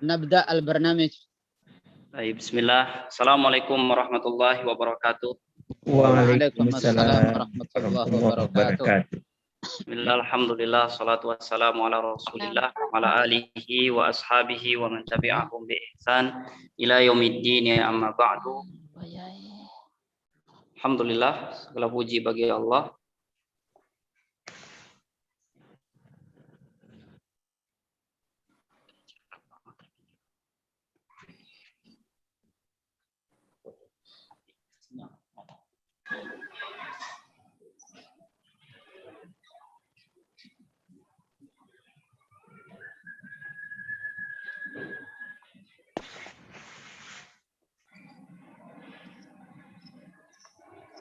نبدأ البرنامج. بسم الله. Assalamualaikum warahmatullahi wabarakatuh. Waalaikumsalam warahmatullahi wabarakatuh. Bismillah, alhamdulillah, salatu wassalamu ala rasulillah wa ala alihi wa ashabihi wa man tabi'ahum bi ihsan ila yaumiddin, ya amma ba'du. Alhamdulillah, segala puji bagi Allah.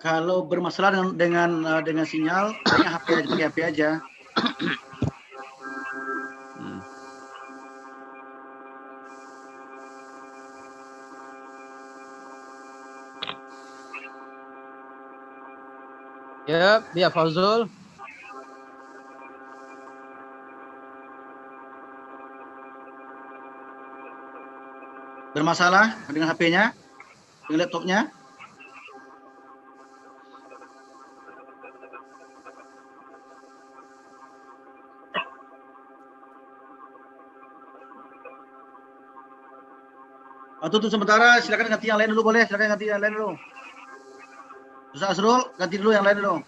Kalau bermasalah dengan sinyal, pakai HP aja. Ya Fauzul. Bermasalah dengan HP-nya, dengan laptopnya? Tutup sementara, silakan ganti yang lain dulu, boleh? Silakan ganti yang lain dulu. Ustaz Asrul, ganti dulu yang lain dulu.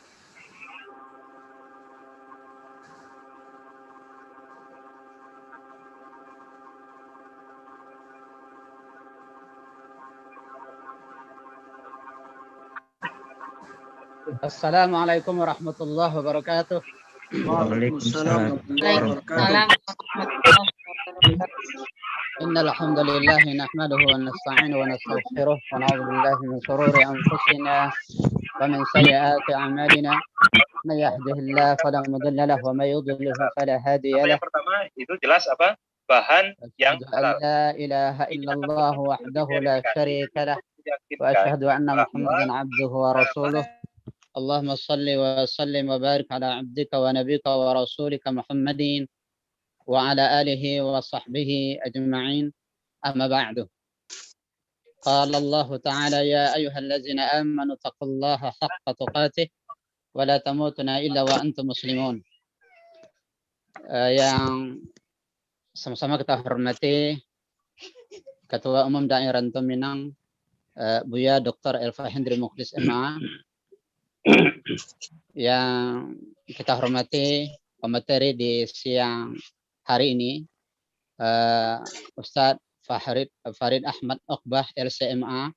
Assalamualaikum warahmatullahi wabarakatuh. Waalaikumsalam warahmatullahi wabarakatuh. إن الحمد لله نحمده ونستعينه ونستغفره ونعوذ بالله من شرور أنفسنا ومن سيئات أعمالنا من يهده الله فلا مضل له ومن يضلل فلا هادي له. Yang pertama itu jelas apa? Bahan yang halal. لا إله إلا الله وحده لا شريك له وأشهد أن محمدا عبده ورسوله. اللهم صل وسلم وبارك على عبدك ونبيك ورسولك محمد وعلى آله وصحبه أجمعين. أما بعد، قال الله تعالى: يا أيها الذين آمنوا اتقوا الله حق تقاته ولا تموتن إلا وأنتم مسلمون. Yang sama-sama kita hormati Ketua Umum Daerah Rantau Minang, Buya Dr. Elva Hendri Mukhlis MA, yang kita hormati pemateri di siang hari ini, Ustadz Farid Ahmad Oqbah LCMA,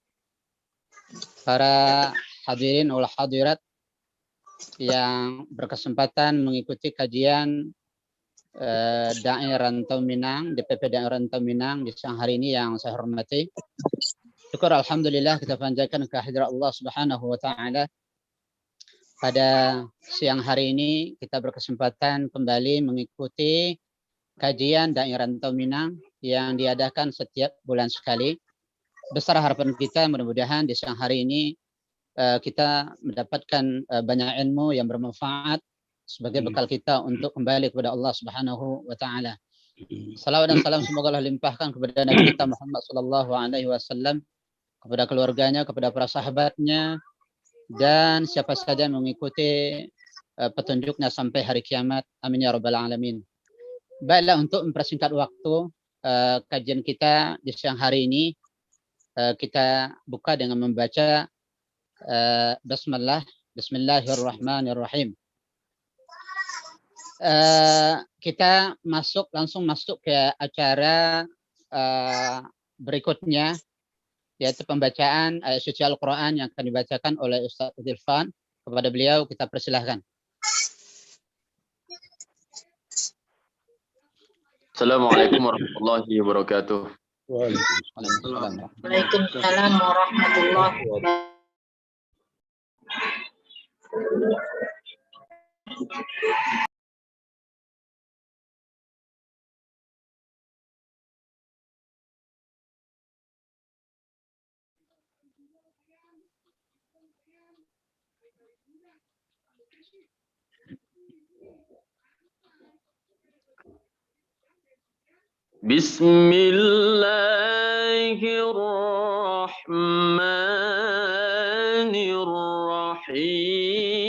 para hadirin wal hadirat yang berkesempatan mengikuti kajian Daerah Rantau Minang, DPP Daerah Rantau Minang di siang hari ini yang saya hormati. Syukur alhamdulillah kita panjatkan kehadirat Allah Subhanahu wa taala. Pada siang hari ini kita berkesempatan kembali mengikuti kajian Daerah Rantau Minang yang diadakan setiap bulan sekali. Besar harapan kita mudah-mudahan di siang hari ini kita mendapatkan banyak ilmu yang bermanfaat sebagai bekal kita untuk kembali kepada Allah Subhanahu wa taala. Salawat dan salam semoga Allah limpahkan kepada Nabi kita Muhammad sallallahu alaihi wasallam, kepada keluarganya, kepada para sahabatnya, dan siapa saja yang mengikuti petunjuknya sampai hari kiamat. Amin ya rabbal alamin. Baiklah, untuk mempersingkat waktu kajian kita di siang hari ini, kita buka dengan membaca Bismillahirrahmanirrahim. Kita langsung masuk ke acara berikutnya, yaitu pembacaan ayat suci Al-Quran yang akan dibacakan oleh Ustaz Irfan. Kepada beliau kita persilahkan. Assalamualaikum warahmatullahi wabarakatuh. Waalaikumsalam warahmatullahi wabarakatuh. Bismillahirrahmanirrahim.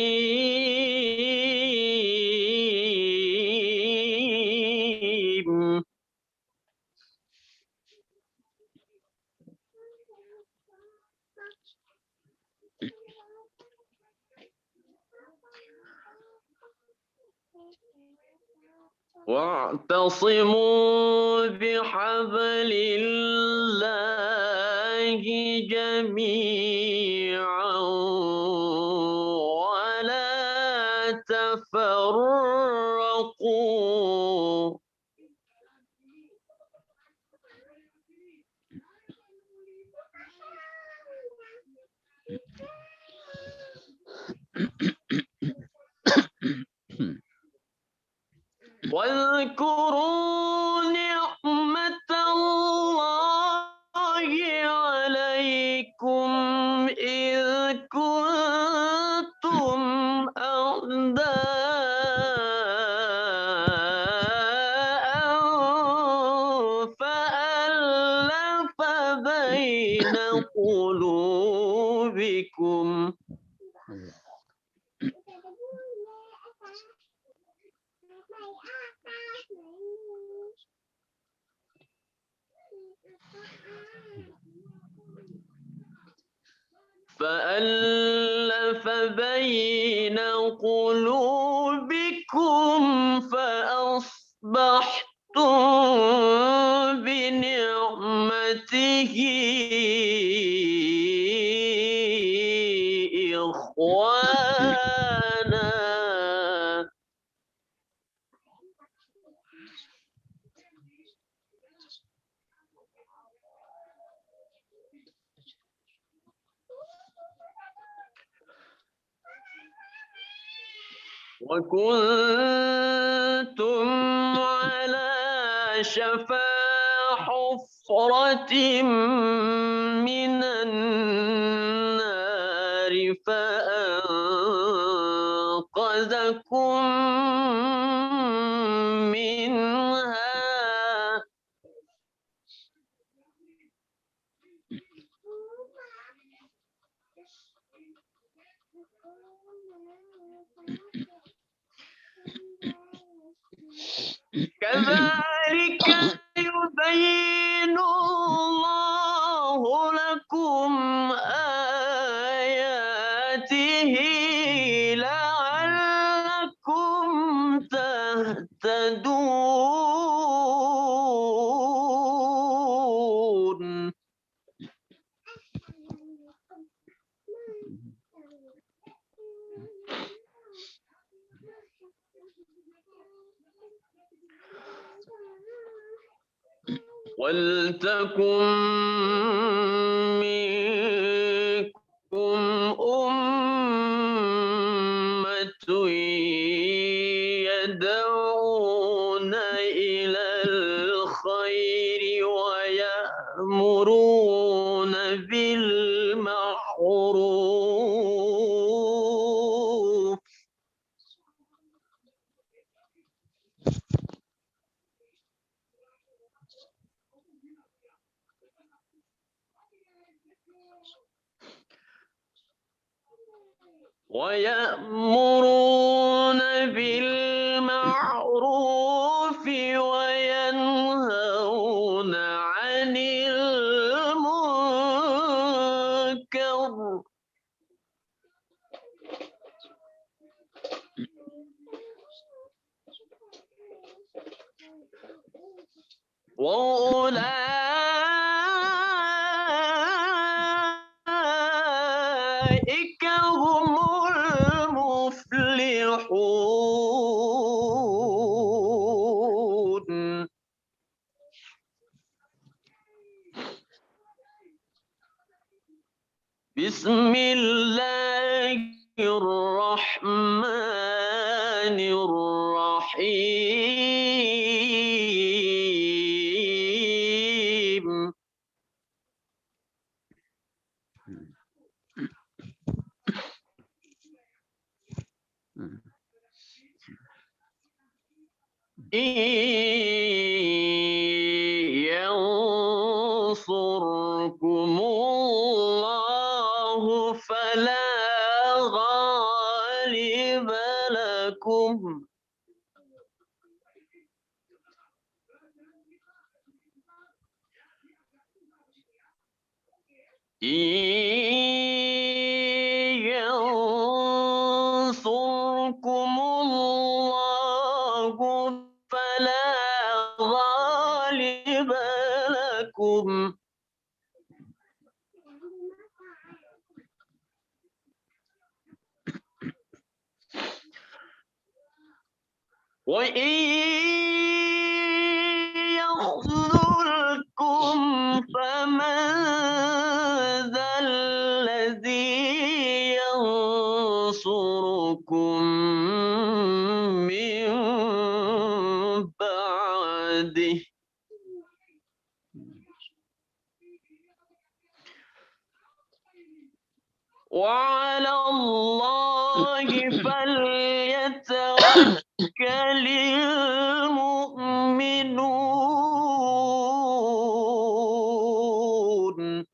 واعتصموا بحبل الله جميعا ولا تفرقوا. واذكروا نعمة الله عليكم إذ كنتم أعداء فألف بين قلوبكم فأصبحتم بنعمته إخوانا. وكنتم على شفا حفرة من النار فأنقذكم منها. كذلك يبين الله لكم آياته لعلكم تهتدون. ولتكن منكم أمة يدعون إلى الخير ويأمرون بالمعروف وينهون عن المنكر وأولئك هم المفلحون. بسم الله الرحمن الرحيم. ينصركم الله فلا غالب لكم ينصركم الله فلا غالب لكم وإن يخذلكم فمن ذا الذي ينصركم من بعده وعلى الله فليتوكل المؤمنون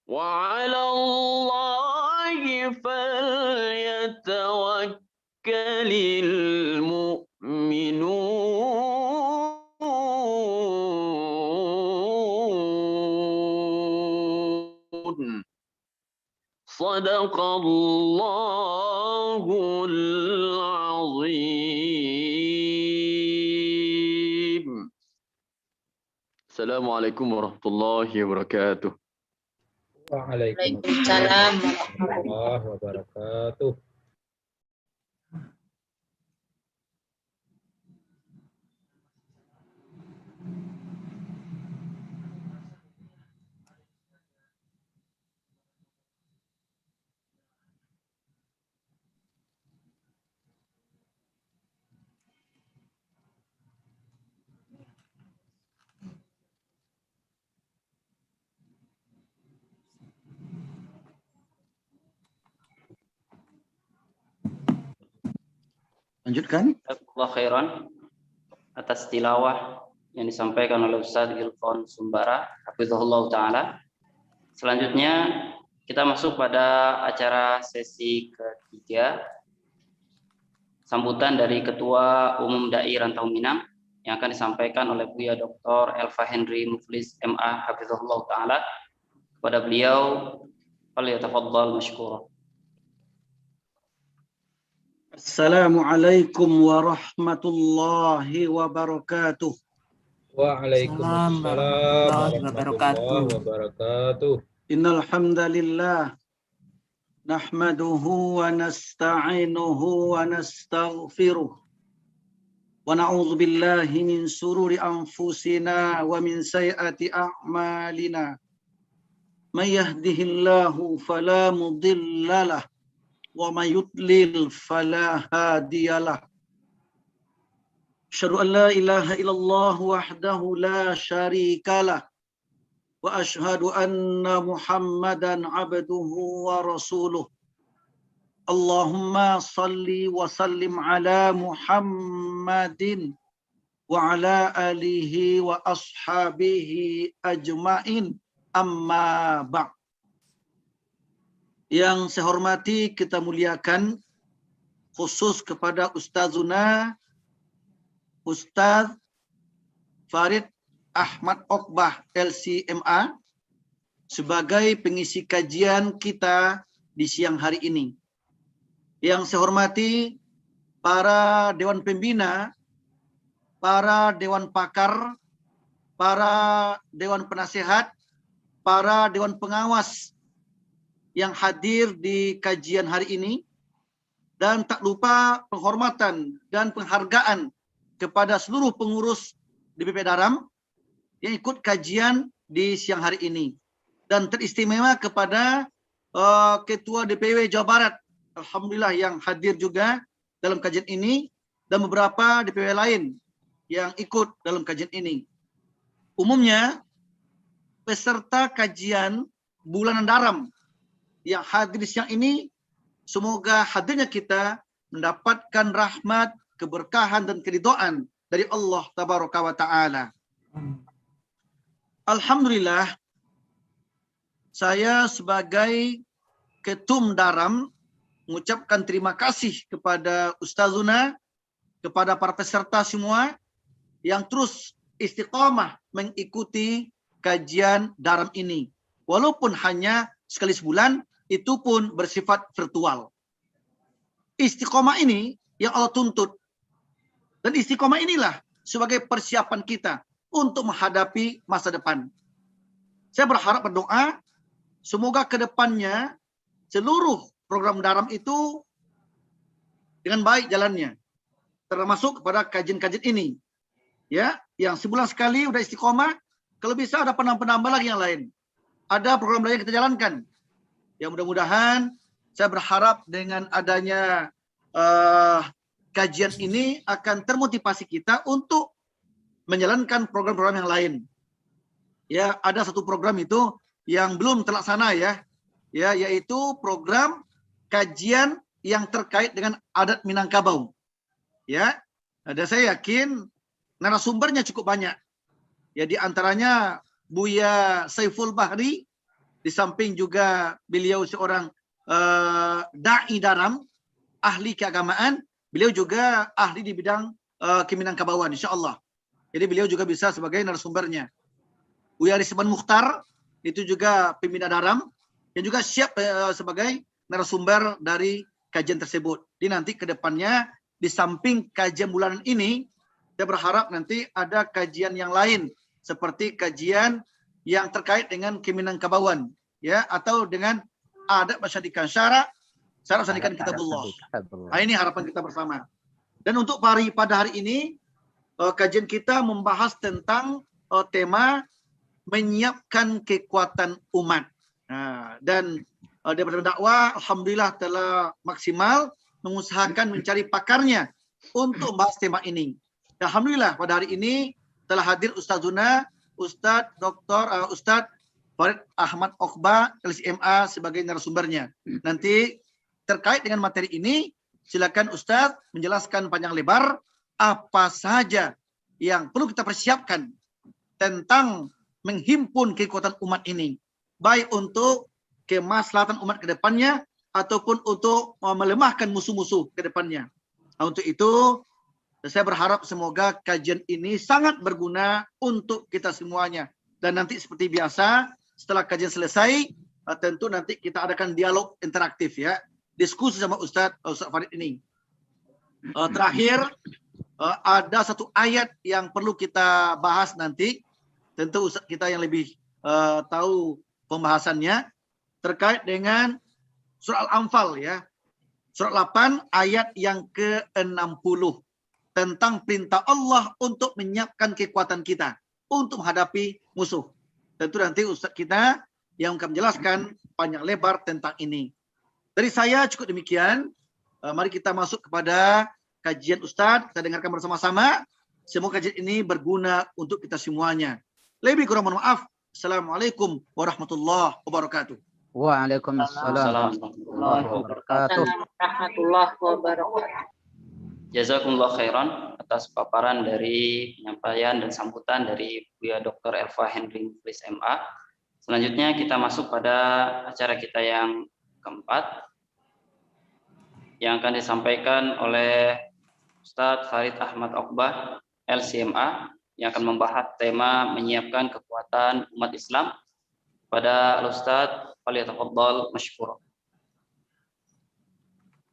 وعلى الله فليتوكل المؤمنون صدق الله العظيم السلام عليكم ورحمة الله وبركاته Waalaikumsalam warahmatullahi wabarakatuh. Lanjutkan. Jazakallahu khairan atas tilawah yang disampaikan oleh Ustaz Gilfon Sumbara, hafizahullah taala. Selanjutnya kita masuk pada acara sesi ketiga, sambutan dari Ketua Umum Dai Rantau Minang yang akan disampaikan oleh Buya Dr. Elva Henry Muflis MA, hafizahullah taala. Kepada beliau, falyatafaddal mashkura. Assalamualaikum warahmatullahi wabarakatuh. Waalaikumsalam warahmatullahi wabarakatuh. Innal hamdalillah nahmaduhu wa nasta'inuhu wa nastaghfiruh wa na'udzu billahi min sururi anfusina wa min sayyiati a'malina. May yahdihillahu fala mudhillalah wa may yudlil fala hadiyalah. Asyhadu an la ilaha illallah wahdahu la syarikalah wa asyhadu anna Muhammadan abduhu wa rasuluh. Allahumma salli wa sallim ala Muhammadin wa ala alihi wa ashabihi ajmain, amma ba'd. Yang saya hormati, kita muliakan, khusus kepada Ustazuna Ustaz Farid Ahmad Okbah LCMA sebagai pengisi kajian kita di siang hari ini. Yang saya hormati para Dewan Pembina, para Dewan Pakar, para Dewan Penasehat, para Dewan Pengawas yang hadir di kajian hari ini, dan tak lupa penghormatan dan penghargaan kepada seluruh pengurus DPP Daram yang ikut kajian di siang hari ini, dan teristimewa kepada Ketua DPW Jawa Barat, alhamdulillah, yang hadir juga dalam kajian ini, dan beberapa DPW lain yang ikut dalam kajian ini. Umumnya peserta kajian bulanan Daram yang hadir di siang ini, semoga hadirnya kita mendapatkan rahmat, keberkahan dan keridhaan dari Allah Tabaraka wa Ta'ala. Alhamdulillah, saya sebagai Ketum Daram mengucapkan terima kasih kepada Ustazuna, kepada para peserta semua yang terus istiqamah mengikuti kajian Daram ini. Walaupun hanya sekali sebulan, itu pun bersifat virtual. Istiqamah ini yang Allah tuntut. Dan istiqamah inilah sebagai persiapan kita untuk menghadapi masa depan. Saya berharap berdoa, semoga ke depannya seluruh program Daram itu dengan baik jalannya. Termasuk kepada kajian-kajian ini. Ya, yang sebulan sekali udah istiqomah, kalau bisa ada penambah-penambah lagi yang lain. Ada program lain yang kita jalankan. Ya, mudah-mudahan saya berharap dengan adanya kajian ini akan termotivasi kita untuk menjalankan program-program yang lain. Ya, ada satu program itu yang belum terlaksana ya, yaitu program kajian yang terkait dengan adat Minangkabau. Ya, dan saya yakin narasumbernya cukup banyak. Ya, di antaranya Buya Saiful Bahri, di samping juga beliau seorang dai Daram, ahli keagamaan, beliau juga ahli di bidang keminangkabauan, insyaallah. Jadi beliau juga bisa sebagai narasumbernya. Buya Risman Mukhtar, itu juga pembina Daram, yang juga siap sebagai narasumber dari kajian tersebut. Jadi nanti ke depannya, di samping kajian bulanan ini, saya berharap nanti ada kajian yang lain, seperti kajian yang terkait dengan keminangkabauan, ya, atau dengan adat masyarakat syara, syarat sandikan kitabullah. Nah, ini harapan kita bersama. Dan untuk pada hari ini, kajian kita membahas tentang tema menyiapkan kekuatan umat. Nah, dan daripada dakwah, alhamdulillah telah maksimal mengusahakan mencari pakarnya untuk membahas tema ini. Dan alhamdulillah pada hari ini telah hadir Ustazuna, Ustadz Dr. Ustadz Farid Ahmad Oqbah LCMA sebagai narasumbernya. Nanti terkait dengan materi ini, silakan Ustadz menjelaskan panjang lebar apa saja yang perlu kita persiapkan tentang menghimpun kekuatan umat ini, baik untuk kemaslahatan umat ke depannya ataupun untuk melemahkan musuh-musuh ke depannya. Nah, untuk itu saya berharap semoga kajian ini sangat berguna untuk kita semuanya. Dan nanti seperti biasa, setelah kajian selesai, tentu nanti kita adakan dialog interaktif ya, diskusi sama Ustadz Farid ini. Terakhir, ada satu ayat yang perlu kita bahas nanti. Tentu Ustadz kita yang lebih tahu pembahasannya terkait dengan surah Al-Anfal ya. Surah 8 ayat yang ke-60 tentang perintah Allah untuk menyiapkan kekuatan kita untuk menghadapi musuh. Tentu nanti Ustadz kita yang akan menjelaskan panjang lebar tentang ini. Dari saya cukup demikian. Mari kita masuk kepada kajian Ustadz. Kita dengarkan bersama-sama. Semoga kajian ini berguna untuk kita semuanya. Lebih kurang mohon maaf. Assalamualaikum warahmatullahi wabarakatuh. Waalaikumsalam warahmatullahi wabarakatuh. Jazakumullah khairan atas paparan dari penyampaian dan sambutan dari Buya Dr. Elva Henry Muflis MA. Selanjutnya kita masuk pada acara kita yang keempat yang akan disampaikan oleh Ustadz Farid Ahmad Oqbah LCMA yang akan membahas tema menyiapkan kekuatan umat Islam. Pada Ustadz falyatafadhal masykuran.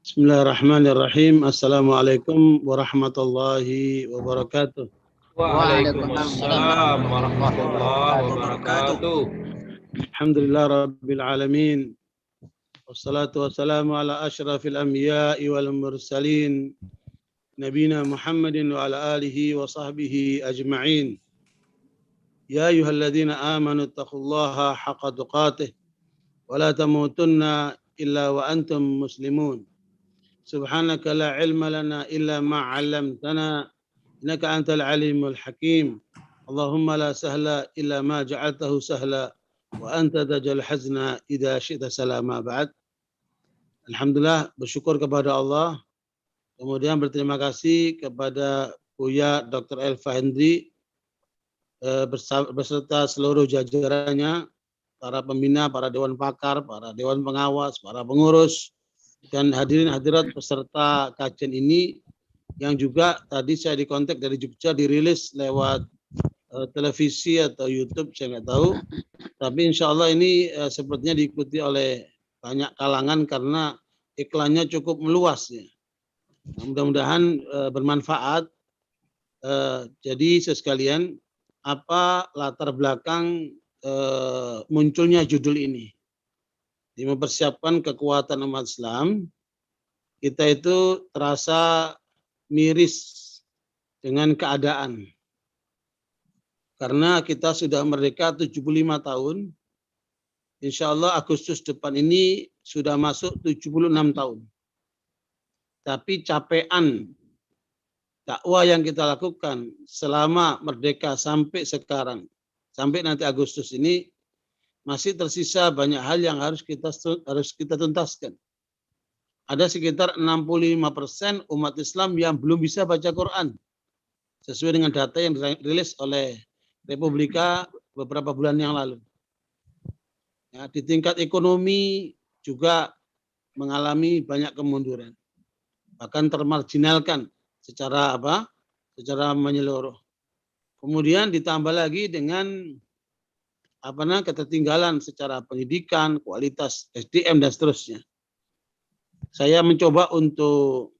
Bismillahirrahmanirrahim. Assalamualaikum warahmatullahi wabarakatuh. Waalaikumsalam warahmatullahi wabarakatuh. Alhamdulillah rabbil alamin. Wassalatu wassalamu ala asyrafil anbiya'i wal mursalin. Nabina Muhammadin wa ala alihi wa sahbihi ajma'in. Ya ayyuhalladzina amanu taqullaha haqqa tuqatih wa la tamutunna illa wa antum muslimun. Subhanaka la ilma lana illa ma 'allamtana innaka antal alimul hakim. Allahumma la sahla illa ma ja'altahu sahla wa anta taj'al hazna idza syi'ta salama ba'd. Alhamdulillah, bersyukur kepada Allah. Kemudian berterima kasih kepada Buya Dr. Elva Hendri beserta seluruh jajarannya, para pembina, para dewan pakar, para dewan pengawas, para pengurus, dan hadirin hadirat peserta kajian ini yang juga tadi saya dikontak dari Jogja, dirilis lewat televisi atau YouTube, saya nggak tahu. Tapi insya Allah ini sepertinya diikuti oleh banyak kalangan karena iklannya cukup meluas ya. Mudah-mudahan bermanfaat. Jadi sekalian, apa latar belakang munculnya judul ini? Di mempersiapkan kekuatan umat Islam, kita itu terasa miris dengan keadaan. Karena kita sudah merdeka 75 tahun, insya Allah Agustus depan ini sudah masuk 76 tahun. Tapi capaian dakwah yang kita lakukan selama merdeka sampai sekarang, sampai nanti Agustus ini, masih tersisa banyak hal yang harus kita tuntaskan. Ada sekitar 65% umat Islam yang belum bisa baca Quran, sesuai dengan data yang dirilis oleh Republika beberapa bulan yang lalu. Ya, di tingkat ekonomi juga mengalami banyak kemunduran, bahkan termarginalkan secara secara menyeluruh. Kemudian ditambah lagi dengan ketertinggalan secara pendidikan, kualitas SDM dan seterusnya. Saya mencoba untuk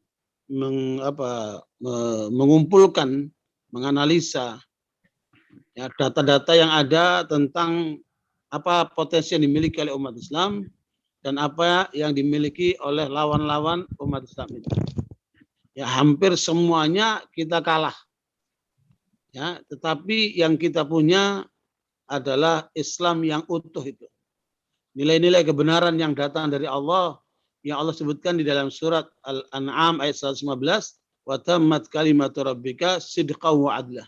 mengumpulkan, menganalisa ya, data-data yang ada tentang apa potensi yang dimiliki oleh umat Islam dan apa yang dimiliki oleh lawan-lawan umat Islam itu. Ya, hampir semuanya kita kalah. Ya, tetapi yang kita punya adalah Islam yang utuh itu. Nilai-nilai kebenaran yang datang dari Allah yang Allah sebutkan di dalam surat Al-An'am ayat 115, wa tammat kalimatu rabbika sidqan wa adla.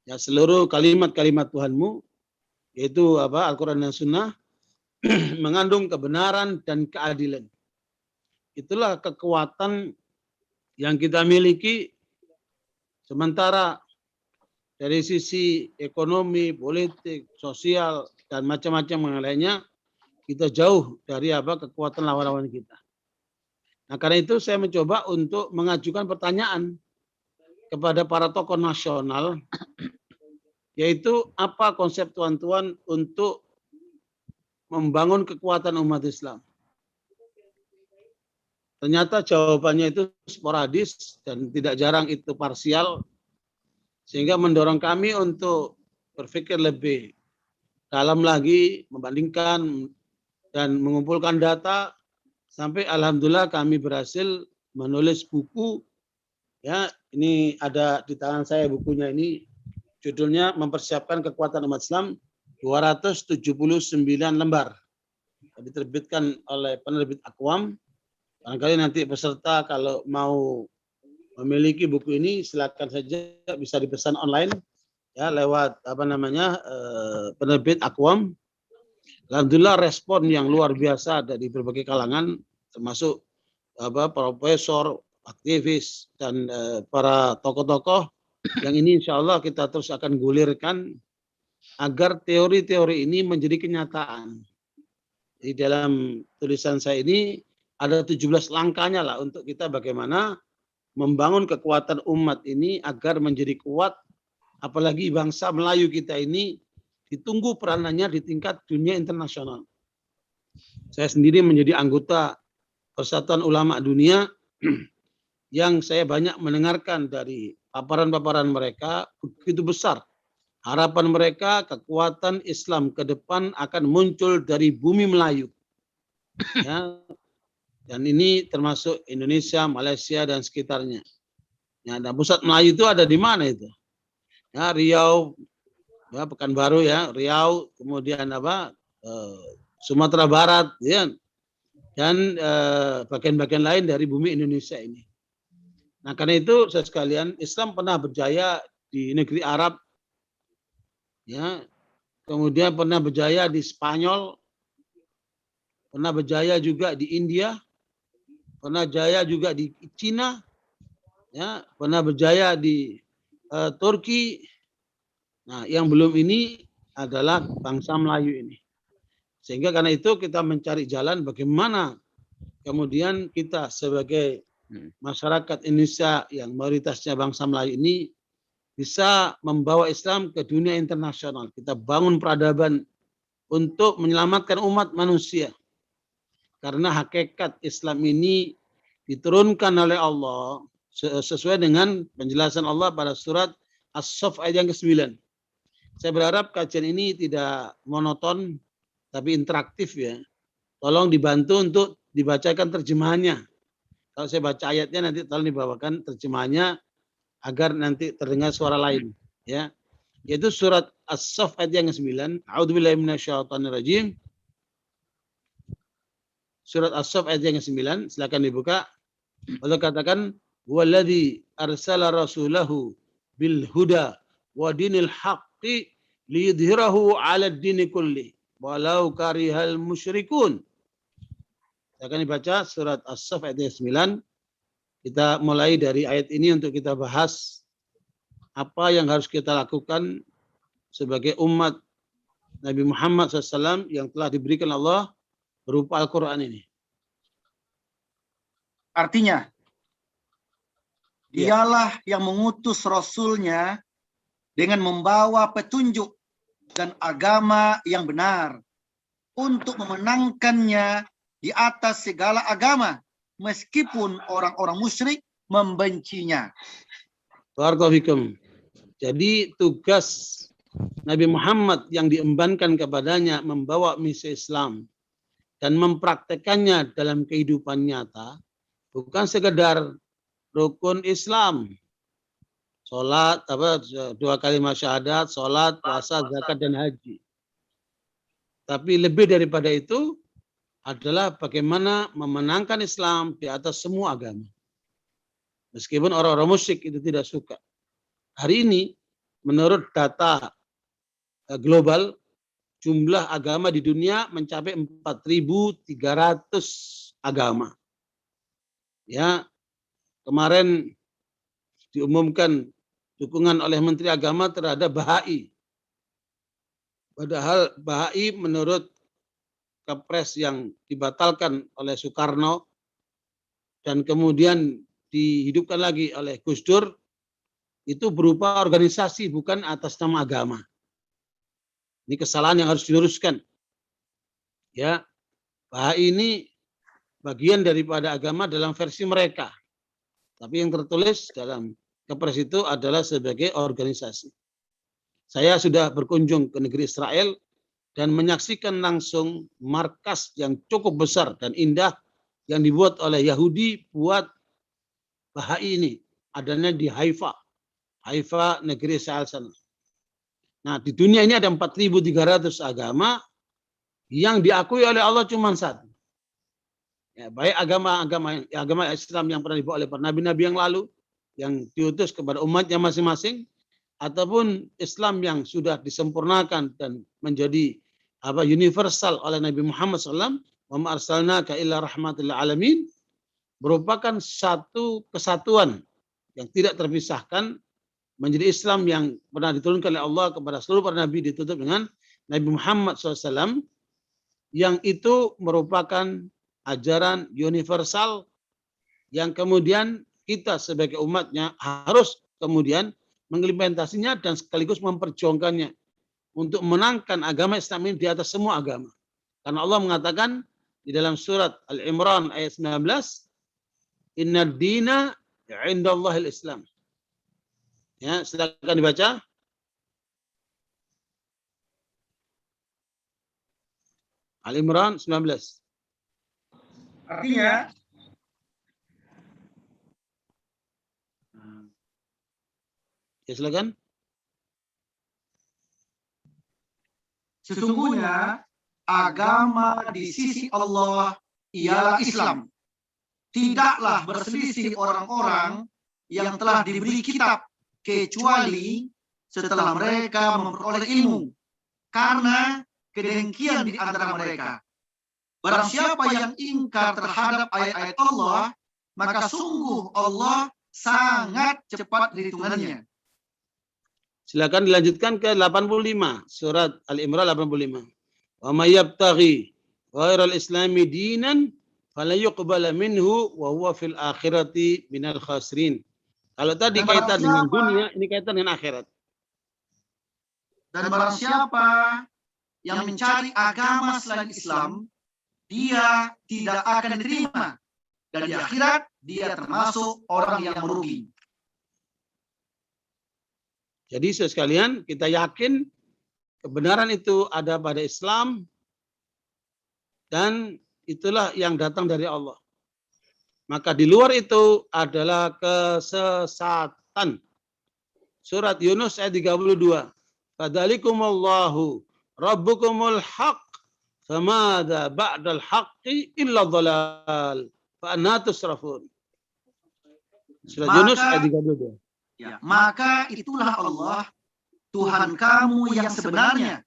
Ya, seluruh kalimat-kalimat Tuhanmu yaitu Al-Qur'an dan Sunnah mengandung kebenaran dan keadilan. Itulah kekuatan yang kita miliki, sementara dari sisi ekonomi, politik, sosial, dan macam-macam yang lainnya, kita jauh dari kekuatan lawan-lawan kita. Nah, karena itu saya mencoba untuk mengajukan pertanyaan kepada para tokoh nasional, yaitu apa konsep tuan-tuan untuk membangun kekuatan umat Islam. Ternyata jawabannya itu sporadis dan tidak jarang itu parsial, sehingga mendorong kami untuk berpikir lebih dalam lagi, membandingkan dan mengumpulkan data, sampai alhamdulillah kami berhasil menulis buku. Ya, ini ada di tangan saya bukunya ini, judulnya Mempersiapkan Kekuatan Umat Islam, 279 lembar. Diterbitkan oleh penerbit Aqwam. Barangkali nanti peserta kalau mau memiliki buku ini silakan saja, bisa dipesan online ya lewat penerbit Aqwam. Alhamdulillah respon yang luar biasa dari berbagai kalangan, termasuk profesor, aktivis, dan para tokoh-tokoh yang ini insya Allah kita terus akan gulirkan agar teori-teori ini menjadi kenyataan. Di dalam tulisan saya ini ada 17 langkahnya lah untuk kita bagaimana membangun kekuatan umat ini agar menjadi kuat, apalagi bangsa Melayu kita ini ditunggu peranannya di tingkat dunia internasional. Saya sendiri menjadi anggota Persatuan Ulama Dunia yang saya banyak mendengarkan dari paparan-paparan mereka, begitu besar harapan mereka kekuatan Islam ke depan akan muncul dari bumi Melayu. Ya, dan ini termasuk Indonesia, Malaysia, dan sekitarnya. Ya, dan pusat Melayu itu ada di mana itu? Ya, Riau, ya, Pekanbaru, ya, Riau, kemudian Sumatera Barat, ya, dan bagian-bagian lain dari bumi Indonesia ini. Nah, karena itu saya sekalian, Islam pernah berjaya di negeri Arab, ya, kemudian pernah berjaya di Spanyol, pernah berjaya juga di India, pernah jaya juga di Cina, ya, pernah berjaya di Turki. Nah, yang belum ini adalah bangsa Melayu ini. Sehingga karena itu kita mencari jalan bagaimana kemudian kita sebagai masyarakat Indonesia yang mayoritasnya bangsa Melayu ini bisa membawa Islam ke dunia internasional. Kita bangun peradaban untuk menyelamatkan umat manusia. Karena hakikat Islam ini diturunkan oleh Allah sesuai dengan penjelasan Allah pada surat As-Saff ayat yang ke-9. Saya berharap kajian ini tidak monoton tapi interaktif ya. Tolong dibantu untuk dibacakan terjemahannya. Kalau saya baca ayatnya nanti tolong dibawakan terjemahannya agar nanti terdengar suara lain ya. Yaitu surat As-Saff ayat yang ke-9. A'udzubillahi minasyaitonirrajim. Surat As-Saff ayat yang ke-9, silakan dibuka. Allah katakan, "Walladzi arsala rasulahu bil huda wa dinil haqqi liyudhhirahu 'ala ad-dini kulli walau karihal musyrikun." Silakan dibaca surat As-Saff ayat yang ke-9. Kita mulai dari ayat ini untuk kita bahas apa yang harus kita lakukan sebagai umat Nabi Muhammad SAW yang telah diberikan Allah berupa Al-Quran ini. Artinya, dialah yang mengutus Rasulnya dengan membawa petunjuk dan agama yang benar untuk memenangkannya di atas segala agama, meskipun orang-orang musyrik membencinya. Barakallahu. Jadi tugas Nabi Muhammad yang diembankan kepadanya membawa misi Islam dan mempraktekannya dalam kehidupan nyata bukan sekedar rukun Islam, sholat, 2 kalimat syahadat, sholat, puasa, zakat dan haji. Tapi lebih daripada itu adalah bagaimana memenangkan Islam di atas semua agama. Meskipun orang-orang musyrik itu tidak suka. Hari ini menurut data global jumlah agama di dunia mencapai 4.300 agama. Ya, kemarin diumumkan dukungan oleh Menteri Agama terhadap Bahai. Padahal Bahai menurut Kepres yang dibatalkan oleh Soekarno dan kemudian dihidupkan lagi oleh Gus Dur itu berupa organisasi bukan atas nama agama. Ini kesalahan yang harus diluruskan. Ya, Bahai ini bagian daripada agama dalam versi mereka. Tapi yang tertulis dalam Kepres itu adalah sebagai organisasi. Saya sudah berkunjung ke negeri Israel dan menyaksikan langsung markas yang cukup besar dan indah yang dibuat oleh Yahudi buat Bahai ini. Adanya di Haifa. Haifa negeri Israel sana. Nah, di dunia ini ada 4.300 agama yang diakui oleh Allah cuma satu. Ya, baik agama Islam yang pernah dibawa oleh para nabi-nabi yang lalu, yang diutus kepada umatnya masing-masing, ataupun Islam yang sudah disempurnakan dan menjadi universal oleh Nabi Muhammad SAW, wa ma arsalnaka illa rahmatil alamin, merupakan satu kesatuan yang tidak terpisahkan menjadi Islam yang pernah diturunkan oleh Allah kepada seluruh para nabi ditutup dengan Nabi Muhammad SAW, yang itu merupakan ajaran universal yang kemudian kita sebagai umatnya harus kemudian mengimplementasinya dan sekaligus memperjuangkannya untuk menangkan agama Islam ini di atas semua agama. Karena Allah mengatakan di dalam surat Al-Imran ayat 19, "Inna dina 'indallahil Islam." Ya, silakan dibaca. Al-Imran 19. Artinya, ya silakan. sesungguhnya agama di sisi Allah ialah Islam. Tidaklah berselisih orang-orang yang telah diberi kitab kecuali setelah mereka memperoleh ilmu, karena kedengkian di antara mereka. Barang siapa yang ingkar terhadap ayat-ayat Allah, maka sungguh Allah sangat cepat hitungannya. Silakan dilanjutkan ke 85, surat Al-Imran 85. Wa may yabtaghi ghairal islami dinan falan yuqbala minhu wa huwa fil akhirati minal khasirin. Kalau tadi Dan barang kaitan dengan siapa- dunia, ini kaitan dengan akhirat. Dan barang siapa yang mencari agama selain Islam, dia tidak akan diterima. Dan di akhirat, dia termasuk orang yang merugi. Jadi saudara sekalian, kita yakin kebenaran itu ada pada Islam dan itulah yang datang dari Allah. Maka di luar itu adalah kesesatan. Surat Yunus ayat 32. Fadzalikumullahu rabbukumul haq famadza ba'dal haqqi illa dhalal fa anna tusrafun. Surat Yunus ayat 32. Ya, maka itulah Allah, Tuhan kamu yang sebenarnya.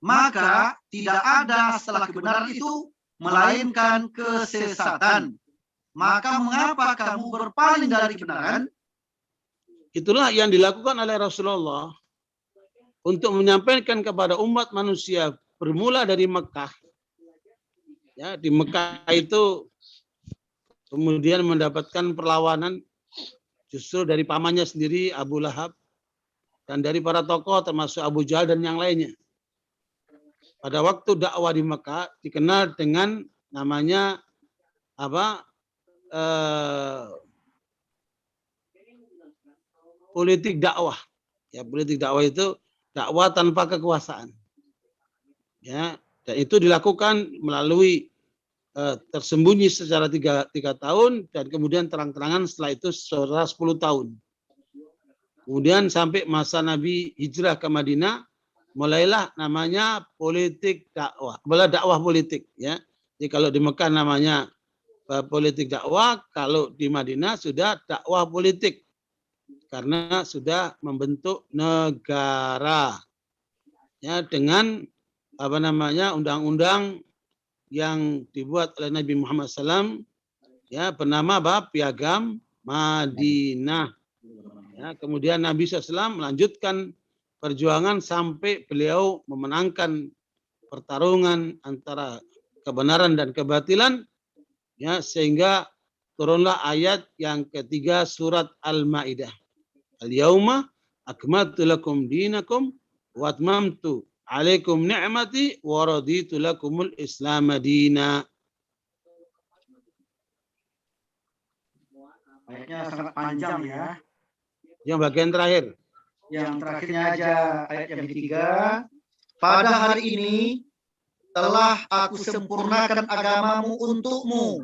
Maka tidak ada setelah kebenaran itu, melainkan kesesatan. Maka mengapa kamu berpaling dari kebenaran? Itulah yang dilakukan oleh Rasulullah untuk menyampaikan kepada umat manusia bermula dari Mekah. Ya, di Mekah itu kemudian mendapatkan perlawanan justru dari pamannya sendiri Abu Lahab dan dari para tokoh termasuk Abu Jahal dan yang lainnya. Pada waktu dakwah di Mekah dikenal dengan namanya apa? Politik dakwah. Ya, politik dakwah itu dakwah tanpa kekuasaan. Ya, dan itu dilakukan melalui tersembunyi secara tiga tahun dan kemudian terang-terangan setelah itu setelah 10 tahun. Kemudian sampai masa Nabi hijrah ke Madinah, mulailah namanya politik dakwah, dakwah politik. Ya, jadi kalau di Mekah namanya politik dakwah, kalau di Madinah sudah dakwah politik karena sudah membentuk negara. Ya, dengan apa namanya undang-undang yang dibuat oleh Nabi Muhammad SAW, ya, bernama apa? Piagam Madinah. Ya, kemudian Nabi SAW melanjutkan perjuangan sampai beliau memenangkan pertarungan antara kebenaran dan kebatilan, ya, sehingga turunlah ayat yang ketiga surat Al-Maidah. Al-yauma akmaltu lakum dinakum wa atmamtu alaikum ni'mati wa raditu lakumul Islam madina. Ayatnya sangat panjang ya. Yang bagian terakhir. Yang terakhirnya aja ayat yang ketiga. Pada hari ini telah aku sempurnakan agamamu untukmu.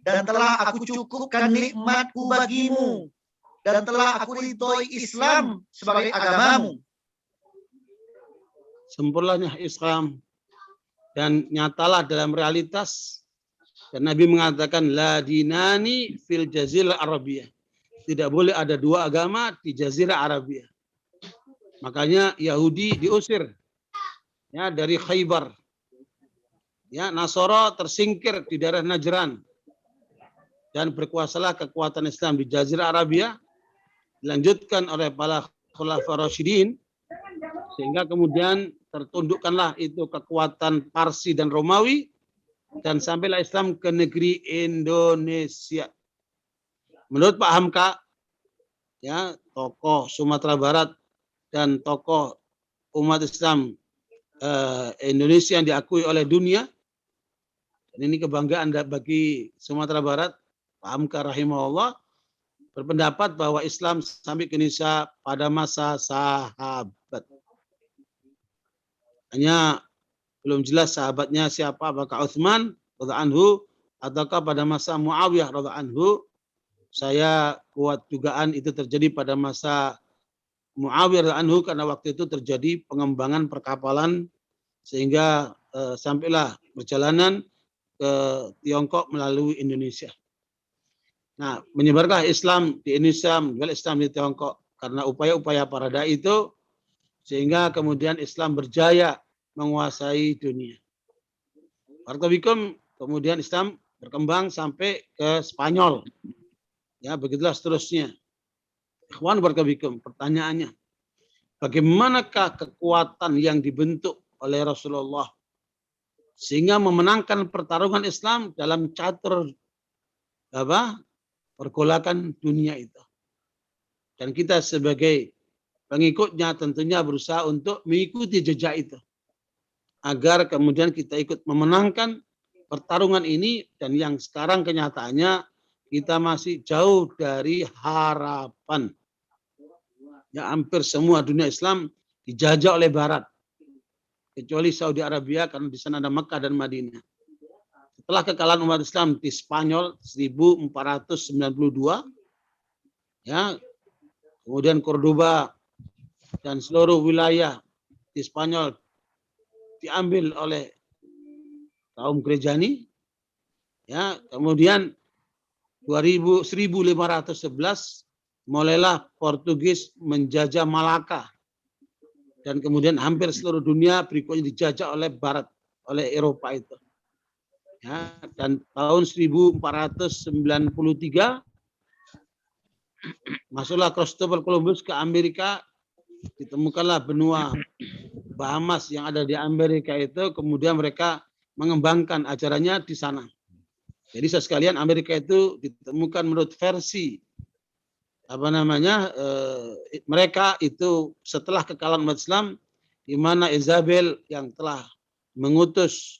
Dan telah aku cukupkan nikmatku bagimu. Dan telah aku ridhoi Islam sebagai agamamu. Sempurnanya Islam dan nyatalah dalam realitas, dan Nabi mengatakan la dinani fil jazirah Arabiyah, tidak boleh ada dua agama di jazirah Arabia. Makanya Yahudi diusir, ya, dari Khaybar, ya, Nasara tersingkir di daerah Najran, dan berkuasalah kekuatan Islam di jazirah Arabia, dilanjutkan oleh para Khulafaur Rasyidin, sehingga kemudian tertundukkanlah itu kekuatan Parsi dan Romawi dan sampailah Islam ke negeri Indonesia. Menurut Pak Hamka, ya, tokoh Sumatera Barat dan tokoh umat Islam Indonesia yang diakui oleh dunia, dan ini kebanggaan bagi Sumatera Barat, Pak Hamka rahimahullah berpendapat bahwa Islam sampai ke Indonesia pada masa sahabat. Hanya belum jelas sahabatnya siapa, apakah Utsman radhiyallahu anhu ataukah pada masa Muawiyah radhiyallahu anhu. Saya kuat dugaan itu terjadi pada masa Muawiyah radhiyallahu anhu karena waktu itu terjadi pengembangan perkapalan sehingga sampailah perjalanan ke Tiongkok melalui Indonesia. Nah, menyebarlah Islam di Indonesia, menyebar Islam di Tiongkok karena upaya-upaya para dai itu, sehingga kemudian Islam berjaya menguasai dunia. Wartabikum, kemudian Islam berkembang sampai ke Spanyol. Ya, begitulah seterusnya. Ikhwan barakallahu, pertanyaannya, bagaimanakah kekuatan yang dibentuk oleh Rasulullah sehingga memenangkan pertarungan Islam dalam catur pergolakan dunia itu? Dan kita sebagai pengikutnya tentunya berusaha untuk mengikuti jejak itu, agar kemudian kita ikut memenangkan pertarungan ini. Dan yang sekarang kenyataannya kita masih jauh dari harapan. Ya, hampir semua dunia Islam dijajah oleh Barat, kecuali Saudi Arabia karena di sana ada Mekah dan Madinah. Setelah kekalahan umat Islam di Spanyol 1492, ya, kemudian Cordoba dan seluruh wilayah di Spanyol diambil oleh kaum Krejani, ya, kemudian 1511 mulailah Portugis menjajah Malaka, dan kemudian hampir seluruh dunia berikutnya dijajah oleh Barat, oleh Eropa itu. Ya, dan tahun 1493 masuklah Christopher Columbus ke Amerika, ditemukanlah benua Bahamas yang ada di Amerika itu, kemudian mereka mengembangkan ajarannya di sana. Jadi sekalian Amerika itu ditemukan menurut versi mereka itu setelah kekalahan umat Islam, di mana Isabel yang telah mengutus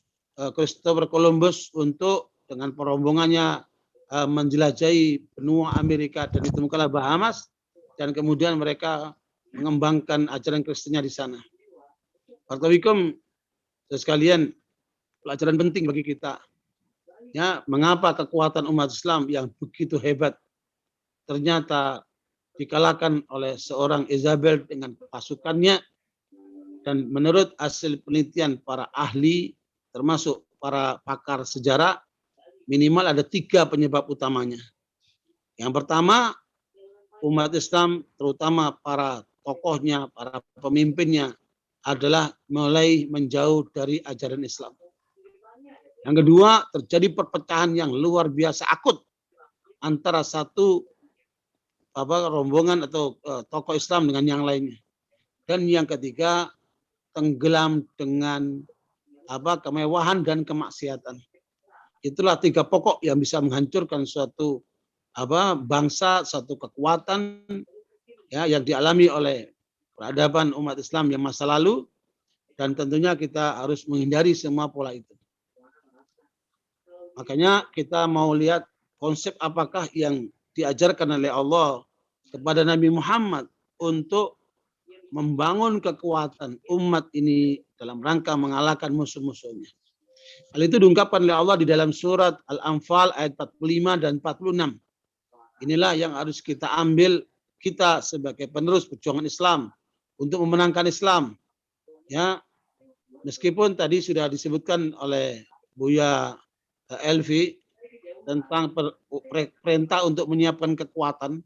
Christopher Columbus untuk dengan perombongannya menjelajahi benua Amerika, dan ditemukanlah Bahamas, dan kemudian mereka mengembangkan ajaran Kristennya di sana. Barakallahu sekalian, pelajaran penting bagi kita. Ya, mengapa kekuatan umat Islam yang begitu hebat ternyata dikalahkan oleh seorang Isabel dengan pasukannya. Dan menurut hasil penelitian para ahli, termasuk para pakar sejarah, minimal ada 3 penyebab utamanya. Yang pertama, umat Islam, terutama para tokohnya, para pemimpinnya, adalah mulai menjauh dari ajaran Islam. Yang kedua, terjadi perpecahan yang luar biasa akut antara satu rombongan atau tokoh Islam dengan yang lainnya. Dan yang ketiga, tenggelam dengan kemewahan dan kemaksiatan. Itulah 3 pokok yang bisa menghancurkan suatu bangsa, satu kekuatan, ya, yang dialami oleh peradaban umat Islam yang masa lalu, dan tentunya kita harus menghindari semua pola itu. Makanya kita mau lihat konsep apakah yang diajarkan oleh Allah kepada Nabi Muhammad untuk membangun kekuatan umat ini dalam rangka mengalahkan musuh-musuhnya. Hal itu diungkapkan oleh Allah di dalam surat Al-Anfal ayat 45 dan 46. Inilah yang harus kita ambil, kita sebagai penerus perjuangan Islam untuk memenangkan Islam. Ya, meskipun tadi sudah disebutkan oleh Buya Elvi tentang perintah untuk menyiapkan kekuatan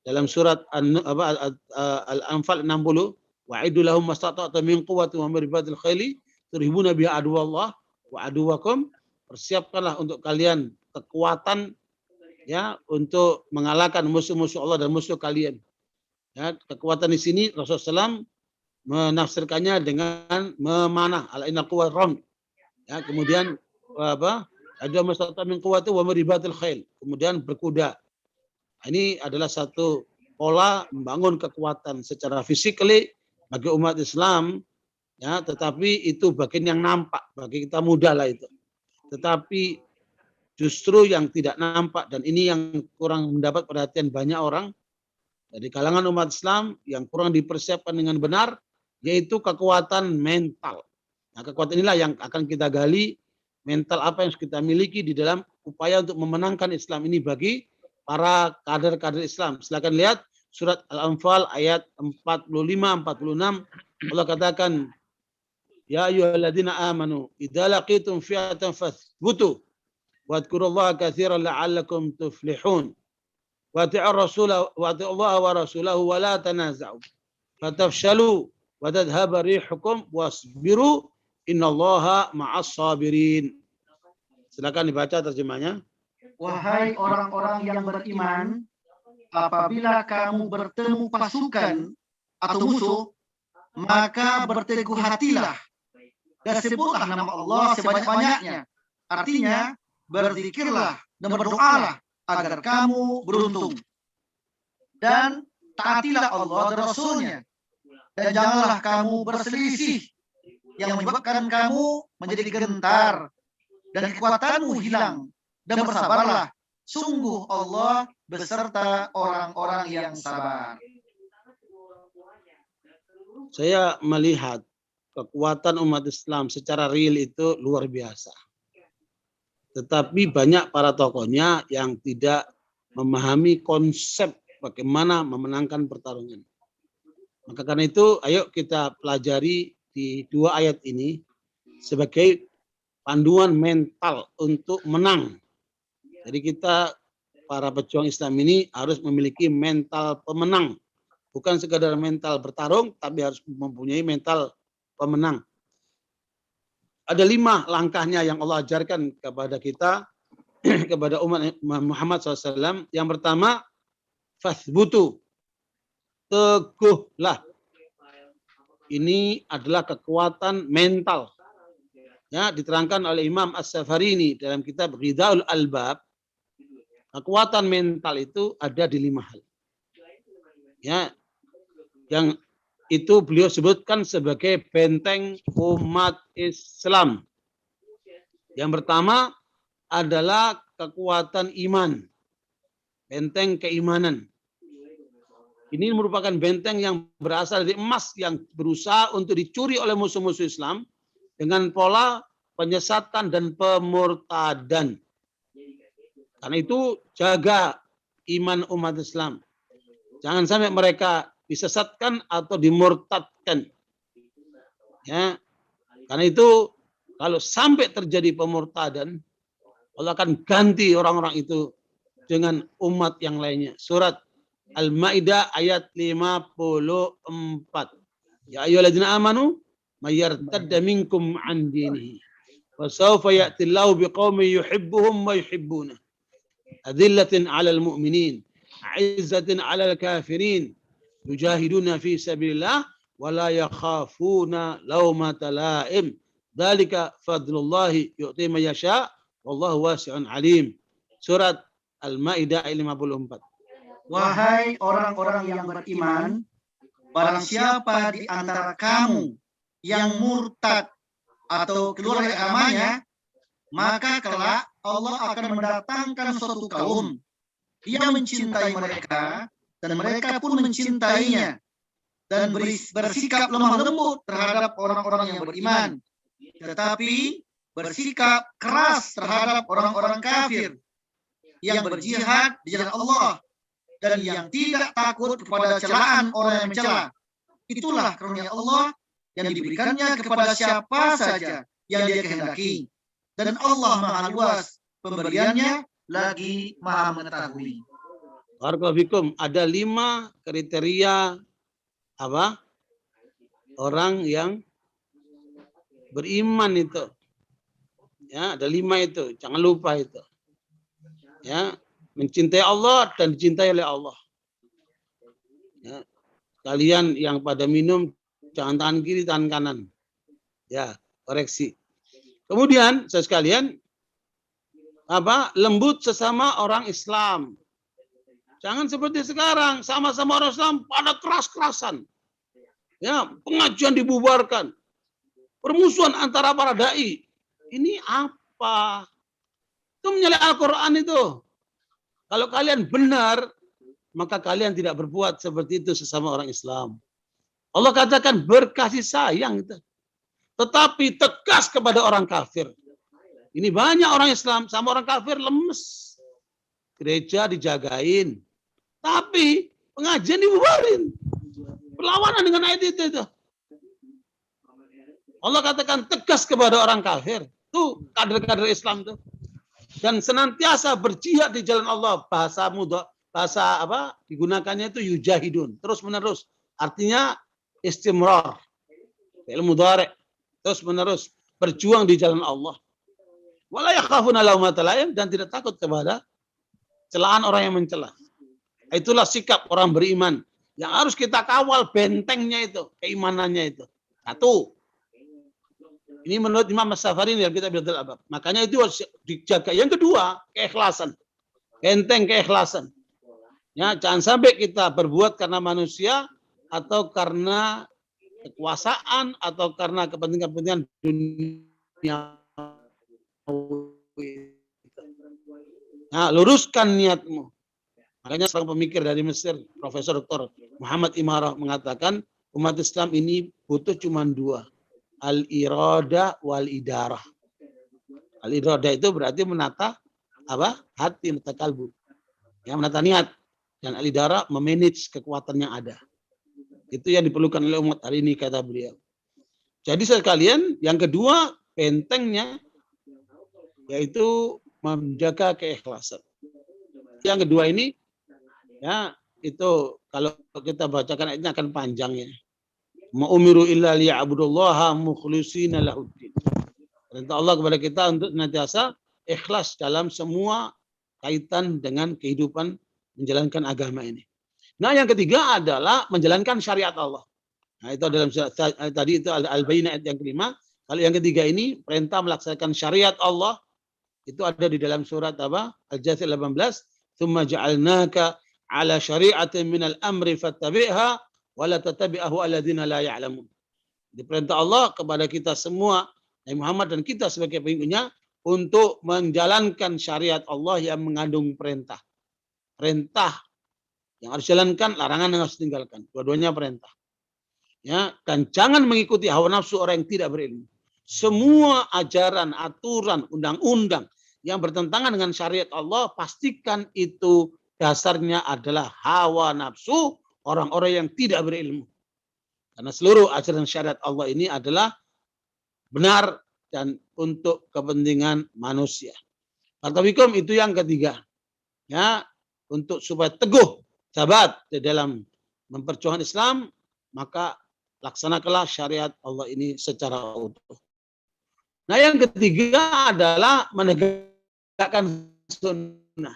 dalam surat Al-Anfal 60, wa'idu lahum mastata'tum min quwwatin wa min ribatil khaili turhibuna biha aduwallah wa aduwakum, persiapkanlah untuk kalian kekuatan, ya, untuk mengalahkan musuh-musuh Allah dan musuh kalian. Ya, kekuatan di sini Rasulullah SAW menafsirkannya dengan memanah, ala inna quwwat ram. Ya, kemudian ada mastata'tum min quwwatin wa min ribatil khail, kemudian berkuda. Ini adalah satu pola membangun kekuatan secara fisikly bagi umat Islam, ya, tetapi itu bagian yang nampak bagi kita mudah lah itu. Tetapi justru yang tidak nampak, dan ini yang kurang mendapat perhatian banyak orang dari kalangan umat Islam, yang kurang dipersiapkan dengan benar, yaitu kekuatan mental. Nah, kekuatan inilah yang akan kita gali, mental apa yang harus kita miliki di dalam upaya untuk memenangkan Islam ini bagi para kader-kader Islam. Silakan lihat surat Al-Anfal ayat 45-46. Allah katakan, ya ayyuhalladzina amanu idza laqitum fi'atan fathbutu wadhkurullaha katsiran la'allakum tuflihun wa ati'ur rasula wa ati'ullaha wa rasulahu wa la tanaza'u fatafshalu wa tadhhaba rihukum wasbiru innallaha ma'as sabirin. Silakan dibaca terjemahnya. Wahai orang-orang yang beriman, apabila kamu bertemu pasukan atau musuh, maka berteguh hatilah dan sebutlah nama Allah sebanyak-banyaknya. Artinya, berzikirlah dan berdoalah agar kamu beruntung. Dan taatilah Allah dan Rasulnya. Dan janganlah kamu berselisih yang menyebabkan kamu menjadi gentar dan kekuatanmu hilang. Dan bersabarlah, sungguh Allah beserta orang-orang yang sabar. Saya melihat kekuatan umat Islam secara real itu luar biasa. Tetapi banyak para tokohnya yang tidak memahami konsep bagaimana memenangkan pertarungan. Maka karena itu, ayo kita pelajari di 2 ayat ini sebagai panduan mental untuk menang. Jadi kita para pejuang Islam ini harus memiliki mental pemenang. Bukan sekadar mental bertarung, tapi harus mempunyai mental pemenang. Ada 5 langkahnya yang Allah ajarkan kepada kita, kepada umat Muhammad SAW. Yang pertama, fathbutu, teguhlah. Ini adalah kekuatan mental. Ya, diterangkan oleh Imam As-Safarini dalam kitab Ghidhaul Albab. Kekuatan mental itu ada di 5 hal. Ya, yang itu beliau sebutkan sebagai benteng umat Islam. Yang pertama adalah kekuatan iman, benteng keimanan. Ini merupakan benteng yang berasal dari emas yang berusaha untuk dicuri oleh musuh-musuh Islam dengan pola penyesatan dan pemurtadan. Karena itu jaga iman umat Islam. Jangan sampai mereka disesatkan atau dimurtadkan. Ya. Karena itu kalau sampai terjadi pemurtadan, Allah akan ganti orang-orang itu dengan umat yang lainnya. Surat Al-Maidah ayat 54. Ya ayyuhalladzina amanu may yartadda minkum an dinihi wa sawfa ya'ti Allahu biqaumin yuhibbuhum wa yuhibbunah. Adillatin 'alal mu'minin, 'izzatin 'alal kafirin, yujahiduna fi sabilillah wa la yakhafuna laumata la'im. Dzalika fadlullahi yu'ti man yasha wallahu wasi'un 'alim. Surat Al-Maidah ayat 54. Wahai orang-orang yang beriman, barang siapa di antara kamu yang murtad atau keluar dari agamanya, maka kelak Allah akan mendatangkan suatu kaum. Dia mencintai mereka dan mereka pun mencintainya dan bersikap lemah lembut terhadap orang-orang yang beriman, tetapi bersikap keras terhadap orang-orang kafir yang berjihad di jalan Allah dan yang tidak takut kepada celaan orang yang mencela. Itulah karunia Allah yang diberikannya kepada siapa saja yang Dia kehendaki. Dan Allah Maha Luas pemberiannya, lagi Maha mengetahui. Barakallahu ada 5 kriteria apa? Orang yang beriman itu. Ya, ada 5 itu. Jangan lupa itu. Ya, mencintai Allah dan dicintai oleh Allah. Ya, kalian yang pada minum jangan tangan kiri, tangan kanan. Ya, koreksi. Kemudian, saya sekalian, lembut sesama orang Islam. Jangan seperti sekarang, sama-sama orang Islam pada keras-kerasan. Ya, pengajian dibubarkan. Permusuhan antara para dai. Ini apa? Itu menyalahi Al-Quran itu. Kalau kalian benar, maka kalian tidak berbuat seperti itu sesama orang Islam. Allah katakan berkasih sayang itu. Tetapi tegas kepada orang kafir. Ini banyak orang Islam sama orang kafir lemes. Gereja dijagain. Tapi pengajian dibubarin. Berlawanan dengan ayat itu. Allah katakan tegas kepada orang kafir. Tuh kader-kader Islam tuh. Dan senantiasa berjihad di jalan Allah. Bahasa apa digunakannya itu yujahidun. Terus menerus. Artinya istimrar. Fi'il mudhari'. Terus menerus berjuang di jalan Allah. Wala yakhafuna laumata laim, dan tidak takut kepada celaan orang yang mencela. Itulah sikap orang beriman yang harus kita kawal, bentengnya itu, keimanannya itu. Satu. Ini menurut Imam As-Safarini dalam kitab Bidatul Albab. Makanya itu harus dijaga. Yang kedua, keikhlasan. Benteng keikhlasan. Ya, jangan sampai kita berbuat karena manusia atau karena kekuasaan atau karena kepentingan-kepentingan dunia. Nah, luruskan niatmu. Makanya seorang pemikir dari Mesir, Profesor Dr. Muhammad Imarah mengatakan umat Islam ini butuh cuma dua, al-irada wal idarah. Al-irada itu berarti menata apa? Hati, menata kalbu. Ya, menata niat. Dan al-idarah memanage kekuatan yang ada. Itu yang diperlukan oleh umat hari ini, kata beliau. Jadi sekalian, yang kedua bentengnya yaitu menjaga keikhlasan. Yang kedua ini, ya itu kalau kita bacakan ayatnya akan panjang ya. Ma'umiru illa liya'budullaha mukhlishina lahuddin. Perintah Allah kepada kita untuk senantiasa ikhlas dalam semua kaitan dengan kehidupan menjalankan agama ini. Nah, yang ketiga adalah menjalankan syariat Allah. Nah, itu dalam tadi itu Al-Bayyinah ayat yang kelima. Kalau yang ketiga ini perintah melaksanakan syariat Allah itu ada di dalam surat apa? Al-Jathil 18. Tsumma ja'alnaka 'ala syari'atin minal amri fattabi'ha wa la tattabi'ahu alladziina la ya'lamun. Diperintah Allah kepada kita semua, Nabi Muhammad dan kita sebagai pengikutnya untuk menjalankan syariat Allah yang mengandung perintah. Perintah yang harus jalankan, larangan yang harus tinggalkan. Dua-duanya perintah. Ya, dan jangan mengikuti hawa nafsu orang yang tidak berilmu. Semua ajaran, aturan, undang-undang yang bertentangan dengan syariat Allah, pastikan itu dasarnya adalah hawa nafsu orang-orang yang tidak berilmu. Karena seluruh ajaran syariat Allah ini adalah benar dan untuk kepentingan manusia. Katabikum itu yang ketiga. Ya, untuk supaya teguh, sabat di dalam memperjuangkan Islam, maka laksanakanlah syariat Allah ini secara utuh. Nah, yang ketiga adalah menegakkan sunnah.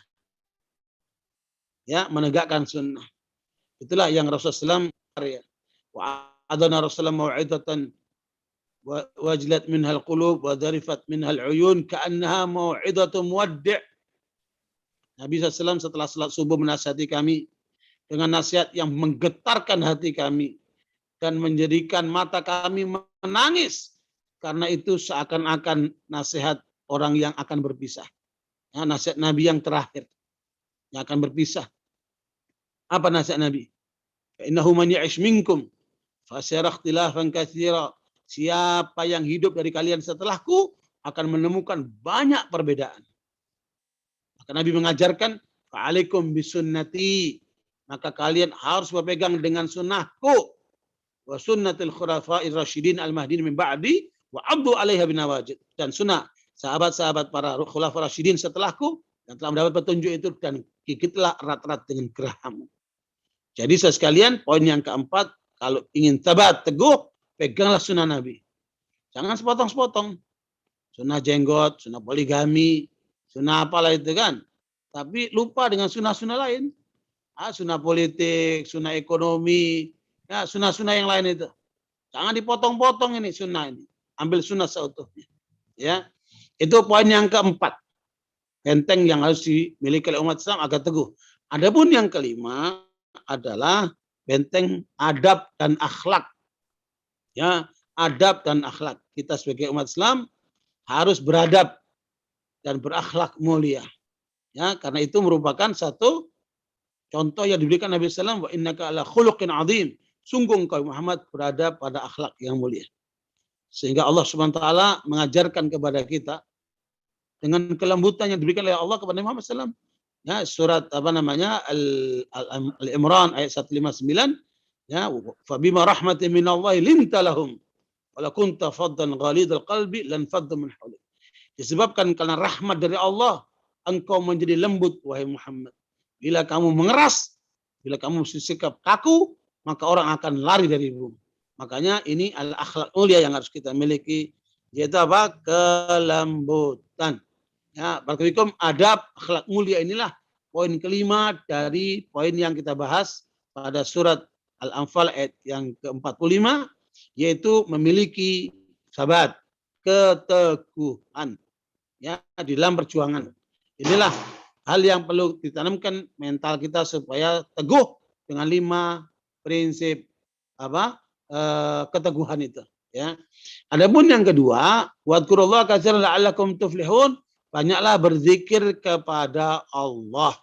Ya, menegakkan sunnah. Itulah yang Rasulullah SAW wa adana Rasulullah mau'idatan wajilat minhal qulub wa dharifat minhal uyun ka'annaha mau'idatu muwaddi'. Nabi SAW setelah salat subuh menasihati kami dengan nasihat yang menggetarkan hati kami dan menjadikan mata kami menangis karena itu seakan-akan nasihat orang yang akan berpisah. Ya, nasihat Nabi yang terakhir yang akan berpisah. Apa nasihat Nabi? Innahu man ya'ish minkum fasayara ikhtilafan katsira. Siapa yang hidup dari kalian setelahku akan menemukan banyak perbedaan. Maka Nabi mengajarkan, fa'alaikum bisunnati. Maka kalian harus berpegang dengan sunnahku. Wa sunnatil khulafa'ir rasyidin al-mahdin min ba'di. Wa abdu alaiha binawajid. Dan sunnah sahabat-sahabat para khulafa'ir rasyidin setelahku. Yang telah mendapat petunjuk itu. Dan gigitlah erat-erat dengan gerahammu. Jadi sekalian, poin yang keempat. Kalau ingin tabat, teguh, peganglah sunnah Nabi. Jangan sepotong-sepotong. Sunnah jenggot, sunnah poligami, sunnah apalah itu kan. Tapi lupa dengan sunnah-sunnah lain. Sunnah politik, sunnah ekonomi, ya sunnah-sunnah yang lain itu. Jangan dipotong-potong ini sunnah ini. Ambil sunnah seutuhnya. Ya, itu poin yang keempat. Benteng yang harus dimiliki oleh umat Islam agar teguh. Adapun yang kelima adalah benteng adab dan akhlak. Ya, adab dan akhlak. Kita sebagai umat Islam harus beradab dan berakhlak mulia. Ya, karena itu merupakan satu contoh yang diberikan Nabi SAW. Wa innaka ala khuluqin azim. Sungguh engkau Muhammad berada pada akhlak yang mulia. Sehingga Allah Subhanahu wa taala mengajarkan kepada kita dengan kelembutan yang diberikan oleh Allah kepada Nabi Muhammad SAW. Ya, surat apa namanya Al-Imran ayat 159. Ya, fa bima rahmatin minallahi linta lahum wa la kunta faddan ghalidul qalbi lan faddu min hawlik. Disebabkan karena rahmat dari Allah engkau menjadi lembut wahai Muhammad. Bila kamu mengeras, bila kamu bersikap kaku, maka orang akan lari darimu. Makanya ini al-akhlak mulia yang harus kita miliki, yaitu apa? Kelembutan. ketakutan. Ya, barakallahu adab akhlak mulia inilah poin kelima dari poin yang kita bahas pada surat Al-Anfal ayat yang ke-45, yaitu memiliki sabat, keteguhan ya di dalam perjuangan. Inilah hal yang perlu ditanamkan mental kita supaya teguh dengan 5 prinsip keteguhan itu ya. Adapun yang kedua, wadkurullaha katsiran la'allakum tuflihun, banyaklah berzikir kepada Allah.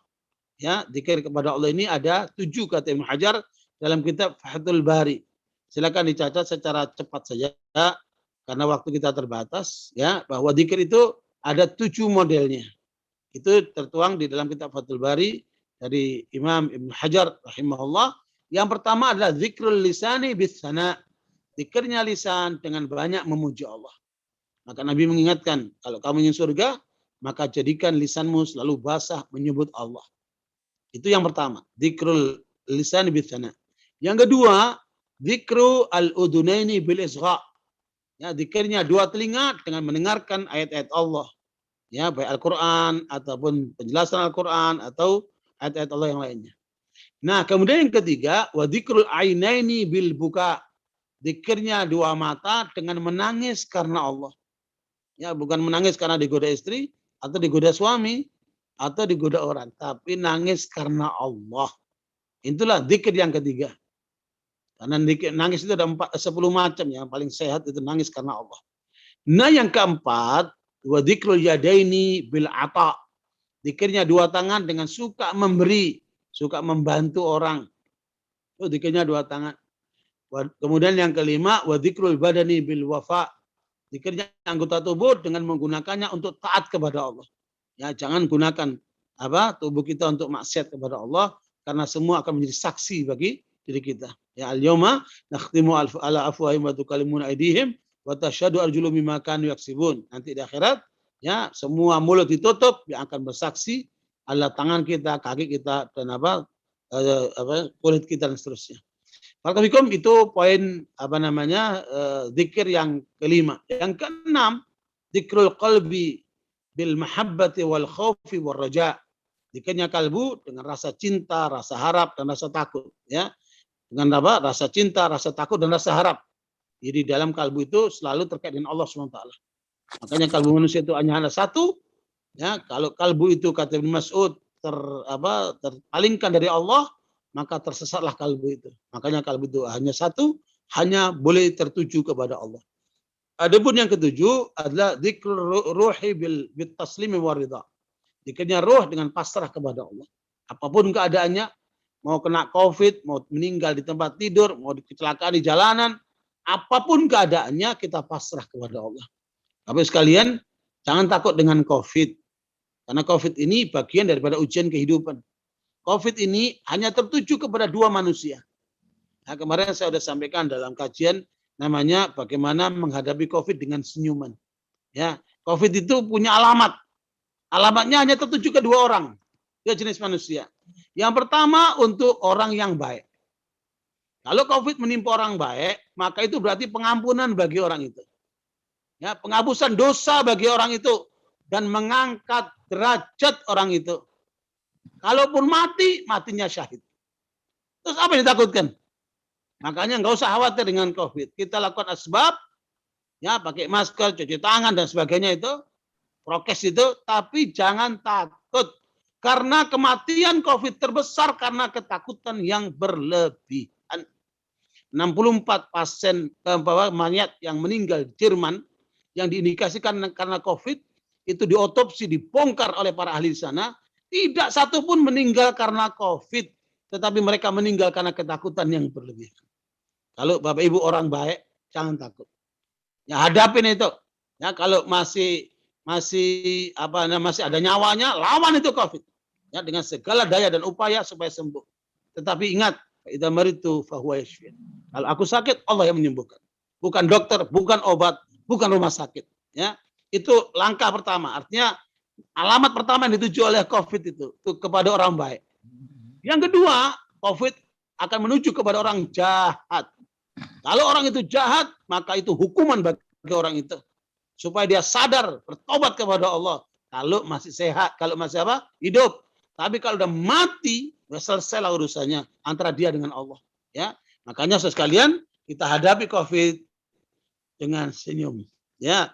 Ya, zikir kepada Allah ini ada 7 kata Ibnu Hajar dalam kitab Fathul Bari. Silakan dicatat secara cepat saja karena waktu kita terbatas ya, bahwa zikir itu ada 7 modelnya. Itu tertuang di dalam kitab Fathul Bari dari Imam Ibnu Hajar rahimahullah. Yang pertama adalah zikrul lisani bis sana. Zikirnya lisan dengan banyak memuji Allah. Maka Nabi mengingatkan, kalau kamu ingin surga, maka jadikan lisanmu selalu basah menyebut Allah. Itu yang pertama, zikrul lisan bis sana. Yang kedua, zikru al-udunaini bil isgha. Ya, zikirnya 2 telinga dengan mendengarkan ayat-ayat Allah. Ya, baik Al-Qur'an ataupun penjelasan Al-Qur'an atau ayat-ayat Allah yang lainnya. Nah, kemudian yang ketiga, wa dzikrul ainaini bil buka. Zikirnya 2 mata dengan menangis karena Allah. Ya, bukan menangis karena digoda istri atau digoda suami atau digoda orang, tapi nangis karena Allah. Itulah zikir yang ketiga. Karena nangis itu ada 10 macam, yang paling sehat itu nangis karena Allah. Nah, yang keempat, wa dzikrul yadaini bil ata. Zikirnya 2 tangan dengan suka memberi, suka membantu orang. Itu zikirnya 2 tangan. Kemudian yang kelima, wa dzikrul badani bil wafa. Zikirnya anggota tubuh dengan menggunakannya untuk taat kepada Allah. Ya, jangan gunakan tubuh kita untuk maksiat kepada Allah, karena semua akan menjadi saksi bagi diri kita. Ya, al-yauma nakhtimu ala afwahihim wa tukallimuna aydihim wa tashhadu arjuluhum bima kanu yaksibun. Nanti di akhirat ya, semua mulut ditutup yang akan bersaksi adalah tangan kita, kaki kita, dan kulit kita dan seterusnya. Barakallahu itu poin zikir yang kelima. Yang keenam, zikrul qalbi bil mahabbati wal khaufi wal raja. Zikirnya kalbu dengan rasa cinta, rasa harap, dan rasa takut. Ya, dengan rasa cinta, rasa takut, dan rasa harap. Jadi dalam kalbu itu selalu terkait dengan Allah SWT. Makanya kalbu manusia itu hanya ada 1. Ya, kalau kalbu itu kata Ibnu Mas'ud terpalingkan dari Allah, maka tersesatlah kalbu itu. Makanya kalbu itu hanya 1, hanya boleh tertuju kepada Allah. Adapun yang ketujuh adalah zikrul ruhi bil taslimi wa ridha. Zikirnya ruh dengan pasrah kepada Allah. Apapun keadaannya, mau kena COVID, mau meninggal di tempat tidur, mau kecelakaan di jalanan, apapun keadaannya kita pasrah kepada Allah. Tapi sekalian, jangan takut dengan COVID. Karena COVID ini bagian daripada ujian kehidupan. COVID ini hanya tertuju kepada 2 manusia. Nah, kemarin saya sudah sampaikan dalam kajian namanya bagaimana menghadapi COVID dengan senyuman. Ya, COVID itu punya alamat. Alamatnya hanya tertuju ke 2 orang, 2 jenis manusia. Yang pertama untuk orang yang baik. Kalau COVID menimpa orang baik, maka itu berarti pengampunan bagi orang itu. Ya, penghapusan dosa bagi orang itu dan mengangkat derajat orang itu. Kalaupun mati, matinya syahid. Terus apa yang ditakutkan? Makanya nggak usah khawatir dengan COVID. Kita lakukan asbab, ya pakai masker, cuci tangan dan sebagainya itu, prokes itu, tapi jangan takut. Karena kematian COVID terbesar karena ketakutan yang berlebihan. 64 pasien mayat yang meninggal di Jerman yang diindikasikan karena COVID itu diotopsi, dibongkar oleh para ahli di sana. Tidak satu pun meninggal karena COVID, tetapi mereka meninggal karena ketakutan yang berlebihan. Kalau Bapak Ibu orang baik, jangan takut. Ya, hadapin itu. Ya, kalau masih ada nyawanya, lawan itu COVID. Ya, dengan segala daya dan upaya supaya sembuh. Tetapi ingat, idza maritu fahuwa yashfin. Kalau aku sakit, Allah yang menyembuhkan. Bukan dokter, bukan obat, bukan rumah sakit. Ya, itu langkah pertama. Artinya alamat pertama yang dituju oleh COVID itu kepada orang baik. Yang kedua, COVID akan menuju kepada orang jahat. Kalau orang itu jahat, maka itu hukuman bagi orang itu. supaya dia sadar bertobat kepada Allah kalau masih sehat, kalau masih apa? Hidup. Tapi kalau udah mati, udah selesai lah urusannya antara dia dengan Allah. Ya, makanya sekalian kita hadapi COVID dengan senyum. Ya,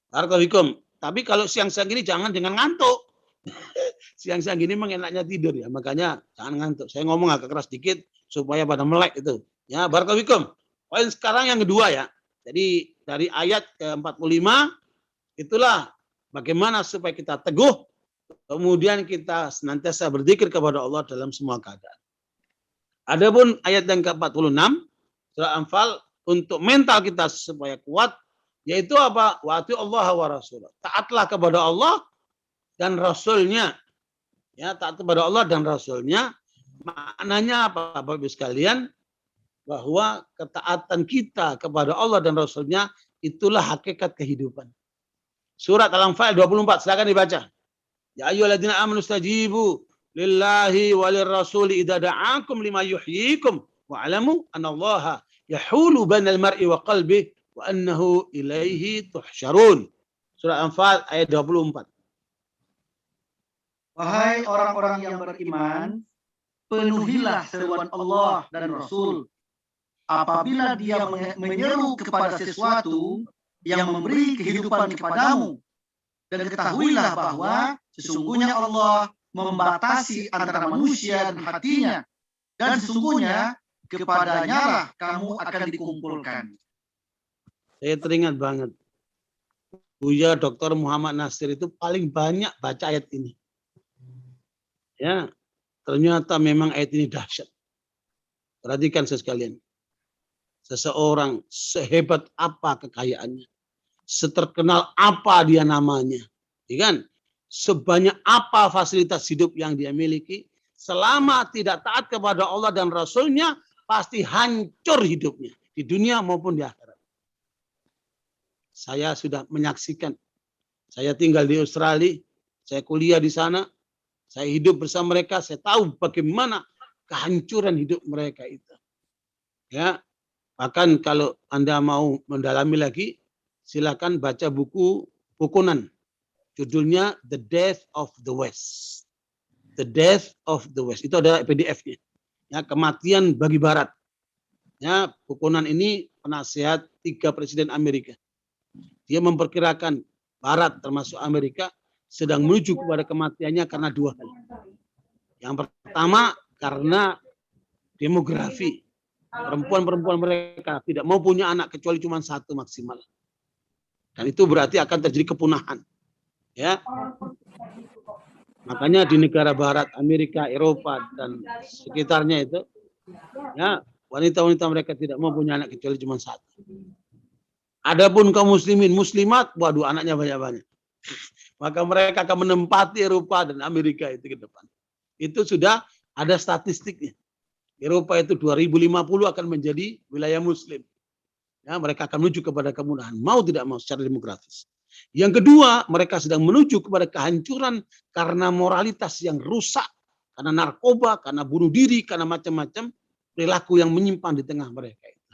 barakallahu. Tapi kalau siang-siang ini jangan dengan ngantuk. Siang-siang gini memang enaknya tidur ya, makanya jangan ngantuk. Saya ngomong agak keras dikit supaya pada melek itu. Ya, barakallahu. Poin sekarang yang kedua ya. Jadi dari ayat ke-45 itulah bagaimana supaya kita teguh, kemudian kita senantiasa berzikir kepada Allah dalam semua keadaan. Adapun ayat yang ke-46 surah Anfal untuk mental kita supaya kuat, yaitu apa? Wa ati Allah wa rasulah. Taatlah kepada Allah dan Rasulnya. Ya, taat kepada Allah dan Rasulnya. Maknanya apa, Bapak Ibu sekalian? Bahwa ketaatan kita kepada Allah dan Rasulnya itulah hakikat kehidupan. Surat Al-Anfal 24, silakan dibaca. Ya ayyuhalladzina amanu stajibu lillahi walir rasuli idza da'akum lima yuhyikum wa'lamu anallaha yahulu bainal mar'i wa qalbihi wa annahu ilaihi tuhsyarun. Surat Al-Anfal ayat 24. Wahai orang-orang yang beriman, penuhilah seruan Allah dan Rasul apabila dia menyeru kepada sesuatu yang memberi kehidupan kepadamu. Dan ketahuilah bahwa sesungguhnya Allah membatasi antara manusia dan hatinya. Dan sesungguhnya kepadanya lah kamu akan dikumpulkan. Saya teringat banget. Buya Dr. Muhammad Nasir itu paling banyak baca ayat ini. Ya, ternyata memang ayat ini dahsyat. Perhatikan sekalian. Seseorang sehebat apa kekayaannya, seterkenal apa dia namanya, ya kan? Sebanyak apa fasilitas hidup yang dia miliki, selama tidak taat kepada Allah dan Rasulnya, pasti hancur hidupnya di dunia maupun di akhirat. Saya sudah menyaksikan. Saya tinggal di Australia, saya kuliah di sana, saya hidup bersama mereka, saya tahu bagaimana kehancuran hidup mereka itu. Ya. Bahkan kalau Anda mau mendalami lagi, silakan baca buku Conan. Judulnya The Death of the West. The Death of the West. Itu ada PDF-nya. Ya, kematian bagi Barat. Ya, Conan ini penasihat 3 presiden Amerika. Dia memperkirakan Barat termasuk Amerika sedang menuju kepada kematiannya karena 2 hal. Yang pertama karena demografi. Perempuan-perempuan mereka tidak mau punya anak kecuali cuma 1 maksimal. Dan itu berarti akan terjadi kepunahan. Ya. Makanya di negara barat, Amerika, Eropa dan sekitarnya itu, ya, wanita-wanita mereka tidak mau punya anak kecuali cuma 1. Adapun kaum muslimin, muslimat, waduh anaknya banyak-banyak. Maka mereka akan menempati Eropa dan Amerika itu ke depan. Itu sudah ada statistiknya. Eropa itu 2050 akan menjadi wilayah muslim. Ya, mereka akan menuju kepada kemudahan. Mau tidak mau secara demografis. Yang kedua, mereka sedang menuju kepada kehancuran karena moralitas yang rusak. Karena narkoba, karena bunuh diri, karena macam-macam perilaku yang menyimpang di tengah mereka itu.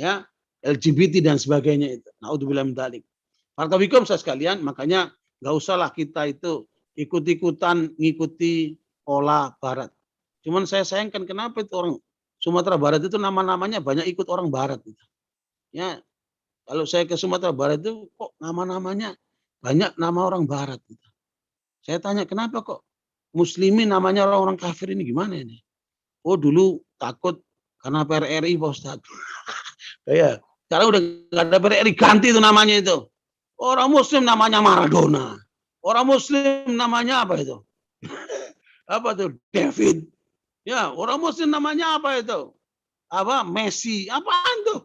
Ya, LGBT dan sebagainya itu. Naudzubillah min dzalik. Barakallahu saya sekalian, makanya nggak usahlah kita itu ikut-ikutan ngikuti pola barat. Cuman saya sayangkan kenapa itu orang Sumatera Barat itu nama-namanya banyak ikut orang Barat itu. Ya, kalau saya ke Sumatera Barat itu kok nama-namanya banyak nama orang Barat itu. Saya tanya kenapa kok Muslimin namanya orang-orang kafir ini gimana ini? Oh dulu takut karena PRRI Pak Ustadz. Ya, sekarang udah nggak ada PRRI ganti itu namanya itu. Orang Muslim namanya Maradona. Orang Muslim namanya apa itu? Apa tuh? David. Ya, orang Muslim namanya apa itu? Apa? Messi. Apaan tuh?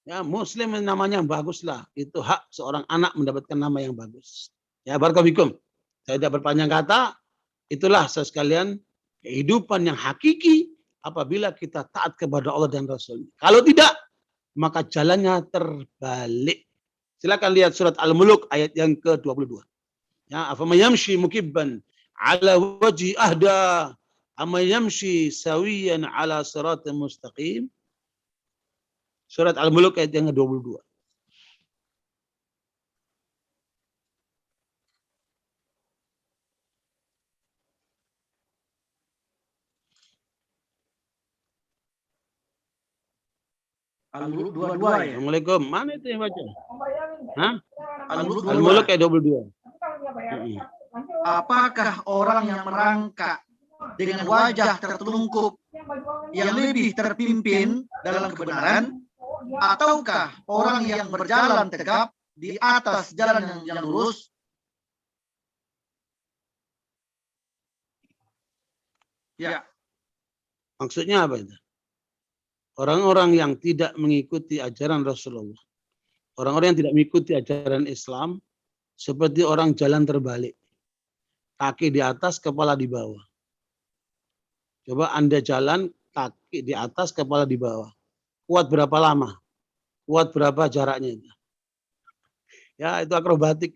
Ya, Muslim namanya yang bagus lah. Itu hak seorang anak mendapatkan nama yang bagus. Ya, barakallahu. Saya tidak berpanjang kata. Itulah sekalian kehidupan yang hakiki apabila kita taat kepada Allah dan Rasul. Kalau tidak, maka jalannya terbalik. Silakan lihat surat Al-Muluk ayat yang ke-22. Ya, afaman yamshi mukibban ala wajhi ahda amma yamshi sawiyan ala siratal mustaqim. Surat Al-Muluk ayat yang ke-22. Al-Muluk 22 ya. Assalamualaikum. Mana itu yang baca? Hah? Al-Muluk Al-Muluk 22. ayat 22. Apakah orang yang merangkak dengan wajah tertelungkup yang lebih terpimpin dalam kebenaran, ataukah orang yang berjalan tegap di atas jalan yang lurus? Ya, Maksudnya apa itu? Orang-orang yang tidak mengikuti ajaran Rasulullah. Orang-orang yang tidak mengikuti ajaran Islam seperti orang jalan terbalik. Kaki di atas, kepala di bawah. Coba Anda jalan, kaki di atas, kepala di bawah. Kuat berapa lama? Kuat berapa jaraknya itu? Ya, itu akrobatik.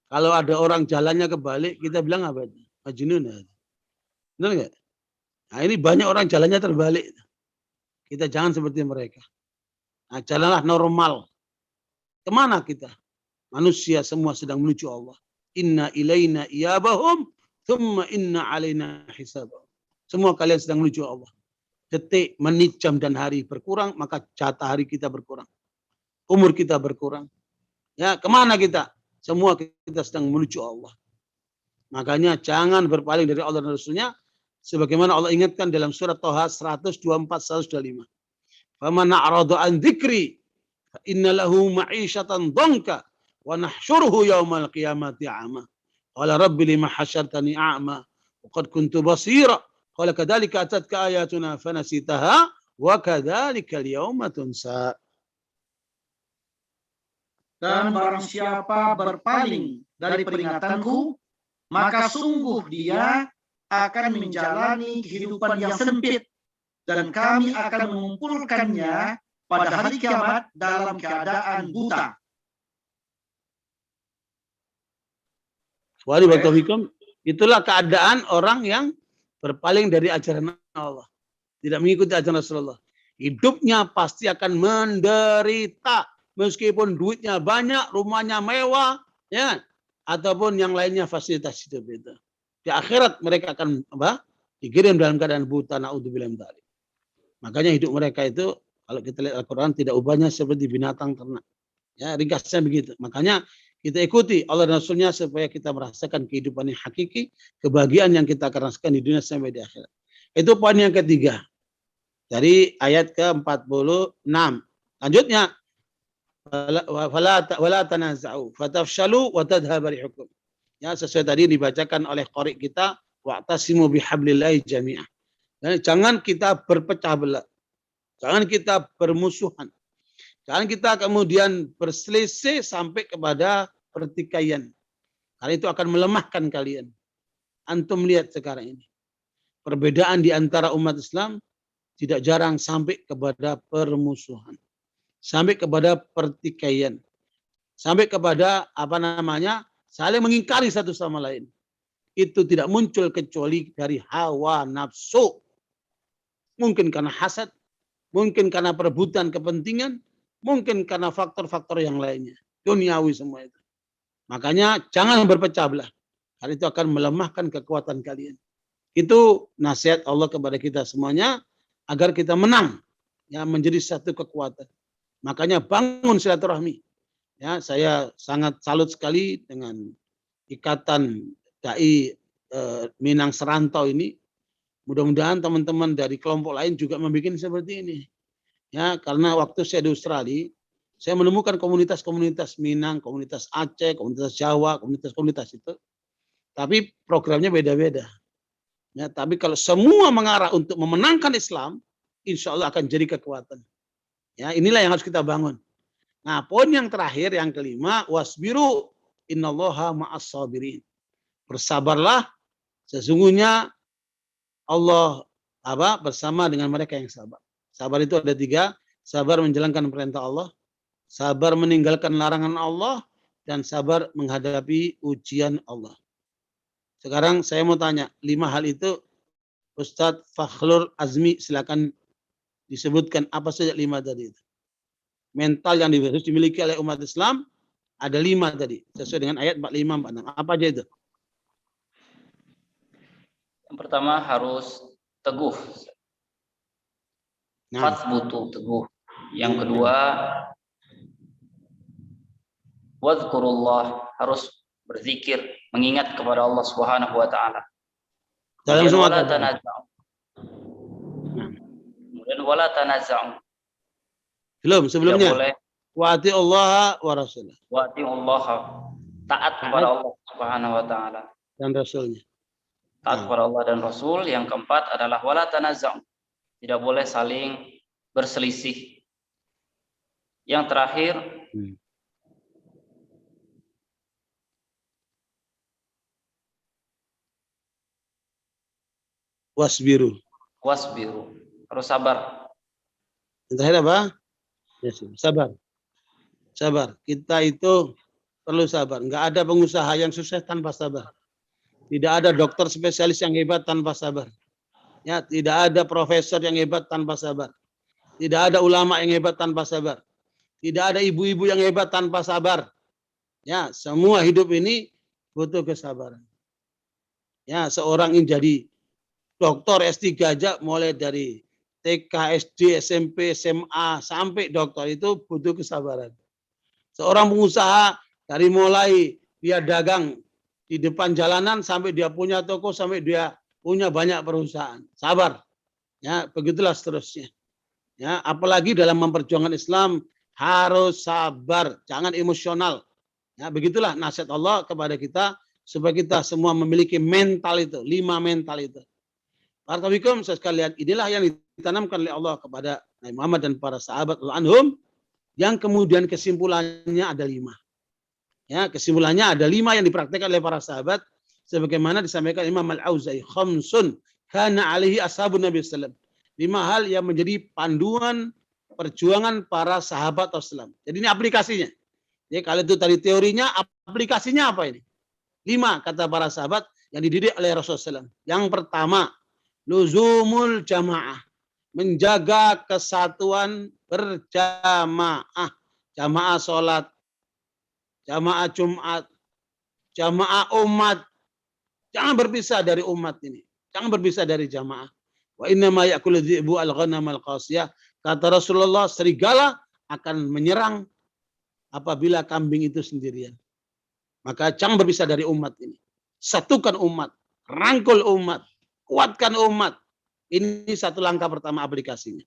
Kalau ada orang jalannya kebalik, kita bilang apa itu? Majnun. Benar nggak? Nah, ini banyak orang jalannya terbalik. Kita jangan seperti mereka. Nah, jalanlah normal. Kemana kita? Manusia semua sedang menuju Allah. Inna ilaina iyabahum, thumma inna alaina hisabahum. Semua kalian sedang menuju Allah. Detik, menit, jam, dan hari berkurang, maka jatah hari kita berkurang. Umur kita berkurang. Ya, kemana kita? Semua kita sedang menuju Allah. Makanya jangan berpaling dari Allah dan Rasulnya. Sebagaimana Allah ingatkan dalam surat Thaha 124-125. Faman a'rada an dzikri fa inna lahu ma'isyatan dhanka wa nahsyuruhu yaumal qiyamati a'ma. Qala rabbi lima hasyartani a'ma wa qad kuntu basira. Qala kadzalika atatka ayatuna fanasitaha wa kadzalika al-yauma tunsa. Dan barang siapa berpaling dari peringatanku, maka sungguh dia akan menjalani kehidupan yang sempit, dan kami akan mengumpulkannya pada hari kiamat dalam keadaan buta. Waalaikumsalam. Itulah keadaan orang yang berpaling dari ajaran Allah. Tidak mengikuti ajaran Rasulullah. Hidupnya pasti akan menderita. Meskipun duitnya banyak, rumahnya mewah, ya, ataupun yang lainnya fasilitas hidup itu. Di akhirat mereka akan dikirim dalam keadaan buta, naudzubillah min dzalik. Makanya hidup mereka itu kalau kita lihat Al-Qur'an tidak ubahnya seperti binatang ternak. Ya, ringkasnya begitu. Makanya kita ikuti Allah dan Rasulnya supaya kita merasakan kehidupan yang hakiki, kebahagiaan yang kita akan rasakan di dunia sampai di akhirat. Itu poin yang ketiga. Dari ayat ke-46. Lanjutnya, wala tanaza'u fatafshalu wa tadhhabu rihukum. Ya, sesuai tadi dibacakan oleh qari kita, wa'tasimu bihablillahi jami'ah. Jangan kita berpecah belah. Jangan kita bermusuhan. Jangan kita kemudian berselisih sampai kepada pertikaian. Karena itu akan melemahkan kalian. Antum lihat sekarang ini. Perbedaan di antara umat Islam tidak jarang sampai kepada permusuhan. Sampai kepada pertikaian. Sampai kepada saling mengingkari satu sama lain. Itu tidak muncul kecuali dari hawa nafsu. Mungkin karena hasad, mungkin karena perebutan kepentingan, mungkin karena faktor-faktor yang lainnya. Duniawi semua itu. Makanya jangan berpecah belah. Karena itu akan melemahkan kekuatan kalian. Itu nasihat Allah kepada kita semuanya agar kita menang, ya, menjadi satu kekuatan. Makanya bangun silaturahmi. Ya, saya sangat salut sekali dengan ikatan dai Minang Serantau ini. Mudah-mudahan teman-teman dari kelompok lain juga membuat seperti ini. Ya, karena waktu saya di Australia, saya menemukan komunitas-komunitas Minang, komunitas Aceh, komunitas Jawa, komunitas-komunitas itu. Tapi programnya beda-beda. Ya, tapi kalau semua mengarah untuk memenangkan Islam, insya Allah akan jadi kekuatan. Ya, inilah yang harus kita bangun. Nah, poin yang terakhir, yang kelima, wasbiru innallaha ma'as sabirin. Bersabarlah, sesungguhnya Allah bersama dengan mereka yang sabar. Sabar itu ada 3, sabar menjalankan perintah Allah, sabar meninggalkan larangan Allah, dan sabar menghadapi ujian Allah. Sekarang saya mau tanya, 5 hal itu Ustadz Fakhrul Azmi silakan disebutkan apa saja 5 tadi itu. Mental yang harus dimiliki oleh umat Islam ada 5 tadi, sesuai dengan ayat 45-46. Apa aja itu? Yang pertama harus teguh. Nah, Butuh teguh. Yang kedua, wadhkurullah, harus berzikir, mengingat kepada Allah Subhanahu wa taala. Dalam Kemudian semua wala keadaan. tanaza'u. Kemudian wala tanaza'u. Belum Tidak sebelumnya. boleh Wa atiullaha wa rasulah. wa atiullah, taat kepada Allah Subhanahu wa taala. Dan rasulnya. Taat kepada Allah dan Rasul. Yang keempat adalah wala tanaza'u. Tidak boleh saling berselisih. Yang terakhir, wasbiru. wasbiru, harus sabar. Yang terakhir apa? Ya, sabar. Sabar. Kita itu perlu sabar. Enggak ada pengusaha yang sukses tanpa sabar. Tidak ada dokter spesialis yang hebat tanpa sabar. Ya, tidak ada profesor yang hebat tanpa sabar. Tidak ada ulama yang hebat tanpa sabar. Tidak ada ibu-ibu yang hebat tanpa sabar. Ya, semua hidup ini butuh kesabaran. Ya, seorang yang jadi doktor S3 aja mulai dari TK, SD, SMP, SMA sampai doktor itu butuh kesabaran. Seorang pengusaha dari mulai dia dagang di depan jalanan sampai dia punya toko sampai dia punya banyak perusahaan. Sabar. Ya, begitulah seterusnya. Ya, apalagi dalam memperjuangkan Islam harus sabar, jangan emosional. Ya, begitulah nasihat Allah kepada kita supaya kita semua memiliki mental itu, 5 mental itu. Barakallahu sekalian, inilah yang ditanamkan oleh Allah kepada Nabi Muhammad dan para sahabat anhum, yang kemudian kesimpulannya ada 5. Ya, kesimpulannya ada 5 yang dipraktikkan oleh para sahabat sebagaimana disampaikan Imam Al-Auza'i, khamsun kana alaihi ashabun Nabi sallallahu alaihi wasallam. 5 hal yang menjadi panduan perjuangan para sahabat Islam. Jadi ini aplikasinya. Jadi kalau itu tadi teorinya, aplikasinya apa ini? 5 kata para sahabat yang dididik oleh Rasulullah SAW. Yang pertama, luzumul jamaah, menjaga kesatuan berjamaah, jamaah sholat, jamaah Jumat, jamaah umat, jangan berpisah dari umat ini, jangan berpisah dari jamaah. Wa inna ma ya'kulu dhi'bu al-ghanam al-qasiyah, kata Rasulullah, serigala akan menyerang apabila kambing itu sendirian. Maka jangan berpisah dari umat ini. Satukan umat, rangkul umat, kuatkan umat. Ini satu langkah pertama aplikasinya.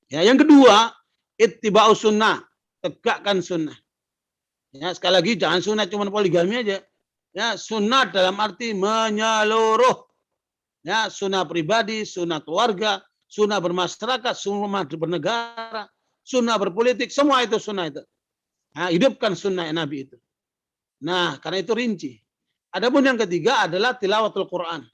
Ya, yang kedua, ittiba'us sunnah, tegakkan sunnah. Ya, sekali lagi jangan sunnah cuma poligami aja. Ya, sunnah dalam arti menyeluruh. Ya, sunnah pribadi, sunnah keluarga, sunnah bermasyarakat, sunnah bernegara, sunnah berpolitik, semua itu sunnah itu. Nah, hidupkan sunnah Nabi itu. Nah, karena itu rinci. Adapun yang ketiga adalah tilawatul Quran.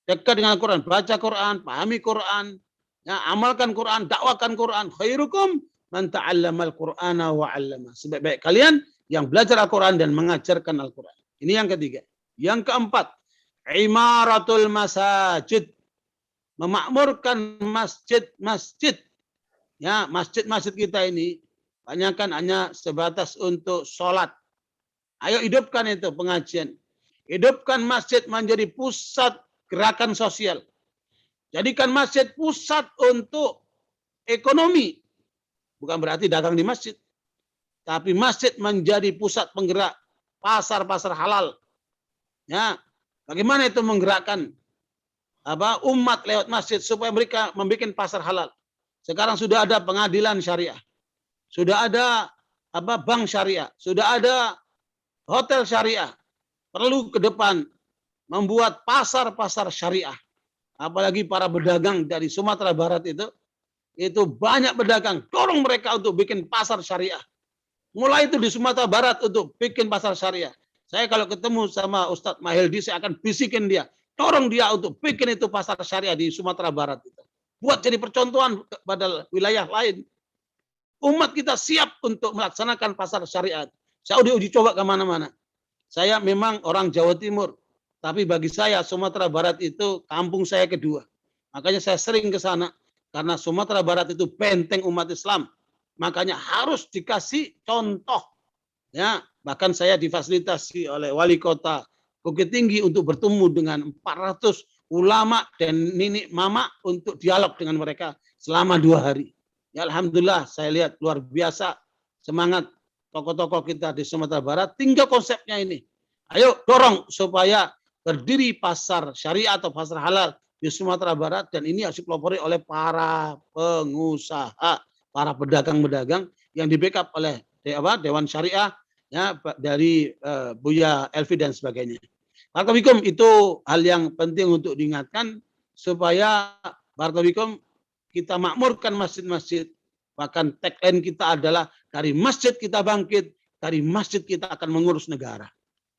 Dekat dengan Al-Quran, baca Quran, pahami Quran, ya, amalkan Quran, dakwakan Quran. Khairukum man ta'allamal Qur'ana wa 'allama. Sebaik-baik kalian yang belajar Al-Quran dan mengajarkan Al-Quran. Ini yang ketiga. Yang keempat, imaratul masajid, memakmurkan masjid-masjid. Ya, masjid-masjid kita ini banyakkan hanya sebatas untuk sholat. Ayo hidupkan itu pengajian. Hidupkan masjid menjadi pusat gerakan sosial. Jadikan masjid pusat untuk ekonomi. Bukan berarti dagang di masjid. Tapi masjid menjadi pusat penggerak pasar-pasar halal. Ya, bagaimana itu menggerakkan umat lewat masjid supaya mereka membuat pasar halal. Sekarang sudah ada pengadilan syariah. Sudah ada bank syariah, sudah ada hotel syariah. Perlu ke depan membuat pasar-pasar syariah. Apalagi para pedagang dari Sumatera Barat itu banyak pedagang. Dorong mereka untuk bikin pasar syariah. Mulai itu di Sumatera Barat untuk bikin pasar syariah. Saya kalau ketemu sama Ustadz Maheldi, saya akan bisikin dia. Dorong dia untuk bikin itu pasar syariah di Sumatera Barat itu. Buat jadi percontohan kepada wilayah lain. Umat kita siap untuk melaksanakan pasar syariat. Saya udah uji coba kemana-mana. Saya memang orang Jawa Timur. Tapi bagi saya Sumatera Barat itu kampung saya kedua. Makanya saya sering ke sana. Karena Sumatera Barat itu benteng umat Islam. Makanya harus dikasih contoh. Ya, bahkan saya difasilitasi oleh wali kota Bukit Tinggi untuk bertemu dengan 400 ulama dan nenek mama untuk dialog dengan mereka selama 2 hari. Ya alhamdulillah saya lihat luar biasa semangat tokoh-tokoh kita di Sumatera Barat. Tinggal konsepnya ini. Ayo dorong supaya berdiri pasar syariah atau pasar halal di Sumatera Barat, dan ini harus dipelopori oleh para pengusaha, para pedagang-pedagang yang di-backup oleh Dewan Syariah ya dari Buya Elvi dan sebagainya. Barakallahu itu hal yang penting untuk diingatkan supaya barakallahu kita makmurkan masjid-masjid. Bahkan tagline kita adalah dari masjid kita bangkit, dari masjid kita akan mengurus negara.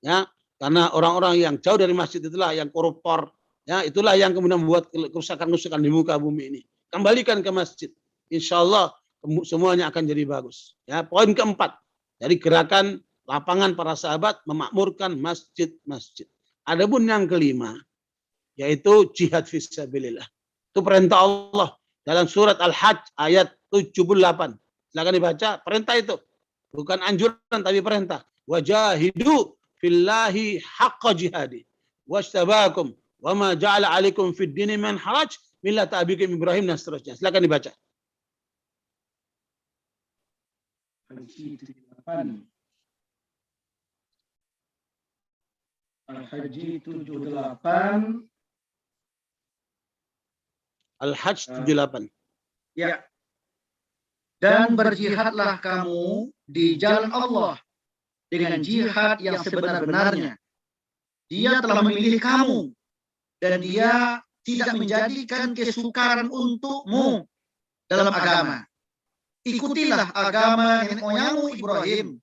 Ya, karena orang-orang yang jauh dari masjid itulah yang koruptor, ya itulah yang kemudian membuat kerusakan-kerusakan di muka bumi ini. Kembalikan ke masjid, insya Allah semuanya akan jadi bagus. Ya, poin keempat dari gerakan lapangan para sahabat memakmurkan masjid-masjid. Adapun yang kelima, yaitu jihad fisabilillah. Itu perintah Allah dalam surat Al-Hajj ayat 78. Silakan dibaca, perintah itu bukan anjuran tapi perintah. Wajahidu fillahi haqqa jihadi wastabakum wa ma ja'ala 'alaikum fid dini min haraj millata abikum Ibrahim dan seterusnya. Silakan dibaca. Al-Haji 78. Al-Hajj 78. Ya. Dan berjihadlah kamu di jalan Allah dengan jihad yang sebenar-benarnya. Dia telah memilih kamu dan dia tidak menjadikan kesukaran untukmu dalam agama. Ikutilah agama nenek moyangmu Ibrahim.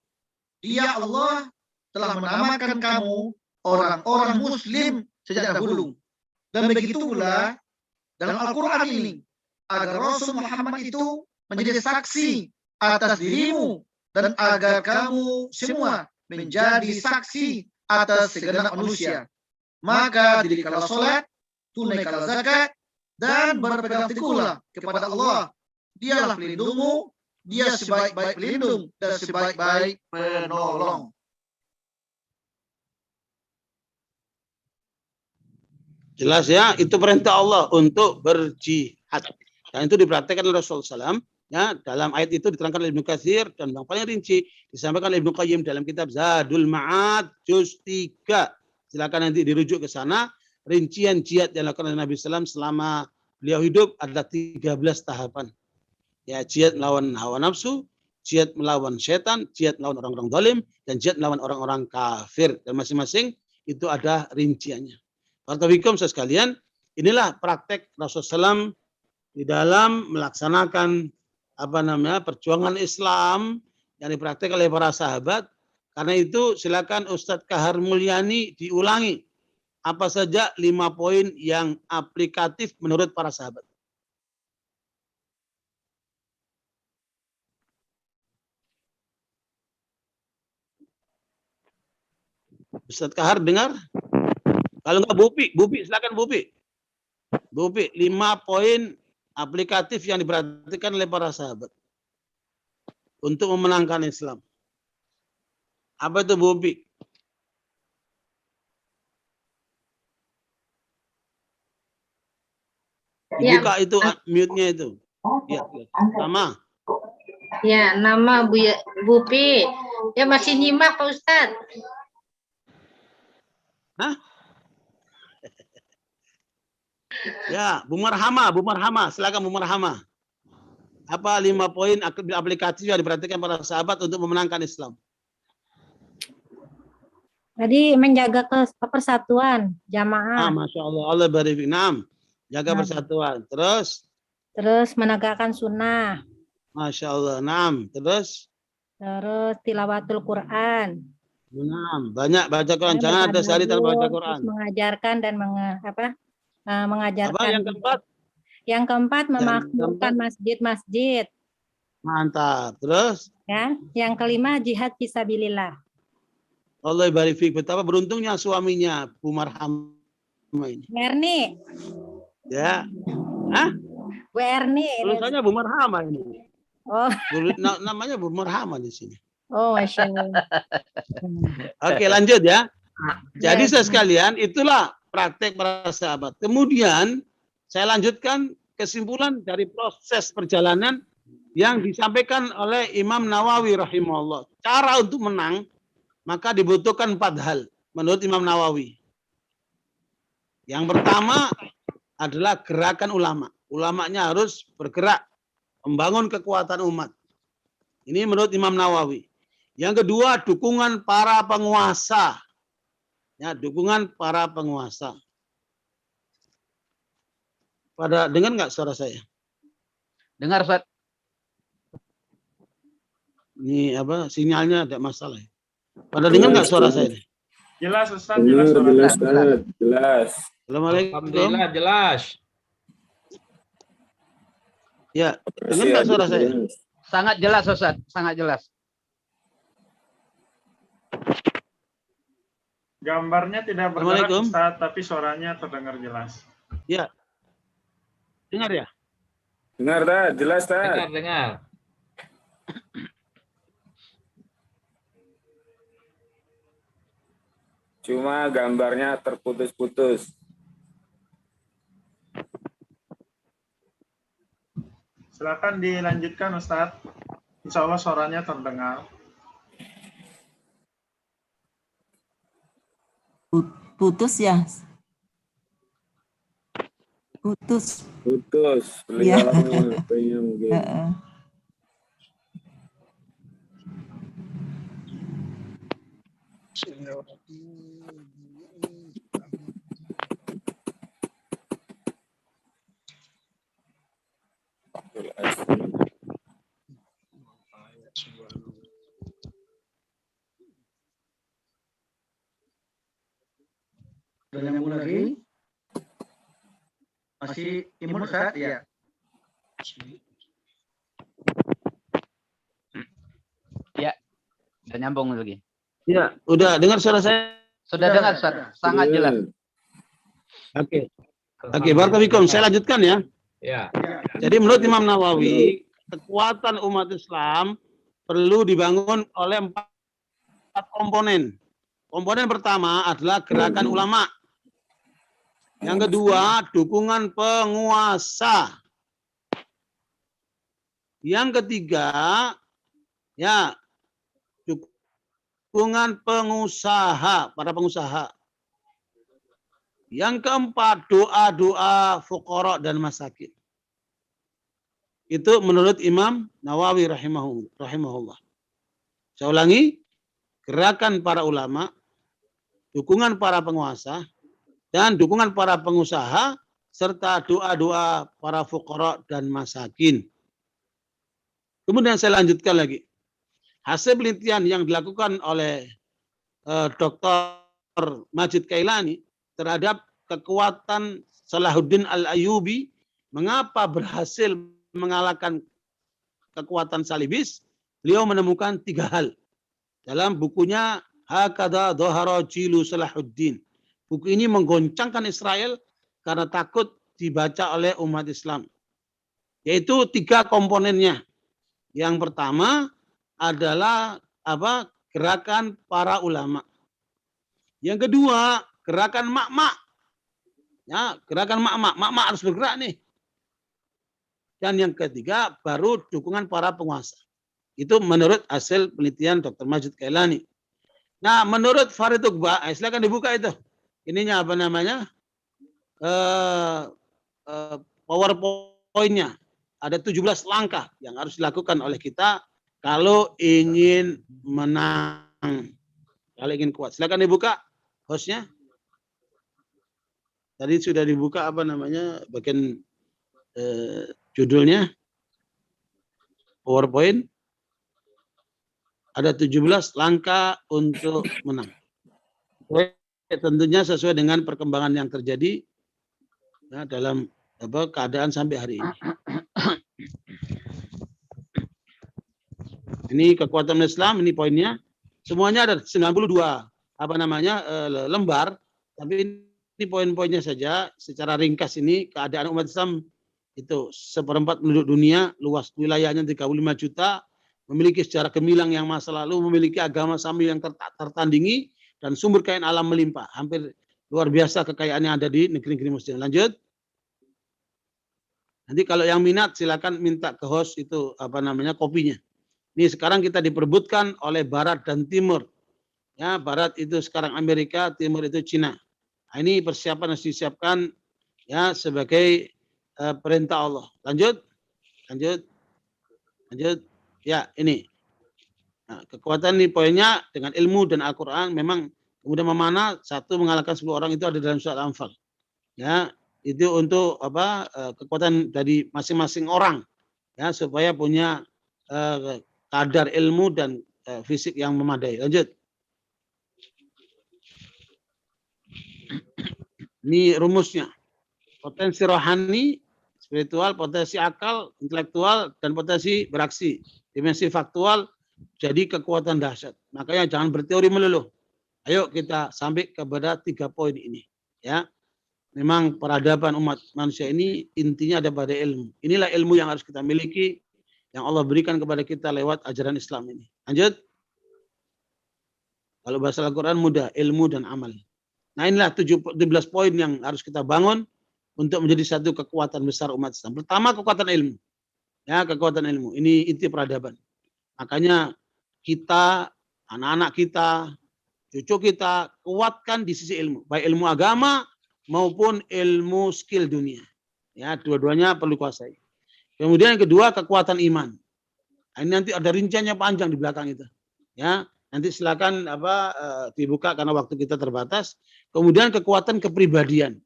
Dia Allah telah menamakan kamu orang-orang muslim sejak dahulu. Dan begitu pula dalam Al-Quran ini, agar Rasul Muhammad itu menjadi saksi atas dirimu dan agar kamu semua menjadi saksi atas segenap manusia. Maka dirikanlah salat, tunaikanlah zakat, dan berpegang teguhlah kepada Allah. Dialah pelindungmu, dia sebaik-baik pelindung dan sebaik-baik penolong. Jelas ya, itu perintah Allah untuk berjihad. Dan itu diperhatikan oleh Rasulullah SAW. Ya, dalam ayat itu diterangkan oleh Ibnu Katsir dan yang paling rinci disampaikan oleh Ibnu Qayyim dalam kitab Zadul Ma'ad juz 3. Silakan nanti dirujuk ke sana. Rincian jihad yang dilakukan oleh Nabi SAW selama beliau hidup ada 13 tahapan. Ya, jihad melawan hawa nafsu, jihad melawan setan, jihad melawan orang-orang zalim, dan jihad melawan orang-orang kafir. Dan masing-masing itu ada rinciannya. Barakallahu saudara sekalian, inilah praktek Rasulullah SAW di dalam melaksanakan perjuangan Islam yang dipraktek oleh para sahabat. Karena itu silakan Ustadz Kahar Mulyani diulangi apa saja 5 poin yang aplikatif menurut para sahabat. Ustadz Kahar dengar? Kalau enggak Bupi silakan Bupi. Bupi 5 poin aplikatif yang diperhatikan oleh para sahabat untuk memenangkan Islam. Apa itu Bupi? Dibuka ya. Itu mute-nya itu. Ya, nama. Ya, nama Bupi. Ya masih nyimak Pak Ustadz. Hah? Ya, Bu Marhama, silakan Bu Marhama. Apa 5 poin aplikatif yang diperhatikan para sahabat untuk memenangkan Islam? Tadi menjaga persatuan jamaah. Masya Allah, Allah barik. Naam, jaga persatuan. Terus menegakkan sunnah. Masya Allah, naam. Terus tilawatul Quran. Naam, banyak baca Quran. Jangan ada sehari tanpa baca Quran. Mengajarkan dan mengajarkan. Apa yang keempat? Yang keempat memakmurkan masjid-masjid. Mantap. Terus? Ya, yang kelima jihad fisabilillah. Allah barik fiik. Betapa beruntungnya suaminya Bu Marham ini. Bu Erni. Ya. Hah? Bu Erni. Tulisannya Bu Marhama ini. Oh. Namanya Bu Marhama di sini. Oh, Masya Allah. Oke, lanjut ya. Jadi sekalian, itulah praktek para sahabat. Kemudian saya lanjutkan kesimpulan dari proses perjalanan yang disampaikan oleh Imam Nawawi rahimahullah. Cara untuk menang maka dibutuhkan 4 hal menurut Imam Nawawi. Yang pertama adalah gerakan ulama. Ulamanya harus bergerak membangun kekuatan umat. Ini menurut Imam Nawawi. Yang kedua, dukungan para penguasa. Ya, dukungan para penguasa. Pada dengar nggak suara saya? Dengar, Ustaz. Ini apa? Sinyalnya ada masalah. Pada dengar nggak suara saya? Jelas Ustaz, jelas suara. Jelas. Assalamualaikum. Alhamdulillah jelas. Ya, dengar nggak suara saya? Sangat jelas, Ustaz. Sangat jelas. Gambarnya tidak bergerak Assalamualaikum. Ustaz, tapi suaranya terdengar jelas. Ya. Dengar ya? Dengar dah, jelas dah. Dengar. Cuma gambarnya terputus-putus. Silakan dilanjutkan Ustaz. Insya Allah suaranya terdengar. Putus ya? Putus. Putus. Ya. Mungkin. Ada nyambung lagi? Masih imun Ustaz? Ya. Ya, udah nyambung lagi. Ya, udah dengar suara saya? Sudah dengar, Ustaz. Sangat jelas. Oke. Oke, barakallahu. Saya lanjutkan ya. Ya. Jadi menurut Imam Nawawi, kekuatan umat Islam perlu dibangun oleh 4 komponen. Komponen pertama adalah gerakan ulama. Yang kedua, dukungan penguasa. Yang ketiga, ya, dukungan pengusaha, para pengusaha. Yang keempat, doa-doa fuqara dan masakin. Itu menurut Imam Nawawi rahimahullah. Saya ulangi, gerakan para ulama, dukungan para penguasa, dan dukungan para pengusaha, serta doa-doa para fuqara dan masakin. Kemudian saya lanjutkan lagi. Hasil penelitian yang dilakukan oleh Dr. Majid Kailani terhadap kekuatan Salahuddin Al-Ayyubi, mengapa berhasil mengalahkan kekuatan salibis, beliau menemukan 3 hal. Dalam bukunya Hakadha Dhahara Jilu Salahuddin. Buku ini menggoncangkan Israel karena takut dibaca oleh umat Islam. Yaitu 3 komponennya. Yang pertama adalah gerakan para ulama. Yang kedua, gerakan mak-mak. Ya, gerakan mak-mak. Mak-mak harus bergerak nih. Dan yang ketiga, baru dukungan para penguasa. Itu menurut hasil penelitian Dr. Majid Kailani. Nah, menurut Farid Uqbah, silakan dibuka itu. Ininya apa namanya? PowerPoint-nya. Ada 17 langkah yang harus dilakukan oleh kita kalau ingin menang. Kalau ingin kuat. Silakan dibuka hostnya. Tadi sudah dibuka apa namanya? Bagian judulnya. PowerPoint. Ada 17 langkah untuk menang. Tentunya sesuai dengan perkembangan yang terjadi ya, dalam keadaan sampai hari ini. Ini kekuatan Islam, ini poinnya. Semuanya ada 92 lembar, tapi ini poin-poinnya saja. Secara ringkas ini keadaan umat Islam itu 1/4 penduduk dunia, luas wilayahnya 35 juta, memiliki sejarah gemilang yang masa lalu, memiliki agama Sami yang tertandingi, dan sumber kekayaan alam melimpah. Hampir luar biasa kekayaan yang ada di negeri-negeri muslim. Lanjut. Nanti kalau yang minat silakan minta ke host itu apa namanya kopinya. Ini sekarang kita diperebutkan oleh Barat dan Timur. Ya, Barat itu sekarang Amerika, Timur itu Cina. Nah, ini persiapan harus disiapkan ya sebagai perintah Allah. Lanjut. Ya, ini. Nah, kekuatan ini poinnya dengan ilmu dan Al-Quran memang kemudian memanah satu mengalahkan 10 orang itu ada dalam surat Al-Anfal. Ya, itu untuk apa kekuatan dari masing-masing orang ya supaya punya kadar ilmu dan fisik yang memadai. Lanjut. Ini rumusnya. Potensi rohani, spiritual, potensi akal, intelektual, dan potensi beraksi. Dimensi faktual jadi kekuatan dahsyat. Makanya jangan berteori melulu. Ayo kita sampai kepada 3 poin ini. Ya, memang peradaban umat manusia ini intinya ada pada ilmu. Inilah ilmu yang harus kita miliki, yang Allah berikan kepada kita lewat ajaran Islam ini. Lanjut. Kalau bahasa Al-Quran mudah, ilmu dan amal. Nah inilah 17 poin yang harus kita bangun untuk menjadi satu kekuatan besar umat Islam. Pertama kekuatan ilmu. Ya, kekuatan ilmu. Ini inti peradaban. Makanya kita, anak-anak kita, cucu kita kuatkan di sisi ilmu. Baik ilmu agama maupun ilmu skill dunia. Ya, dua-duanya perlu kuasai. Kemudian yang kedua kekuatan iman. Nah, ini nanti ada rinciannya panjang di belakang itu. Ya, nanti silakan dibuka karena waktu kita terbatas. Kemudian kekuatan kepribadian.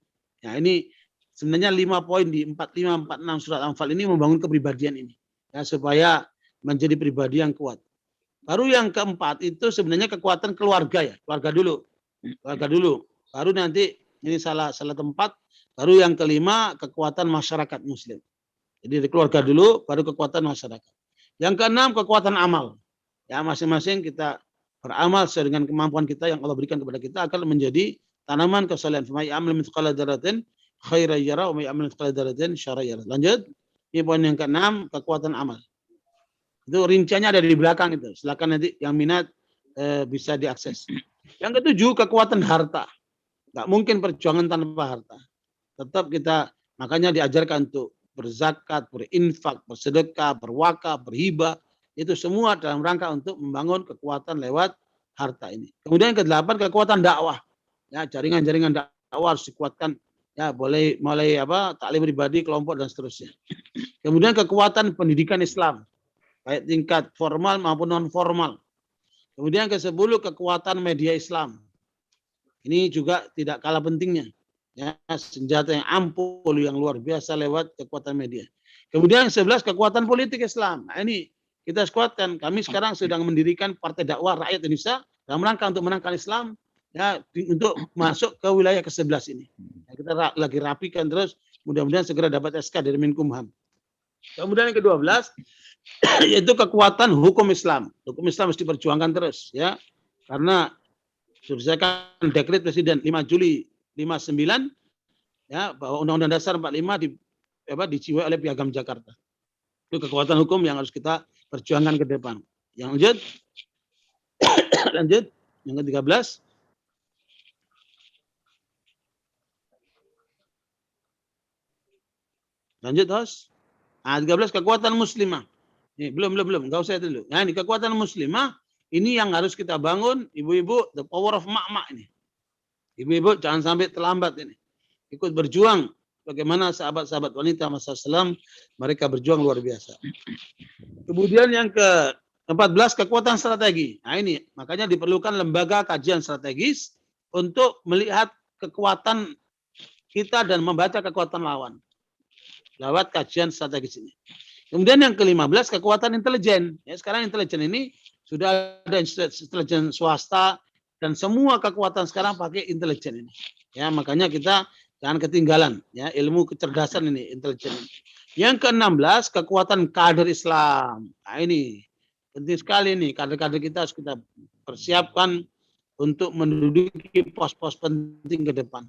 Ya, ini sebenarnya 5 poin di 45, 46 surat Anfal ini membangun kepribadian ini. Ya, supaya menjadi pribadi yang kuat. Baru yang keempat itu sebenarnya kekuatan keluarga ya. Keluarga dulu. Baru nanti ini salah tempat. Baru yang kelima kekuatan masyarakat muslim. Jadi keluarga dulu, baru kekuatan masyarakat. Yang keenam kekuatan amal. Ya, masing-masing kita beramal sesuai dengan kemampuan kita yang Allah berikan kepada kita akan menjadi tanaman kesalehan. Fa may ya'mal mithqala dzarratin khairan yara wa may ya'mal mithqala dzarratin syarran yara. Lanjut. Ini poin yang keenam, kekuatan amal. Itu rinciannya ada di belakang itu. Silakan nanti yang minat bisa diakses. Yang ketujuh, kekuatan harta. Nggak mungkin perjuangan tanpa harta. Tetap kita, makanya diajarkan untuk berzakat, berinfak, bersedekah, berwakaf, berhibah. Itu semua dalam rangka untuk membangun kekuatan lewat harta ini. Kemudian yang ke-8, kekuatan dakwah. Ya, jaringan-jaringan dakwah harus dikuatkan. Ya, boleh mulai taklim pribadi, kelompok dan seterusnya. Kemudian kekuatan pendidikan Islam. Baik tingkat formal maupun non formal. Kemudian ke-10 kekuatan media Islam. Ini juga tidak kalah pentingnya. Ya, senjata yang ampuh yang luar biasa lewat kekuatan media. Kemudian 11 kekuatan politik Islam. Nah, ini kita kuatkan. Kami sekarang sedang mendirikan Partai Dakwah Rakyat Indonesia dalam rangka untuk menangkan Islam ya untuk masuk ke wilayah ke-11 ini. Ya, kita lagi rapikan terus, mudah-mudahan segera dapat SK dari Menkumham. Kemudian yang ke-12 yaitu kekuatan hukum Islam. Hukum Islam harus diperjuangkan terus ya. Karena sudah kan dekret Presiden 5 Juli 59 ya bahwa Undang-Undang Dasar 45 dijiwai oleh Piagam Jakarta. Itu kekuatan hukum yang harus kita perjuangkan ke depan. Yang lanjut. Lanjut yang ke-13. Lanjut, Host. Nah, 13 kekuatan muslimah. Ini belum, enggak usah dulu. Nah, ini kekuatan muslimah ini yang harus kita bangun, ibu-ibu, the power of mak-mak ini. Ibu-ibu jangan sampai terlambat ini. Ikut berjuang bagaimana sahabat-sahabat wanita masa Islam mereka berjuang luar biasa. Kemudian yang ke-14 kekuatan strategi. Nah, ini makanya diperlukan lembaga kajian strategis untuk melihat kekuatan kita dan membaca kekuatan lawan lewat kajian strategis ini. Kemudian yang ke-15 kekuatan intelijen. Ya, sekarang intelijen ini sudah ada intelijen swasta dan semua kekuatan sekarang pakai intelijen ini. Ya, makanya kita jangan ketinggalan ya ilmu kecerdasan ini intelijen ini. Yang ke-16 kekuatan kader Islam. Nah, ini penting sekali nih kader-kader kita harus kita persiapkan untuk menduduki pos-pos penting ke depan.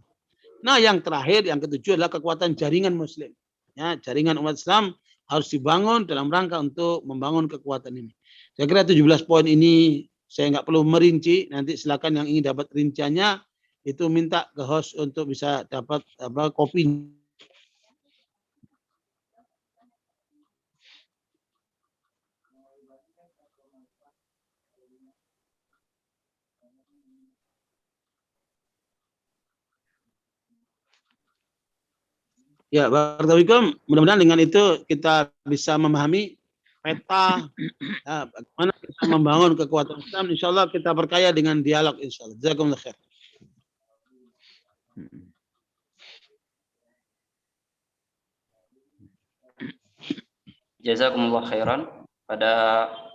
Nah, yang terakhir yang ke-7 adalah kekuatan jaringan muslim. Ya, jaringan umat Islam harus dibangun dalam rangka untuk membangun kekuatan ini. Saya kira 17 poin ini saya nggak perlu merinci. Nanti silakan yang ingin dapat rinciannya itu minta ke host untuk bisa dapat kopi. Ya, barakallahu. Mudah-mudahan dengan itu kita bisa memahami peta ya, bagaimana kita membangun kekuatan Islam. Insya Allah kita perkaya dengan dialog. Insya Allah. Jazakumullah khair. Jazakumullah khairan pada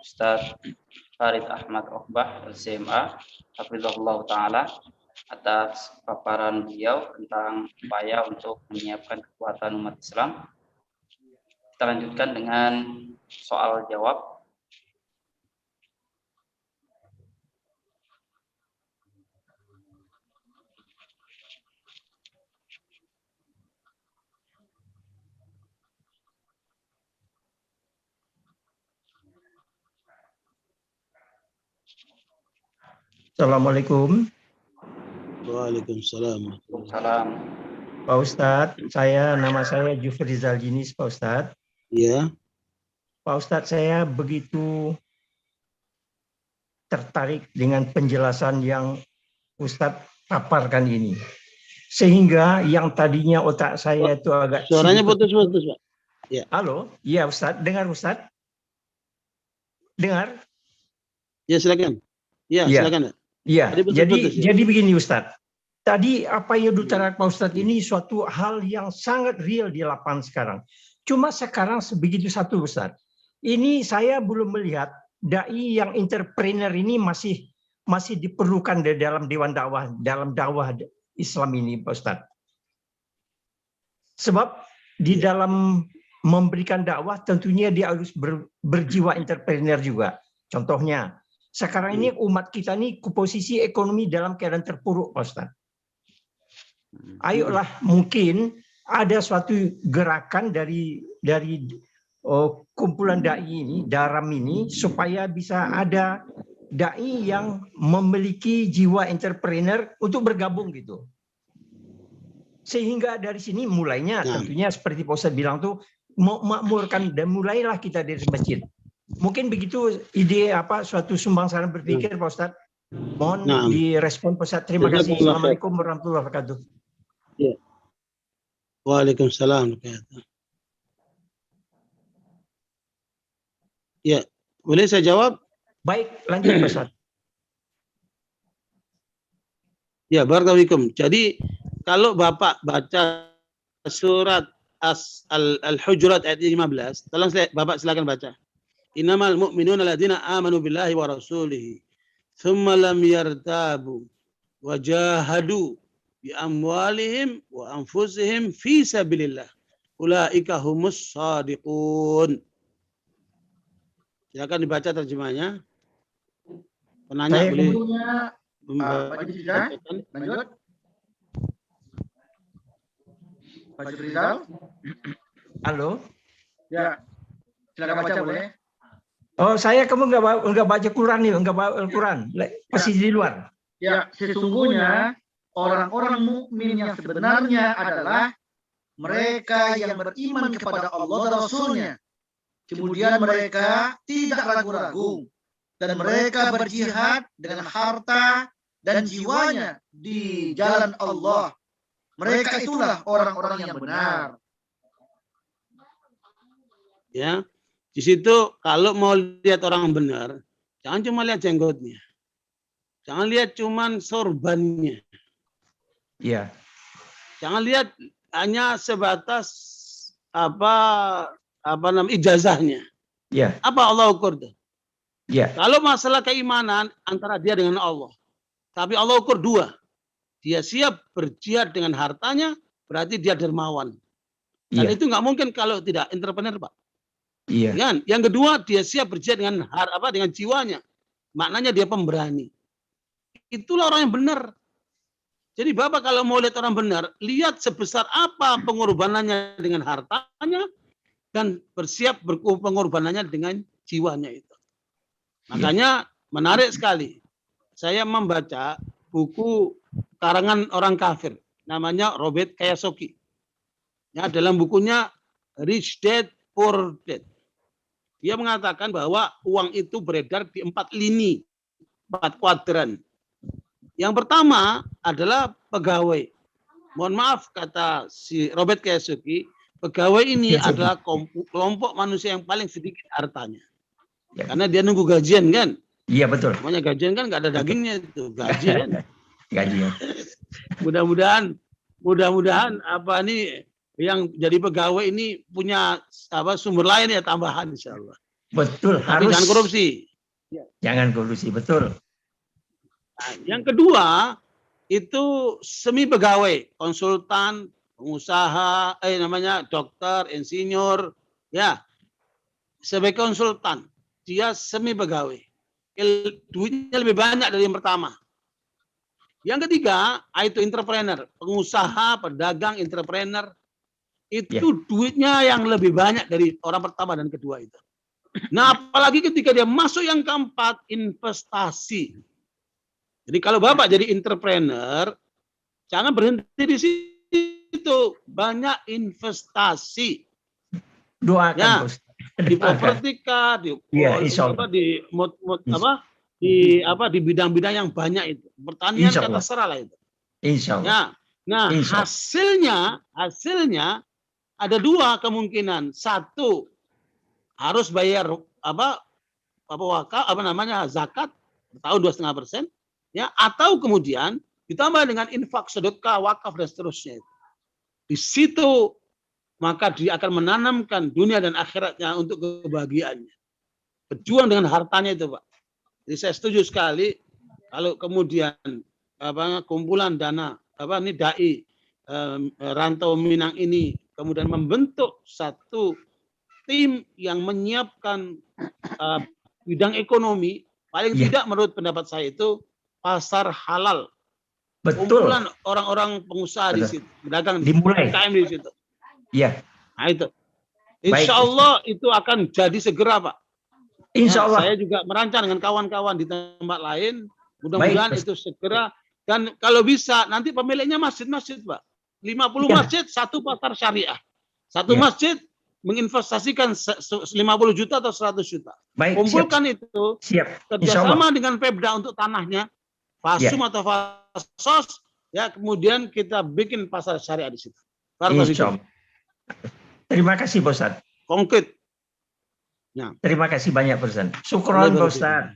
Ustaz Farid Ahmad Okbah LCMA hafizahullah taala atas paparan beliau tentang upaya untuk menyiapkan kekuatan umat Islam. Kita lanjutkan dengan soal jawab. Assalamualaikum. Waalaikumsalam. Salam. Pak Ustadz, nama saya Jufri Zaljinis, Pak Ustadz. Ya. Pak Ustadz, saya begitu tertarik dengan penjelasan yang Ustadz paparkan ini. Sehingga yang tadinya otak saya itu agak... Suaranya putus-putus, Pak. Ya. Halo? Iya, Ustadz. Dengar, Ustadz? Dengar? Ya, silakan. Ya, silakan. Iya, jadi begini Ustadz. Tadi apa yang diutarakan Pak Ustadz ini suatu hal yang sangat real di lapangan sekarang. Cuma sekarang begitu satu Ustadz. Ini saya belum melihat dai yang entrepreneur ini masih diperlukan di dalam dewan dakwah, dalam dakwah Islam ini Pak Ustadz. Sebab di dalam memberikan dakwah tentunya dia harus berjiwa entrepreneur juga. Contohnya, sekarang ini umat kita ini ke posisi ekonomi dalam keadaan terpuruk, Pak Ustadz. Ayolah, mungkin ada suatu gerakan dari kumpulan dai ini, daram ini, supaya bisa ada dai yang memiliki jiwa entrepreneur untuk bergabung gitu. Sehingga dari sini mulainya tentunya seperti Pak Ustadz bilang tuh memakmurkan dan mulailah kita dari masjid. Mungkin begitu ide suatu sumbangsaran berpikir Pak Ustadz. Mohon direspon Pak Ustadz. Terima kasih. Assalamualaikum warahmatullahi wabarakatuh. Ya. Waalaikumsalam. Ya, boleh saya jawab? Baik, lanjut Pak Ustadz. Ya, barakallahu. Jadi kalau Bapak baca surat Al-Hujurat ayat 15, tolong Bapak silakan baca. Innamal mu'minuna alladzina amanu billahi wa rasulihi thumma lam yartabu wa jahadu bi amwalihim wa anfusihim fi sabilillah ulaika humus shadiqun. Silakan dibaca terjemahnya. Penanya Saya boleh lanjut. Pak Rizal. Halo. Ya. Silakan baca boleh. Oh, kamu nggak baca Quran nih, nggak baca Al-Quran, masih di luar. Ya, sesungguhnya orang-orang mukmin yang sebenarnya adalah mereka yang beriman kepada Allah dan Rasul-Nya. Kemudian mereka tidak ragu-ragu dan mereka berjihad dengan harta dan jiwanya di jalan Allah. Mereka itulah orang-orang yang benar. Ya. Di situ kalau mau lihat orang benar, jangan cuma lihat jenggotnya. Jangan lihat cuma sorbannya. Iya. Jangan lihat hanya sebatas ijazahnya. Iya. Apa Allah ukur tuh? Iya. Kalau masalah keimanan antara dia dengan Allah. Tapi Allah ukur dua. Dia siap berjihad dengan hartanya, berarti dia dermawan. Dan itu nggak mungkin kalau tidak entrepreneur, Pak. Iya. Kan? Yang kedua, dia siap berjihad dengan dengan jiwanya. Maknanya dia pemberani. Itulah orang yang benar. Jadi Bapak kalau mau lihat orang benar, lihat sebesar apa pengorbanannya dengan hartanya dan bersiap pengorbanannya dengan jiwanya itu. Makanya menarik sekali. Saya membaca buku karangan orang kafir, namanya Robert Kiyosaki. Ya, dalam bukunya Rich Dad Poor Dad. Dia mengatakan bahwa uang itu beredar di 4 lini 4 kuadran. Yang pertama adalah pegawai. Mohon maaf kata si Robert Kiyosaki, pegawai ini adalah kelompok manusia yang paling sedikit hartanya. Karena dia nunggu gajian kan? Iya betul. Namanya gajian kan nggak ada dagingnya itu, gaji kan? Gajian. Mudah-mudahan apa nih yang jadi pegawai ini punya apa sumber lain ya tambahan insya Allah. Betul. Tapi Harus. jangan korupsi. Jangan korupsi, betul. Nah, yang kedua itu semi pegawai, konsultan, pengusaha, namanya dokter, insinyur, ya sebagai konsultan dia semi pegawai, duitnya lebih banyak dari yang pertama. Yang ketiga itu entrepreneur, pengusaha, pedagang, entrepreneur itu duitnya yang lebih banyak dari orang pertama dan kedua itu. Nah apalagi ketika dia masuk yang keempat, investasi. Jadi kalau Bapak jadi entrepreneur, jangan berhenti di situ. Banyak investasi. Doakan, ya, Bos. di properti kah, di di bidang-bidang yang banyak itu. Pertanian terserah lah itu. Insya Allah. Ya. Nah, Insya Allah. hasilnya ada 2 kemungkinan. 1 harus bayar zakat tahun 2,5%. Ya, atau kemudian ditambah dengan infak, sedekah, wakaf dan seterusnya. Di situ maka dia akan menanamkan dunia dan akhiratnya untuk kebahagiaannya. Berjuang dengan hartanya itu, Pak. Jadi saya setuju sekali kalau kemudian kumpulan dana dai Rantau Minang ini kemudian membentuk satu tim yang menyiapkan bidang ekonomi, paling tidak menurut pendapat saya itu pasar halal. Betul. Kumpulan orang-orang pengusaha di situ, pedagang dimulai. UMKM di situ. Iya. Nah itu. Insya Allah itu akan jadi segera, Pak. Insya Allah. Saya juga merancang dengan kawan-kawan di tempat lain. Mudah-mudahan itu segera. Dan kalau bisa nanti pemiliknya masjid-masjid, Pak. 50 masjid, 1 pasar syariah. 1 masjid menginvestasikan 50 juta atau 100 juta. Kumpulkan itu. Kerjasama dengan Pemda untuk tanahnya. Fasum atau Fasos. Ya, kemudian kita bikin pasar syariah di situ. Insya Allah. Terima kasih, Pak Ustadz. Konkret. Ya. Terima kasih banyak, Pak Ustadz. Syukron, Pak Ustadz.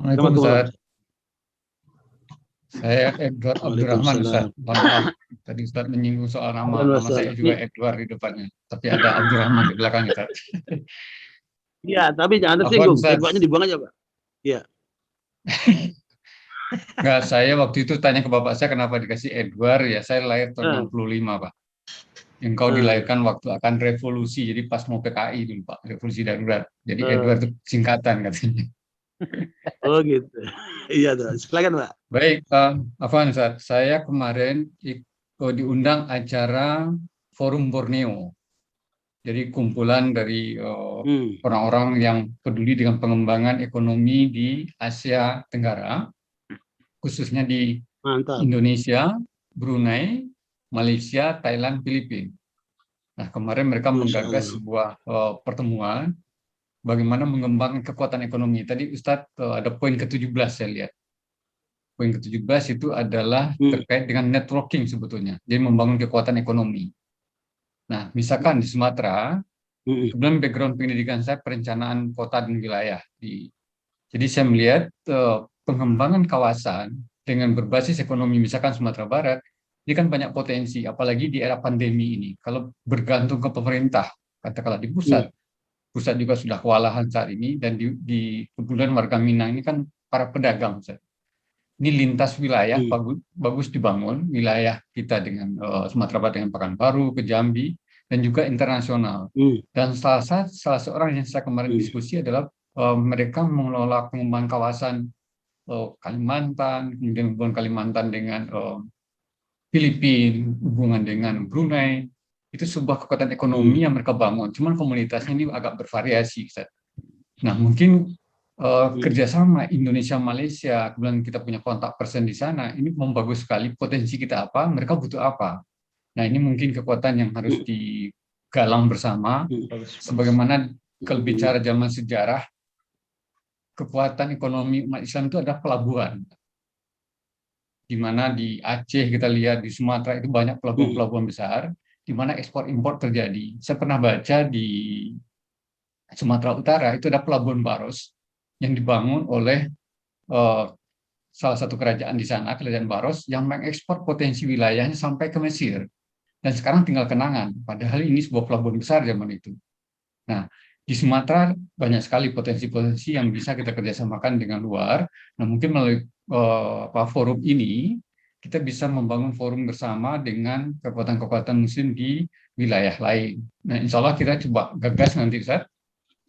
Waalaikumsalam, Ustadz. Saya Edward Abdurrahman, Ustadz. Maaf, tadi Ustadz menyinggung soal nama saya juga Edward di depannya. Tapi ada Abdurrahman di belakang, Ustadz. Iya, tapi jangan tersinggung. Edwardnya dibuang aja, Pak. Iya. Enggak, saya waktu itu tanya ke bapak saya kenapa dikasih Edward, ya saya lahir tahun 65, Pak. Engkau dilahirkan waktu akan revolusi, jadi pas mau PKI dulu, Pak, revolusi darurat. Jadi Edward itu singkatan katanya. Oh gitu. Iya tuh, silakan Pak. Baik, Afwan Ustaz, saya kemarin diundang acara Forum Borneo. Jadi kumpulan dari orang-orang yang peduli dengan pengembangan ekonomi di Asia Tenggara, khususnya di Indonesia, Brunei, Malaysia, Thailand, Filipina. Nah, kemarin mereka menggagas sebuah pertemuan bagaimana mengembangkan kekuatan ekonomi. Tadi Ustadz ada poin ke-17 saya lihat. Poin ke-17 itu adalah terkait dengan networking sebetulnya. Jadi membangun kekuatan ekonomi. Nah, misalkan di Sumatera, kemudian background pendidikan saya perencanaan kota dan wilayah. Jadi saya melihat pengembangan kawasan dengan berbasis ekonomi, misalkan Sumatera Barat, ini kan banyak potensi, apalagi di era pandemi ini. Kalau bergantung ke pemerintah, katakanlah di pusat juga sudah kewalahan saat ini, dan di kemudian warga Minang ini kan para pedagang. Ini lintas wilayah bagus dibangun, wilayah kita dengan Sumatera Barat dengan Pekanbaru, ke Jambi, dan juga internasional. Dan salah seorang yang saya kemarin diskusi adalah mereka mengelola pengembangan kawasan Kalimantan, kemudian hubungan Kalimantan dengan Filipina, hubungan dengan Brunei, itu sebuah kekuatan ekonomi yang mereka bangun. Cuman komunitasnya ini agak bervariasi. Nah, mungkin kerjasama Indonesia-Malaysia, kemudian kita punya kontak person di sana, ini membagus sekali. Potensi kita apa, mereka butuh apa. Nah, ini mungkin kekuatan yang harus digalang bersama. Sebagaimana kalau bicara zaman sejarah, kekuatan ekonomi umat Islam itu adalah pelabuhan. Di mana di Aceh kita lihat, di Sumatera itu banyak pelabuhan-pelabuhan besar, di mana ekspor impor terjadi. Saya pernah baca di Sumatera Utara itu ada pelabuhan Baros yang dibangun oleh salah satu kerajaan di sana, Kerajaan Baros, yang mengekspor potensi wilayahnya sampai ke Mesir. Dan sekarang tinggal kenangan, padahal ini sebuah pelabuhan besar zaman itu. Nah, di Sumatera banyak sekali potensi-potensi yang bisa kita kerjasamakan dengan luar. Nah, mungkin melalui forum ini, kita bisa membangun forum bersama dengan kekuatan-kekuatan muslim di wilayah lain. Nah, insya Allah kita coba gagas nanti, Ustaz,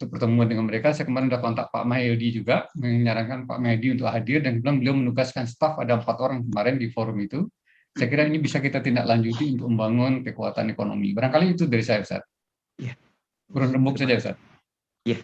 untuk pertemuan dengan mereka. Saya kemarin sudah kontak Pak Mahdi juga, menyarankan Pak Mahdi untuk hadir, dan kemudian beliau menugaskan staf, ada 4 orang kemarin di forum itu. Saya kira ini bisa kita tindak lanjuti untuk membangun kekuatan ekonomi. Barangkali itu dari saya, Ustaz. Ya. Kurang rembuk saja, Ustaz. Ya.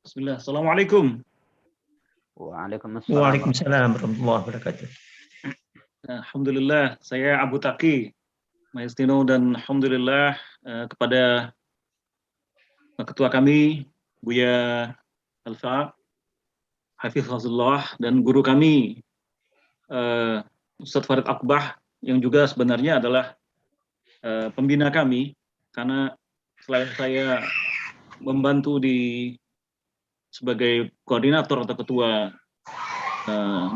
Bismillah. Assalamualaikum. Waalaikumsalam. Waalaikumsalam warahmatullahi wabarakatuh. Alhamdulillah, saya Abu Taqi Maestino, dan alhamdulillah kepada ketua kami Buya Alfa Hafizahullah dan guru kami Ustadz Farid Akbah, yang juga sebenarnya adalah pembina kami, karena selain saya membantu sebagai koordinator atau ketua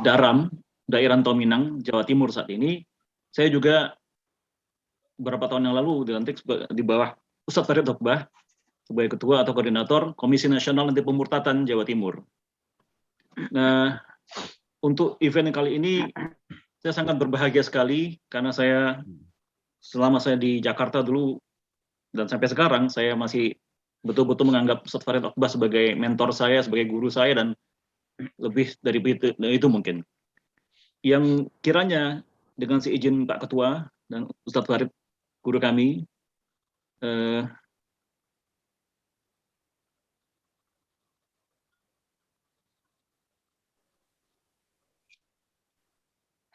Daram, Daerah Rantau Minang, Jawa Timur saat ini, saya juga beberapa tahun yang lalu dilantik di bawah Ustadz Farid Akbah sebagai ketua atau koordinator Komisi Nasional Anti Pemurtadan Jawa Timur. Nah, untuk event kali ini saya sangat berbahagia sekali, karena selama saya di Jakarta dulu dan sampai sekarang, saya masih betul-betul menganggap Ustadz Farid Akbah sebagai mentor saya, sebagai guru saya, dan lebih dari itu mungkin. Yang kiranya dengan seizin Pak Ketua dan Ustadz Farid, guru kami,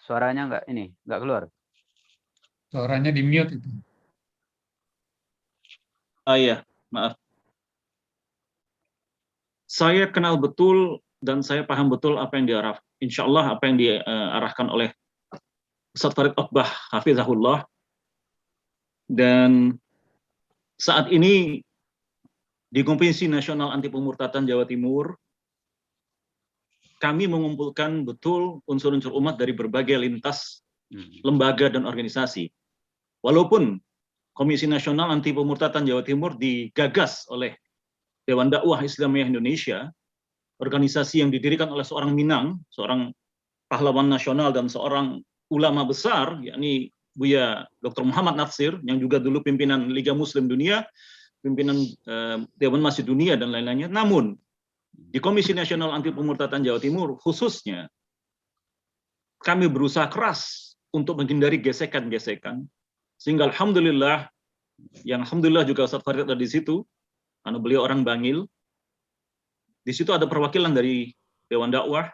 suaranya nggak keluar. Suaranya di mute itu. Iya, maaf. Saya kenal betul dan saya paham betul apa yang insya Allah apa yang diarahkan oleh Ustadz Farid Akbah Hafizahullah. Dan saat ini di Komisi Nasional Anti Pemurtadan Jawa Timur, kami mengumpulkan betul unsur-unsur umat dari berbagai lintas lembaga dan organisasi. Walaupun Komisi Nasional Anti Pemurtadan Jawa Timur digagas oleh Dewan Dakwah Islamiyah Indonesia, organisasi yang didirikan oleh seorang Minang, seorang pahlawan nasional dan seorang ulama besar, yakni Buya Dr. Muhammad Natsir, yang juga dulu pimpinan Liga Muslim Dunia, pimpinan Dewan Masjid Dunia, dan lain-lainnya. Namun, di Komisi Nasional Anti Pemurtadan Jawa Timur, khususnya, kami berusaha keras untuk menghindari gesekan-gesekan, sehingga alhamdulillah, yang alhamdulillah juga Ustadz Farid ada di situ, karena beliau orang Bangil. Di situ ada perwakilan dari Dewan Dakwah,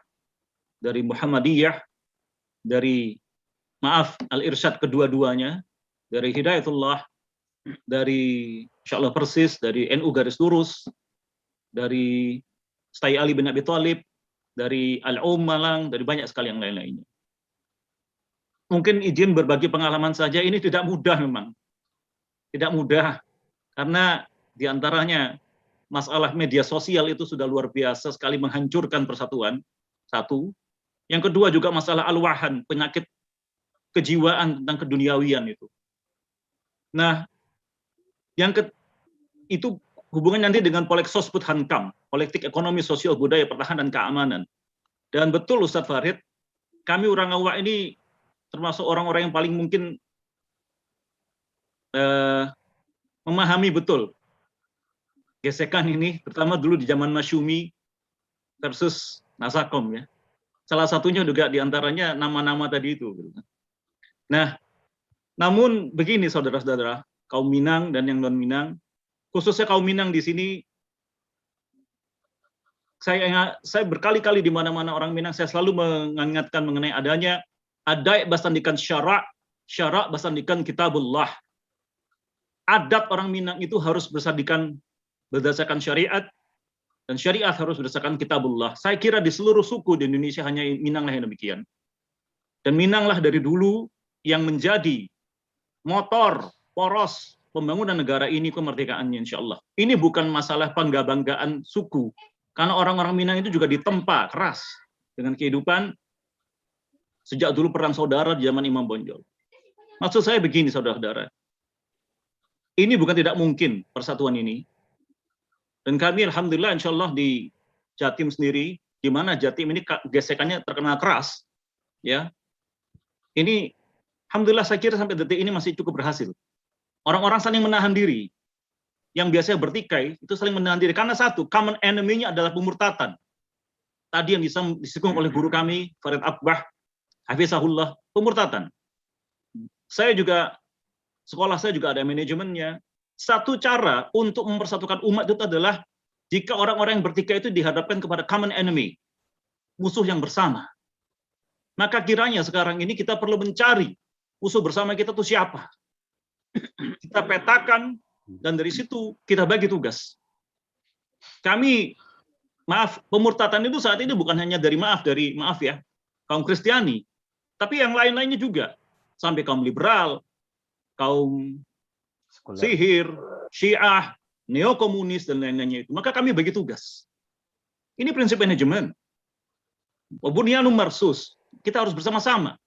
dari Muhammadiyah, dari Al-Irsyad kedua-duanya, dari Hidayatullah, dari Insyaallah Persis, dari NU Garis Lurus, dari Stai Ali bin Abi Thalib, dari Al-Malang, dari banyak sekali yang lain-lainnya. Mungkin izin berbagi pengalaman saja, ini tidak mudah memang. Tidak mudah, karena di antaranya masalah media sosial itu sudah luar biasa sekali menghancurkan persatuan, satu. Yang kedua juga masalah al-wahan, penyakit kejiwaan tentang keduniawian itu. Nah, itu hubungan nanti dengan Poleksos Puthankam, politik ekonomi sosial budaya pertahanan dan keamanan. Dan betul Ustadz Farid, kami orang awak ini termasuk orang-orang yang paling mungkin memahami betul gesekan ini, pertama dulu di zaman Masyumi versus Nasakom ya. Salah satunya juga diantaranya nama-nama tadi itu. Nah, namun begini saudara-saudara, kaum Minang dan yang non-Minang, khususnya kaum Minang di sini. Saya berkali-kali di mana-mana orang Minang, saya selalu mengingatkan mengenai adanya adai basandikan syarak basandikan kitabullah. Adat orang Minang itu harus berdasarkan syariat, dan syariat harus berdasarkan kitabullah. Saya kira di seluruh suku di Indonesia hanya Minang lah yang demikian. Dan Minang lah dari dulu yang menjadi motor poros pembangunan negara ini, kemerdekaannya insya Allah. Ini bukan masalah bangga-banggaan suku, karena orang-orang Minang itu juga ditempa keras dengan kehidupan sejak dulu perang saudara di zaman Imam Bonjol. Maksud saya begini, saudara-saudara. Ini bukan tidak mungkin persatuan ini. Dan kami alhamdulillah insya Allah di Jatim sendiri, di mana Jatim ini gesekannya terkenal keras, ya. Ini alhamdulillah saya kira sampai detik ini masih cukup berhasil. Orang-orang saling menahan diri. Yang biasanya bertikai itu saling menahan diri karena satu, common enemy-nya adalah pemurtatan. Tadi yang disinggung oleh guru kami Farid Akbah hafizahullah, pemurtatan. Sekolah saya juga ada manajemennya. Satu cara untuk mempersatukan umat itu adalah jika orang-orang yang bertikai itu dihadapkan kepada common enemy, musuh yang bersama. Maka kiranya sekarang ini kita perlu mencari musuh bersama kita itu siapa. Kita petakan, dan dari situ kita bagi tugas. Kami, pemurtatan itu saat ini bukan hanya dari kaum Kristiani, tapi yang lain-lainnya juga, sampai kaum liberal, kaum sihir, Syiah, neokomunis dan lain-lainnya itu. Maka kami bagi tugas. Ini prinsip manajemen. Wabunyanum marsus, kita harus bersama-sama.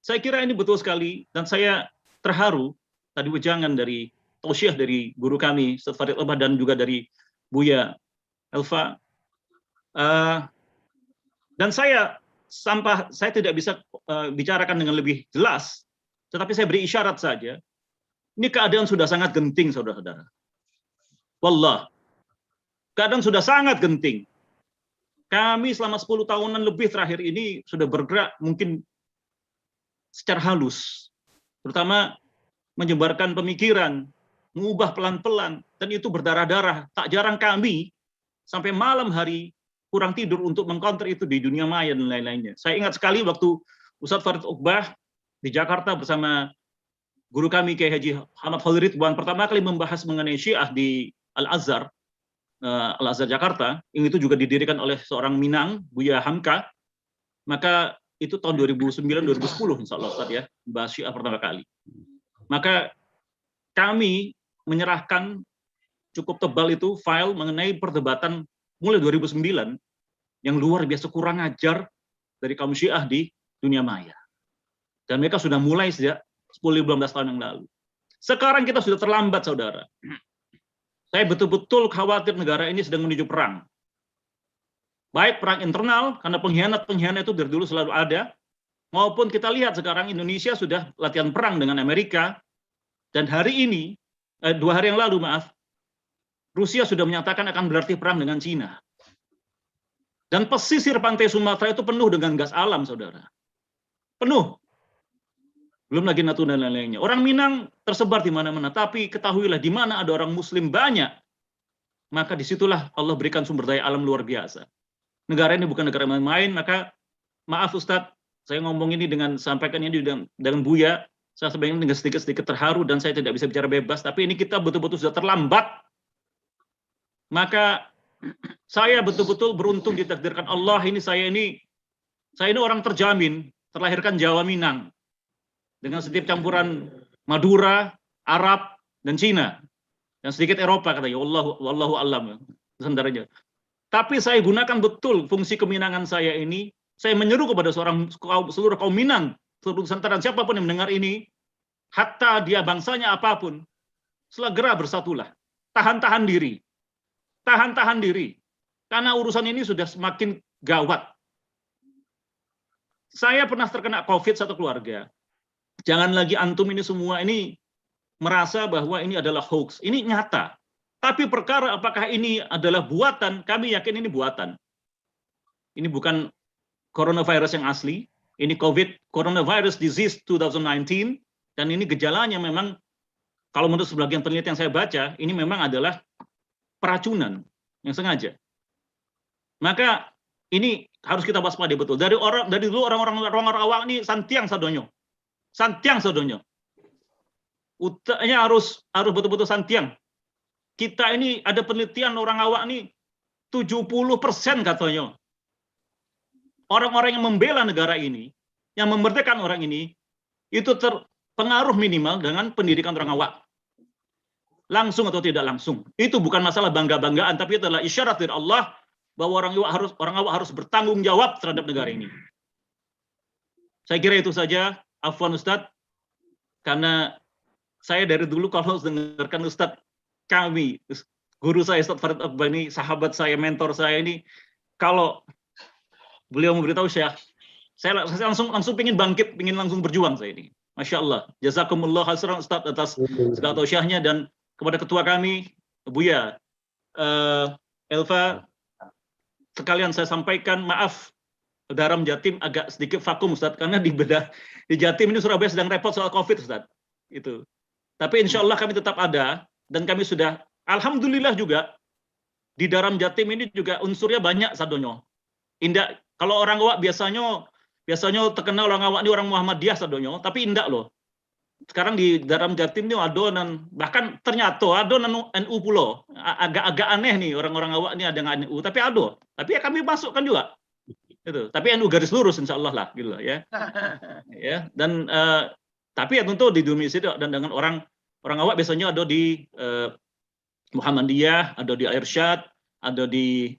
Saya kira ini betul sekali, dan saya terharu tadi wejangan dari tausiah dari guru kami, Ustaz Farid Akbah, dan juga dari Buya Elva. Dan saya tidak bisa bicarakan dengan lebih jelas, tetapi saya beri isyarat saja. Ini keadaan sudah sangat genting, saudara-saudara. Wallah, keadaan sudah sangat genting. Kami selama 10 tahunan lebih terakhir ini sudah bergerak mungkin secara halus, terutama menyebarkan pemikiran, mengubah pelan-pelan, dan itu berdarah-darah. Tak jarang kami sampai malam hari kurang tidur untuk mengcounter itu di dunia maya dan lain-lainnya. Saya ingat sekali waktu Ustadz Farid Akbah di Jakarta bersama guru kami Kiai Haji Ahmad Khalil Ridwan pertama kali membahas mengenai Syiah di Al-Azhar Jakarta, yang itu juga didirikan oleh seorang Minang, Buya Hamka. Maka itu tahun 2009-2010 insya Allah Ustadz ya, bahas Syiah pertama kali. Maka kami menyerahkan cukup tebal itu file mengenai perdebatan mulai 2009 yang luar biasa kurang ajar dari kaum Syiah di dunia maya. Dan mereka sudah mulai sejak 10-15 tahun yang lalu. Sekarang kita sudah terlambat, saudara. Saya betul-betul khawatir negara ini sedang menuju perang. Baik perang internal, karena pengkhianat-pengkhianat itu dari dulu selalu ada, maupun kita lihat sekarang Indonesia sudah latihan perang dengan Amerika, dan hari ini, 2 hari yang lalu, Rusia sudah menyatakan akan berarti perang dengan Cina. Dan pesisir pantai Sumatera itu penuh dengan gas alam, saudara. Penuh. Belum lagi Natuna dan lain-lainnya. Orang Minang tersebar di mana-mana, tapi ketahuilah di mana ada orang Muslim banyak, maka disitulah Allah berikan sumber daya alam luar biasa. Negara ini bukan negara main-main, maka maaf Ustadz, saya ngomong ini sampaikan ini dengan Buya, saya sebenarnya dengan sedikit-sedikit terharu dan saya tidak bisa bicara bebas, tapi ini kita betul-betul sudah terlambat. Maka saya betul-betul beruntung ditakdirkan Allah, saya ini orang terjamin, terlahirkan Jawa Minang, dengan setiap campuran Madura, Arab, dan Cina. Dan sedikit Eropa, katanya. Wallahu a'lam. Sebentarnya. Tapi saya gunakan betul fungsi keminangan saya ini. Saya menyeru kepada seluruh kaum Minang, seluruh Nusantara, siapapun yang mendengar ini, hatta dia bangsanya apapun, segera bersatulah. Tahan-tahan diri. Tahan-tahan diri. Karena urusan ini sudah semakin gawat. Saya pernah terkena COVID satu keluarga. Jangan lagi antum ini semua ini merasa bahwa ini adalah hoax. Ini nyata. Tapi perkara apakah ini adalah buatan, kami yakin ini buatan. Ini bukan coronavirus yang asli. Ini COVID, Coronavirus Disease 2019. Dan ini gejalanya memang kalau menurut sebagian penelitian yang saya baca, ini memang adalah peracunan yang sengaja. Maka ini harus kita waspadai betul. Dari dulu orang-orang awak ini santiang sadonyo. Utaknya harus betul-betul santiang. Kita ini ada penelitian orang awak ini 70% katanya. Orang-orang yang membela negara ini, yang memerdekakan orang ini, itu terpengaruh minimal dengan pendidikan orang awak. Langsung atau tidak langsung. Itu bukan masalah bangga-banggaan, tapi itu adalah isyarat dari Allah bahwa orang awak harus bertanggung jawab terhadap negara ini. Saya kira itu saja. Afwan Ustadz, karena saya dari dulu kalau dengarkan Ustadz kami, guru saya Ustadz Farid Akbar ini, sahabat saya, mentor saya ini, kalau beliau memberitahu saya langsung pengen bangkit, pengen langsung berjuang saya ini. Masya Allah. Jazakumullah khairan Ustadz atas segala tausiahnya, dan kepada ketua kami, Buya Elva, sekalian saya sampaikan maaf, Daram Jatim agak sedikit vakum Ustadz, karena di Jatim ini Surabaya sedang repot soal COVID Ustadz. Itu. Tapi insya Allah kami tetap ada, dan kami sudah, alhamdulillah juga, di Daram Jatim ini juga unsurnya banyak sadonyo. Indah, kalau orang awak biasanya terkenal orang awak ini orang Muhammadiyah sadonyo, tapi indah loh. Sekarang di Daram Jatim ini adonan, bahkan ternyata adonan NU pulau. Agak aneh nih orang-orang awak ini ada NU, tapi ado. Tapi ya kami masukkan juga. Itu. Tapi NU garis lurus insya Allah lah, gitu lah, ya. Ya, dan tapi ya tentu di Indonesia dan dengan orang awak biasanya ada di Muhammadiyah, ada di Irsyad, ada di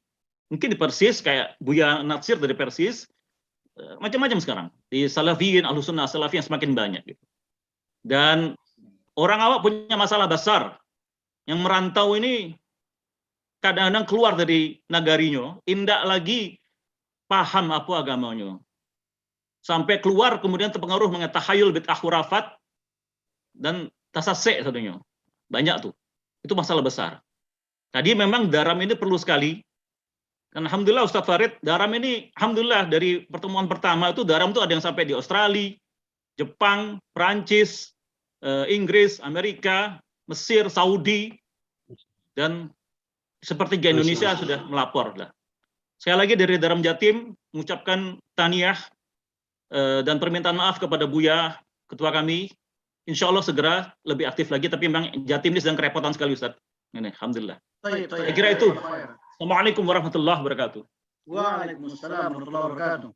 mungkin di Persis kayak Buya Natsir dari Persis, macam-macam sekarang. Di Salafiyin, Ahlussunnah, Salafi yang semakin banyak. Gitu. Dan orang awak punya masalah besar. Yang merantau ini kadang-kadang keluar dari nagarinya, indak lagi paham apa agamanya. Sampai keluar kemudian terpengaruh dengan tahayul bid'ah khurafat dan tasasek satunya. Banyak tuh. Itu masalah besar. Tadi memang Daram ini perlu sekali. Dan alhamdulillah Ustadz Farid, Daram ini alhamdulillah dari pertemuan pertama itu Daram itu ada yang sampai di Australia, Jepang, Prancis, Inggris, Amerika, Mesir, Saudi, dan sepertiga Indonesia sudah melapor lah. Sekali lagi dari Daram Jatim mengucapkan tahniah dan permintaan maaf kepada Buya, ketua kami. Insya Allah segera lebih aktif lagi, tapi memang Jatim ini sedang kerepotan sekali Ustaz. Ini, alhamdulillah. Saya kira itu. Assalamualaikum warahmatullahi wabarakatuh. Waalaikumsalam warahmatullahi wabarakatuh.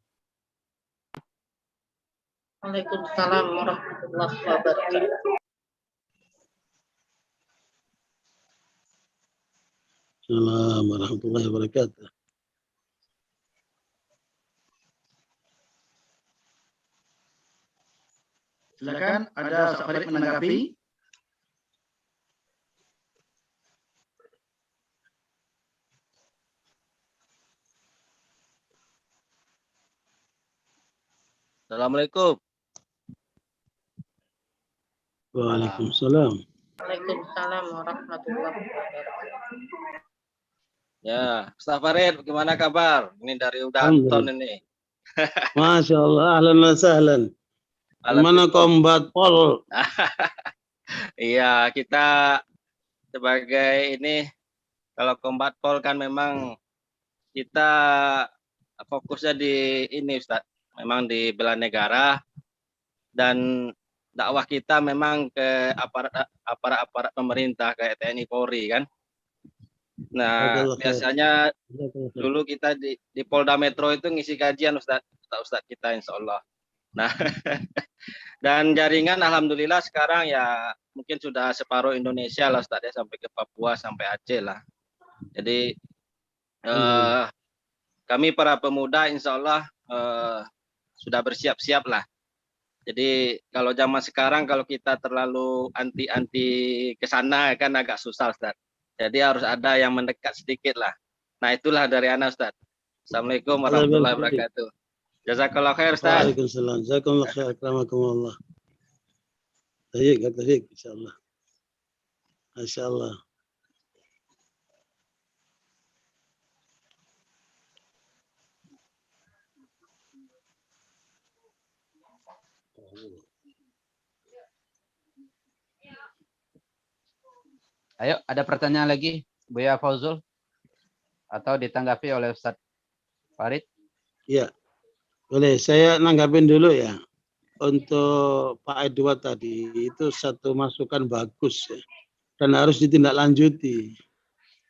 Waalaikumsalam warahmatullahi wabarakatuh. Assalamualaikum warahmatullahi wabarakatuh. Silakan, ada Ustaz Farid menanggapi. Assalamualaikum. Waalaikumsalam. Waalaikumsalam warahmatullahi wabarakatuh. Ya, Ustaz Farid, bagaimana kabar? Ini dari Udanton ini. Masya Allah, ahlan wa sahlan. Mana Kombat Pol? Iya, kita sebagai ini, kalau Kombat Pol kan memang kita fokusnya di ini Ustaz, memang di bela negara, dan dakwah kita memang ke aparat pemerintah kayak TNI Polri kan. Nah, biasanya dulu kita di Polda Metro itu ngisi kajian Ustaz kita insya Allah. Nah, dan jaringan alhamdulillah sekarang ya mungkin sudah separuh Indonesia lah Ustaz ya, sampai ke Papua, sampai Aceh lah. Jadi kami para pemuda insya Allah sudah bersiap-siap lah. Jadi kalau zaman sekarang kalau kita terlalu anti ke sana kan agak susah Ustaz. Jadi harus ada yang mendekat sedikit lah. Nah itulah dari ana Ustaz. Assalamualaikum warahmatullahi wabarakatuh. Jazakallah khair Ustaz. Waalaikumsalam. Jazakallah khair. Akramakumullah. Tayyib, insyaallah. Masyaallah. Ayo, ada pertanyaan lagi, Buya Fauzul? Atau ditanggapi oleh Ustadz Farid? Ya, boleh. Saya nanggapin dulu ya. Untuk Pak Edward tadi, itu satu masukan bagus ya. Dan harus ditindaklanjuti.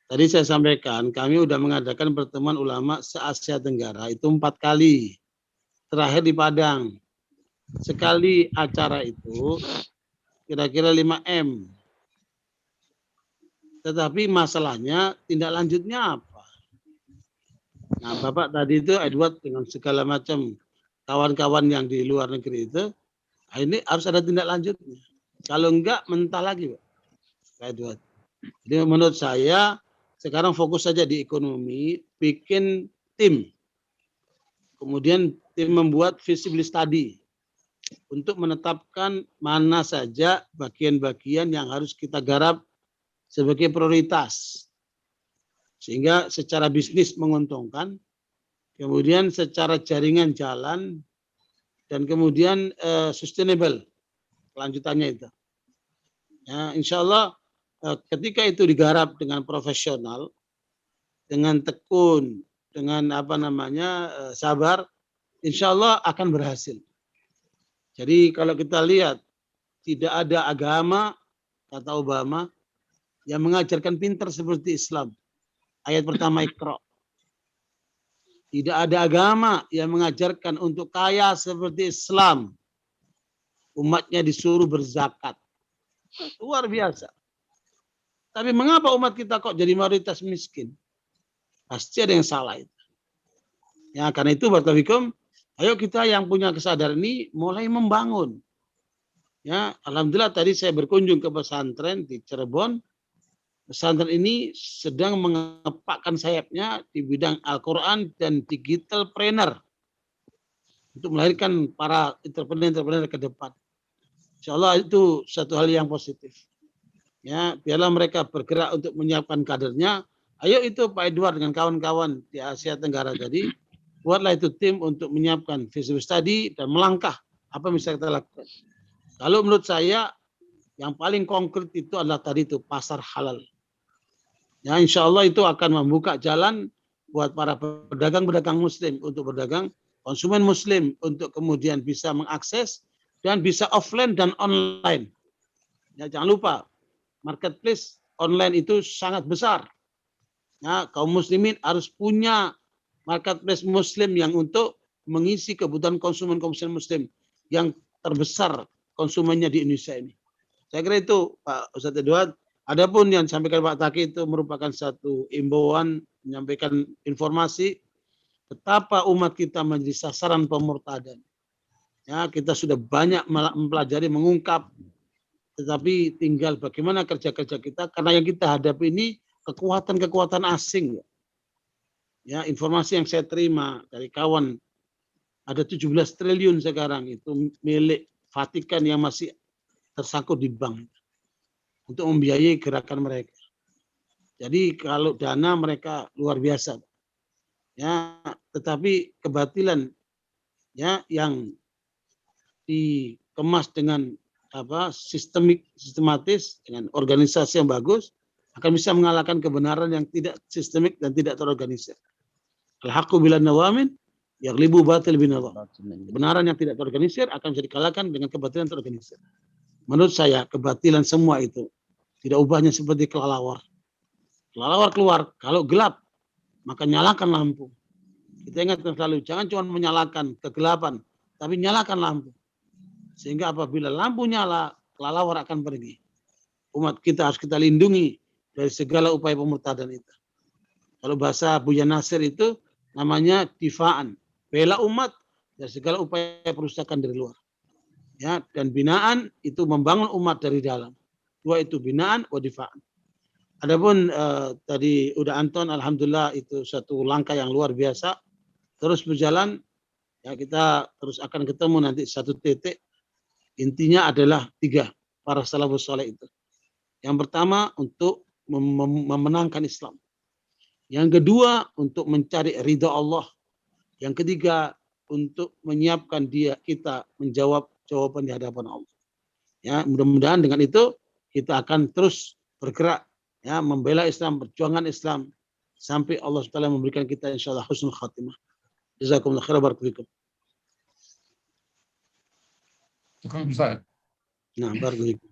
Tadi saya sampaikan, kami sudah mengadakan pertemuan ulama se-Asia Tenggara, itu 4 kali. Terakhir di Padang. Sekali acara itu, kira-kira 5M. Tetapi masalahnya, tindak lanjutnya apa? Nah, Bapak tadi itu Edward dengan segala macam kawan-kawan yang di luar negeri itu, ini harus ada tindak lanjutnya. Kalau enggak, mentah lagi, Pak Edward. Jadi menurut saya, sekarang fokus saja di ekonomi, bikin tim. Kemudian tim membuat feasibility study untuk menetapkan mana saja bagian-bagian yang harus kita garap sebagai prioritas. Sehingga secara bisnis menguntungkan, kemudian secara jaringan jalan, dan kemudian sustainable kelanjutannya itu. Ya, insya Allah ketika itu digarap dengan profesional, dengan tekun, dengan sabar, insya Allah akan berhasil. Jadi kalau kita lihat, tidak ada agama, kata Obama, yang mengajarkan pintar seperti Islam. Ayat pertama Iqra. Tidak ada agama yang mengajarkan untuk kaya seperti Islam. Umatnya disuruh berzakat. Luar biasa. Tapi mengapa umat kita kok jadi mayoritas miskin? Pasti ada yang salah itu. Ya, karena itu Barakallahu, ayo kita yang punya kesadaran ini mulai membangun. Ya, alhamdulillah tadi saya berkunjung ke pesantren di Cirebon. Pesantren ini sedang mengepakkan sayapnya di bidang Al-Quran dan digital trainer untuk melahirkan para entrepreneur ke depan. Insya Allah itu satu hal yang positif. Ya, biarlah mereka bergerak untuk menyiapkan kadernya. Ayo itu Pak Edward dengan kawan-kawan di Asia Tenggara tadi, buatlah itu tim untuk menyiapkan feasibility study dan melangkah apa yang bisa kita lakukan. Kalau menurut saya yang paling konkret itu adalah tadi itu pasar halal. Ya, insya Allah itu akan membuka jalan buat para pedagang-pedagang muslim untuk berdagang, konsumen muslim untuk kemudian bisa mengakses dan bisa offline dan online. Ya, jangan lupa, marketplace online itu sangat besar. Ya, kaum muslimin harus punya marketplace muslim yang untuk mengisi kebutuhan konsumen muslim yang terbesar konsumennya di Indonesia ini. Saya kira itu Pak Ustadz Edward. Adapun yang disampaikan Pak Taki itu merupakan satu imbauan, menyampaikan informasi betapa umat kita menjadi sasaran pemurtadan. Ya, kita sudah banyak mempelajari, mengungkap, tetapi tinggal bagaimana kerja-kerja kita, karena yang kita hadapi ini kekuatan-kekuatan asing. Ya, informasi yang saya terima dari kawan, ada 17 triliun sekarang itu milik Vatikan yang masih tersangkut di bank untuk membiayai gerakan mereka. Jadi kalau dana mereka luar biasa. Ya, tetapi kebatilan ya yang dikemas dengan sistematis dengan organisasi yang bagus akan bisa mengalahkan kebenaran yang tidak sistemik dan tidak terorganisir. Al-haqqu bila nawamin yaghlibu batil bin nawam. Kebenaran yang tidak terorganisir akan bisa dikalahkan dengan kebatilan terorganisir. Menurut saya kebatilan semua itu tidak ubahnya seperti kelelawar. Kelelawar keluar, kalau gelap maka nyalakan lampu. Kita ingatkan selalu, jangan cuma menyalakan kegelapan, tapi nyalakan lampu. Sehingga apabila lampu nyala, kelelawar akan pergi. Umat kita harus kita lindungi dari segala upaya pemurtadan itu. Kalau bahasa Buya Nasir itu namanya difaan, bela umat dari segala upaya perusakan dari luar. Ya, dan binaan itu membangun umat dari dalam. Dua itu binaan wa difaan. Adapun tadi udah Anton, alhamdulillah itu satu langkah yang luar biasa. Terus berjalan, ya kita terus akan ketemu nanti satu titik. Intinya adalah 3 para salafus saleh itu. Yang pertama untuk memenangkan Islam. Yang kedua untuk mencari ridha Allah. Yang ketiga untuk menyiapkan kita menjawab jawaban di hadapan Allah. Ya, mudah-mudahan dengan itu kita akan terus bergerak ya, membela Islam, perjuangan Islam sampai Allah SWT memberikan kita insyaallah husnul khatimah. Jazakumullah khairan, barakallahu fikum. Cukup, Ustaz. Nah, barakallahu fikum.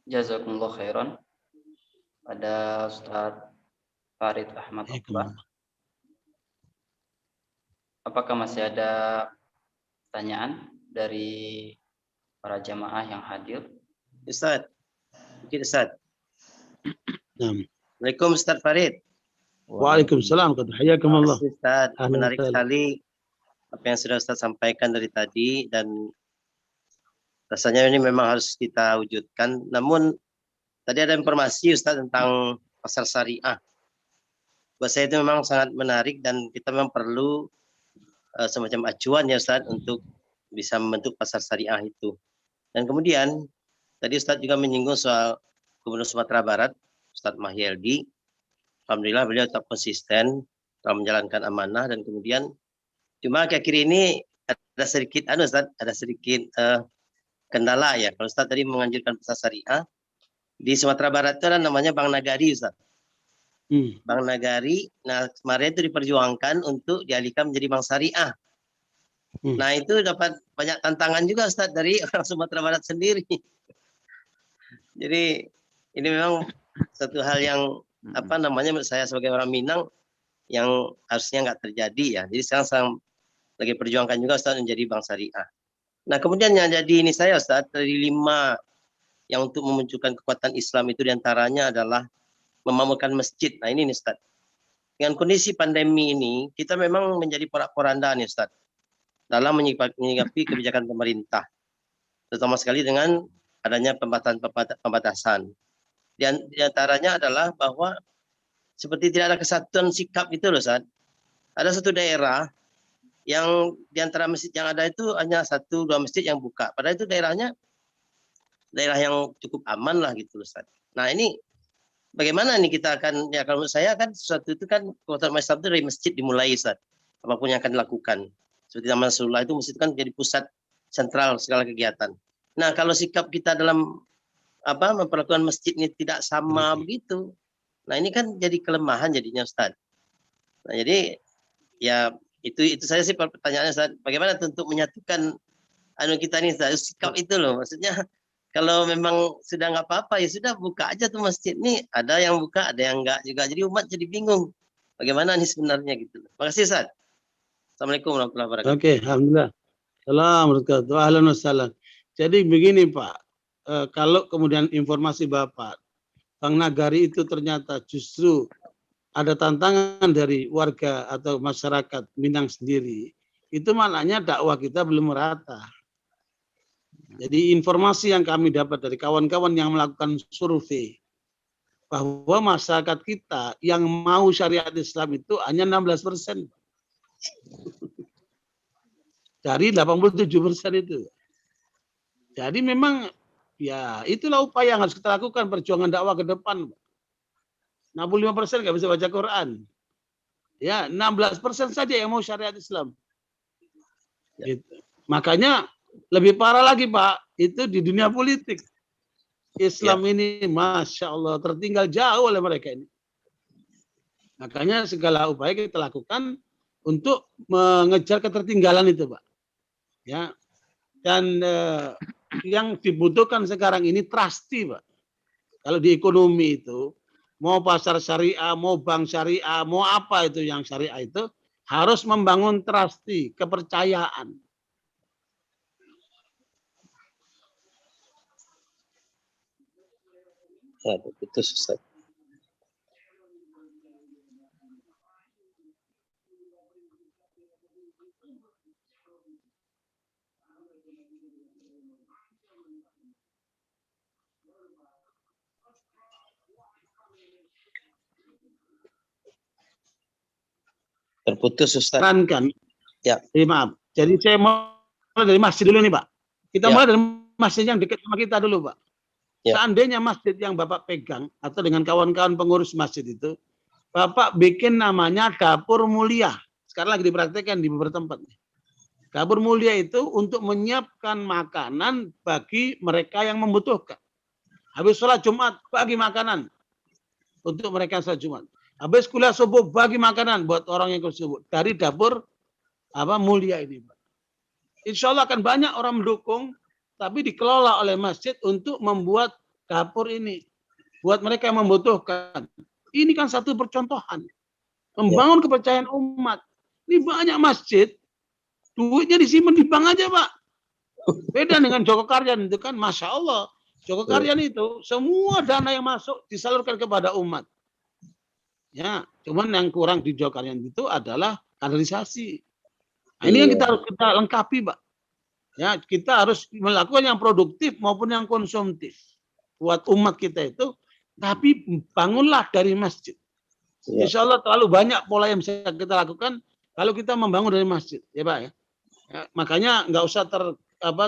Jazakumullah khairan. Ada Ustaz Farid Ahmad Oqbah. Apakah masih ada pertanyaan dari para jamaah yang hadir? Ustaz, mungkin Ustaz. Nah. Assalamualaikum Ustaz Farid. Waalaikumsalam. Hayakumullah. Ustaz, menarik sekali apa yang sudah Ustaz sampaikan dari tadi, dan rasanya ini memang harus kita wujudkan. Namun tadi ada informasi Ustaz tentang pasar syariah. Buat saya itu memang sangat menarik dan kita memang perlu semacam acuan ya Ustaz untuk bisa membentuk pasar syariah itu. Dan kemudian tadi Ustaz juga menyinggung soal Gubernur Sumatera Barat, Ustaz Mahyeldi. Alhamdulillah beliau tetap konsisten dalam menjalankan amanah, dan kemudian cuma akhir-akhir ini ada sedikit Ustaz, ada sedikit kendala ya. Kalau Ustaz tadi menganjurkan pasar syariah di Sumatera Barat itu ada namanya Bank Nagari Ustaz. Bank Nagari, nah kemarin itu diperjuangkan untuk dialihkan menjadi bank syariah. Nah itu dapat banyak tantangan juga Ustaz dari orang Sumatera Barat sendiri. Jadi ini memang satu hal yang apa namanya, menurut saya sebagai orang Minang yang harusnya nggak terjadi ya. Jadi sekarang lagi perjuangkan juga Ustaz menjadi bank syariah. Nah kemudian yang jadi ini saya Ustaz, dari 5 yang untuk memunculkan kekuatan Islam itu diantaranya adalah memamurkan masjid. Nah ini nih Ustaz. Dengan kondisi pandemi ini, kita memang menjadi porak-poranda nih Ustaz dalam menyikapi kebijakan pemerintah. Terutama sekali dengan adanya pembatasan. Di antaranya adalah bahwa seperti tidak ada kesatuan sikap itu loh Ustaz. Ada satu daerah yang di antara masjid yang ada itu hanya 1-2 masjid yang buka. Padahal itu daerah yang cukup aman lah gitu loh Ustaz. Nah ini bagaimana nih kita akan, ya kalau menurut saya kan sesuatu itu kan kekuatan Islam itu dari masjid dimulai Ustaz. Apapun yang akan dilakukan. Seperti Taman Rasulullah itu masjid kan jadi pusat sentral segala kegiatan. Nah kalau sikap kita dalam memperlakukan masjid ini tidak sama begitu. Nah ini kan jadi kelemahan jadinya Ustaz. Nah jadi ya itu saya sih pertanyaannya Ustaz. Bagaimana untuk menyatukan kita ini Ustaz, sikap itu loh. Maksudnya kalau memang sudah nggak apa-apa ya sudah buka aja tuh masjid nih. Ada yang buka, ada yang enggak juga. Jadi umat jadi bingung. Bagaimana nih sebenarnya gitu. Makasih Ustaz. Assalamualaikum warahmatullahi wabarakatuh. Oke, alhamdulillah. Assalamualaikum. Ahlan wa sahlan. Jadi begini Pak, kalau kemudian informasi Bapak, Bank Nagari itu ternyata justru ada tantangan dari warga atau masyarakat Minang sendiri, itu maknanya dakwah kita belum merata. Jadi informasi yang kami dapat dari kawan-kawan yang melakukan survei, bahwa masyarakat kita yang mau syariat Islam itu hanya 16%. Dari 87% itu. Jadi memang ya itulah upaya yang harus kita lakukan, perjuangan dakwah ke depan. 65% nggak bisa baca Quran. Ya, 16% saja yang mau syariat Islam. Gitu. Makanya lebih parah lagi Pak, itu di dunia politik. Islam ini Masya Allah tertinggal jauh oleh mereka ini. Makanya segala upaya kita lakukan untuk mengejar ketertinggalan itu Pak. Ya. Dan yang dibutuhkan sekarang ini trusty Pak. Kalau di ekonomi itu, mau pasar syariah, mau bank syariah, mau apa itu yang syariah itu, harus membangun trusty, kepercayaan. Ya, itu Ustaz. Terputus Ustaz. Kan? Ya. Maaf. Jadi saya mulai dari masjid dulu nih Pak. Kita mulai dari masjid yang dekat sama kita dulu Pak. Seandainya masjid yang Bapak pegang atau dengan kawan-kawan pengurus masjid itu, Bapak bikin namanya dapur mulia. Sekarang lagi dipraktekkan di beberapa tempat. Dapur mulia itu untuk menyiapkan makanan bagi mereka yang membutuhkan. Habis sholat Jumat, bagi makanan untuk mereka sholat Jumat. Habis kuliah subuh, bagi makanan buat orang yang kuliah subuh. Dari dapur mulia ini. Insya Allah akan banyak orang mendukung, tapi dikelola oleh masjid untuk membuat dapur ini. Buat mereka yang membutuhkan. Ini kan satu percontohan. Membangun kepercayaan umat. Ini banyak masjid, duitnya disimpan di bank aja, Pak. Beda dengan Joko Karyan itu kan, Masya Allah. Joko Karyan itu semua dana yang masuk disalurkan kepada umat. Ya, cuman yang kurang di Joko Karyan itu adalah kaderisasi. Nah, ini yang kita harus lengkapi, Pak. Ya, kita harus melakukan yang produktif maupun yang konsumtif buat umat kita itu. Tapi bangunlah dari masjid. Insya Allah terlalu banyak pola yang bisa kita lakukan kalau kita membangun dari masjid, ya Pak ya. Ya, makanya nggak usah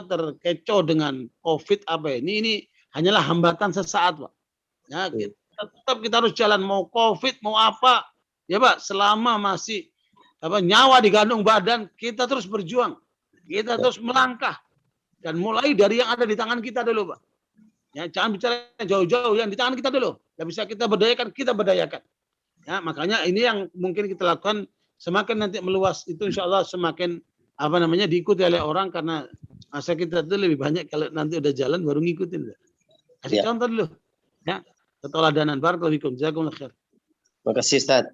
terkecoh dengan COVID ini hanyalah hambatan sesaat, Pak. Ya, tetap kita harus jalan mau COVID mau apa, ya Pak. Selama masih nyawa digandung badan, kita terus berjuang, kita terus melangkah dan mulai dari yang ada di tangan kita dulu, Pak. Ya, jangan bicara jauh-jauh, yang di tangan kita dulu. Yang bisa kita berdayakan, kita berdayakan. Ya, makanya ini yang mungkin kita lakukan. Semakin nanti meluas itu insya Allah semakin diikuti oleh orang, karena masa kita itu lebih banyak kalau nanti udah jalan baru ngikutin. Kasih contoh dulu. Ya, keteladanan. Barakallahu fikum. Jazakumullah khair. Terima kasih, Ustaz.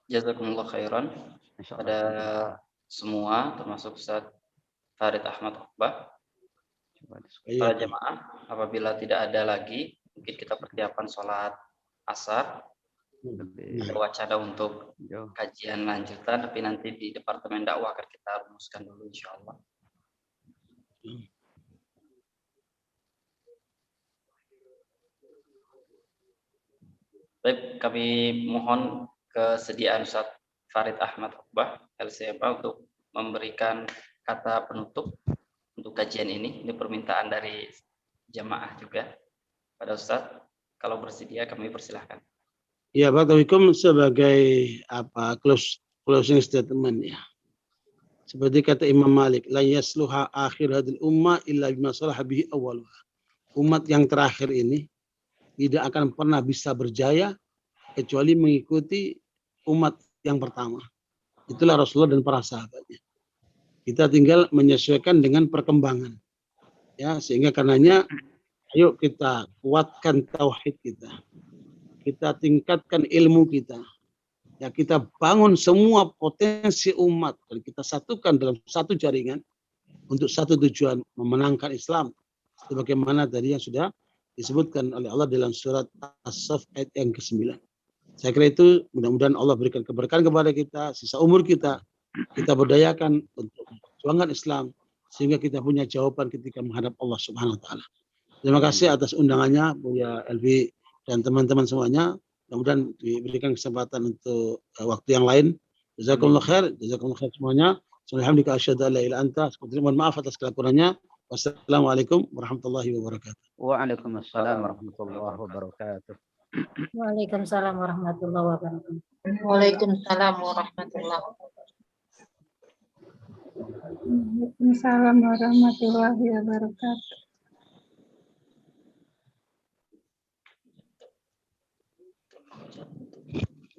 Jazakumullah khairan pada semua, termasuk Ustaz Farid Ahmad Oqbah. Para jemaah, apabila tidak ada lagi, mungkin kita persiapan sholat asar. Ada wacana untuk kajian lanjutan, tapi nanti di Departemen Dakwah akan kita rumuskan dulu insya Allah. Baik, kami mohon kesediaan Ustaz Farid Ahmad Oqbah, LCMA, untuk memberikan kata penutup untuk kajian ini. Ini permintaan dari jamaah juga pada Ustaz. Kalau bersedia kami persilahkan. Ya, Barakallahu sebagai closing statement ya. Seperti kata Imam Malik, la yasluha akhir hadil ummah illa bima salaha bihi awwaluha. Umat yang terakhir ini tidak akan pernah bisa berjaya kecuali mengikuti umat yang pertama. Itulah Rasulullah dan para sahabatnya. Kita tinggal menyesuaikan dengan perkembangan. Ya, sehingga karenanya ayo kita kuatkan tauhid kita. Kita tingkatkan ilmu kita. Ya, kita bangun semua potensi umat dan kita satukan dalam satu jaringan untuk satu tujuan, memenangkan Islam. Sebagaimana tadi yang sudah disebutkan oleh Allah dalam surat As-Saff ayat yang ke-9. Saya kira itu mudah-mudahan Allah berikan keberkahan kepada kita, sisa umur kita berdayakan untuk perjuangan Islam sehingga kita punya jawaban ketika menghadap Allah Subhanahu wa taala. Terima kasih atas undangannya Buya Elvi dan teman-teman semuanya. Mudah-mudahan diberikan kesempatan untuk waktu yang lain. Jazakumullah khair semuanya. Alhamdulillah asyhadu an la ilaha illa anta, mohon maaf atas kelakuannya. Wassalamualaikum warahmatullahi wabarakatuh. Waalaikumsalam warahmatullahi wabarakatuh. Waalaikumsalam warahmatullahi wabarakatuh. Waalaikumsalam warahmatullahi wabarakatuh. Waalaikumsalam warahmatullahi wabarakatuh.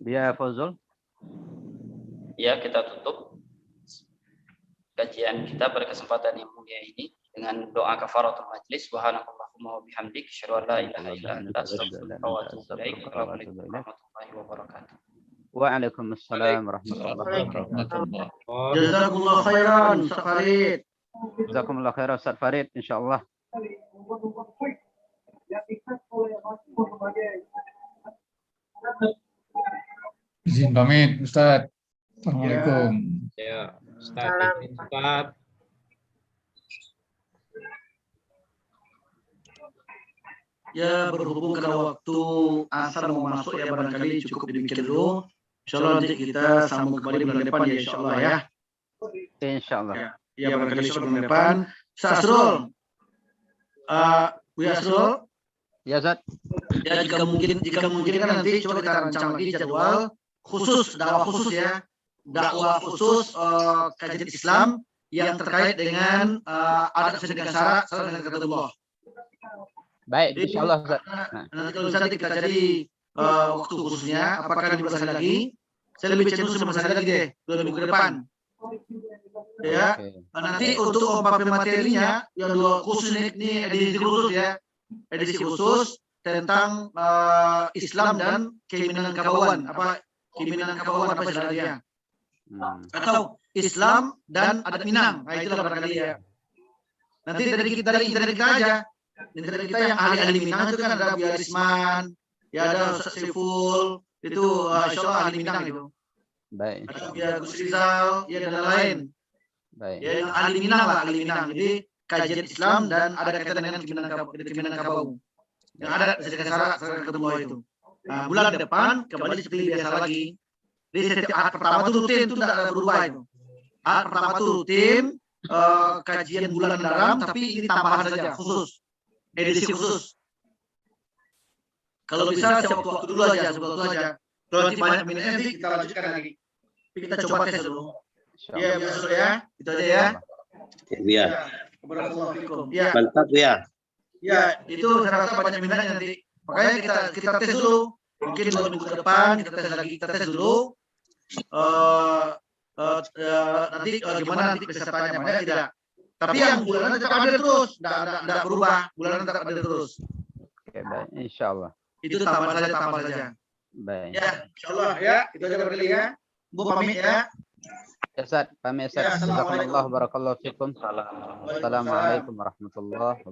Ya, Fazul. Ya, kita tutup kajian kita pada kesempatan yang mulia ini dengan doa kafaratul majlis. Subhanakallahumma wa bihamdik, asyhadu an la ilaha illa anta, astaghfiruka wa atubu ilaik. Assalamualaikum warahmatullahi wabarakatuh. Waalaikumsalam warahmatullahi wabarakatuh. Jazakumullah khairan, Ustaz Farid. Jazakumullah khairan, Ustaz Farid, insyaallah. Izin pamit, Ustaz. Assalamualaikum. Ya, Ustaz. Ya, berhubung karena waktu asar mau masuk ya, barangkali cukup demikian dulu. Insyaallah nanti kita sambung kembali bulan depan ya, insyaallah ya. Insyaallah. Ya, barangkali insyaallah bulan depan. Sasrul. Bu Yasrul. Ya, Ustaz. Ya, jika mungkin kan nanti coba kita rancang lagi jadwal khusus, dakwah khusus ya. Dakwah khusus kajian Islam yang terkait dengan adat sesuai dengan syarat dengan katatullah. Baik, insyaallah Ustaz. Nanti kalau bisa kita cari waktu khususnya, apakah di bulan hari lagi? Saya lebih cenderung sebulan hari lagi deh, 2 minggu ke depan. Ya, nanti untuk materinya yang dua khusus ini edisi khusus ya, edisi khusus tentang Islam dan Keminangan Kabawan, apa istilahnya? Atau Islam dan adat Minang, nah itulah barangkali ya. Nanti dari kita aja, dari kita yang ahli Minang itu kan ada Bu Yarisman, ya ada Ustaz Saiful, itu insyaallah ahli Minang itu. Baik. Ya Gus Rizal, ya dan lain. Baik. Ya yang ahli Minang lah, ahli Minang. Jadi kajian Islam dan ada kaitan dengan Keminangan Kabau. Yang ada syarat ketemu itu. Nah, bulan depan kembali seperti biasa lagi. Jadi setiap ahad pertama itu rutin, itu tidak ada berubah itu. Ahad pertama itu rutin, kajian bulan dalam, tapi ini tambahan saja, khusus. Edisi khusus. Kalau bisa waktu dulu aja, kalau nanti banyak minatnya nanti kita lanjutkan lagi. Kita coba tes dulu. Ya, biasa ya. Itu aja ya. Iya. Ya. Mantap ya. Ya, itu saya rasa banyak minatnya nanti. Makanya kita tes dulu. Mungkin 2 minggu ke depan kita tes dulu. Nanti gimana nanti pesertanya banyak tidak. Tapi yang bulanan tetap ada terus, tidak berubah. Bulanan tetap ada terus. Oke, baik. Insyaallah. Itu tambah saja. Baik. Ya, insyaallah ya. Itu aja barangkali ya. Bu pamit ya. Ya, Ustaz, pamit Ustaz. Jazakumullah barakallahu fikum. Assalamualaikum warahmatullahi wabarakatuh.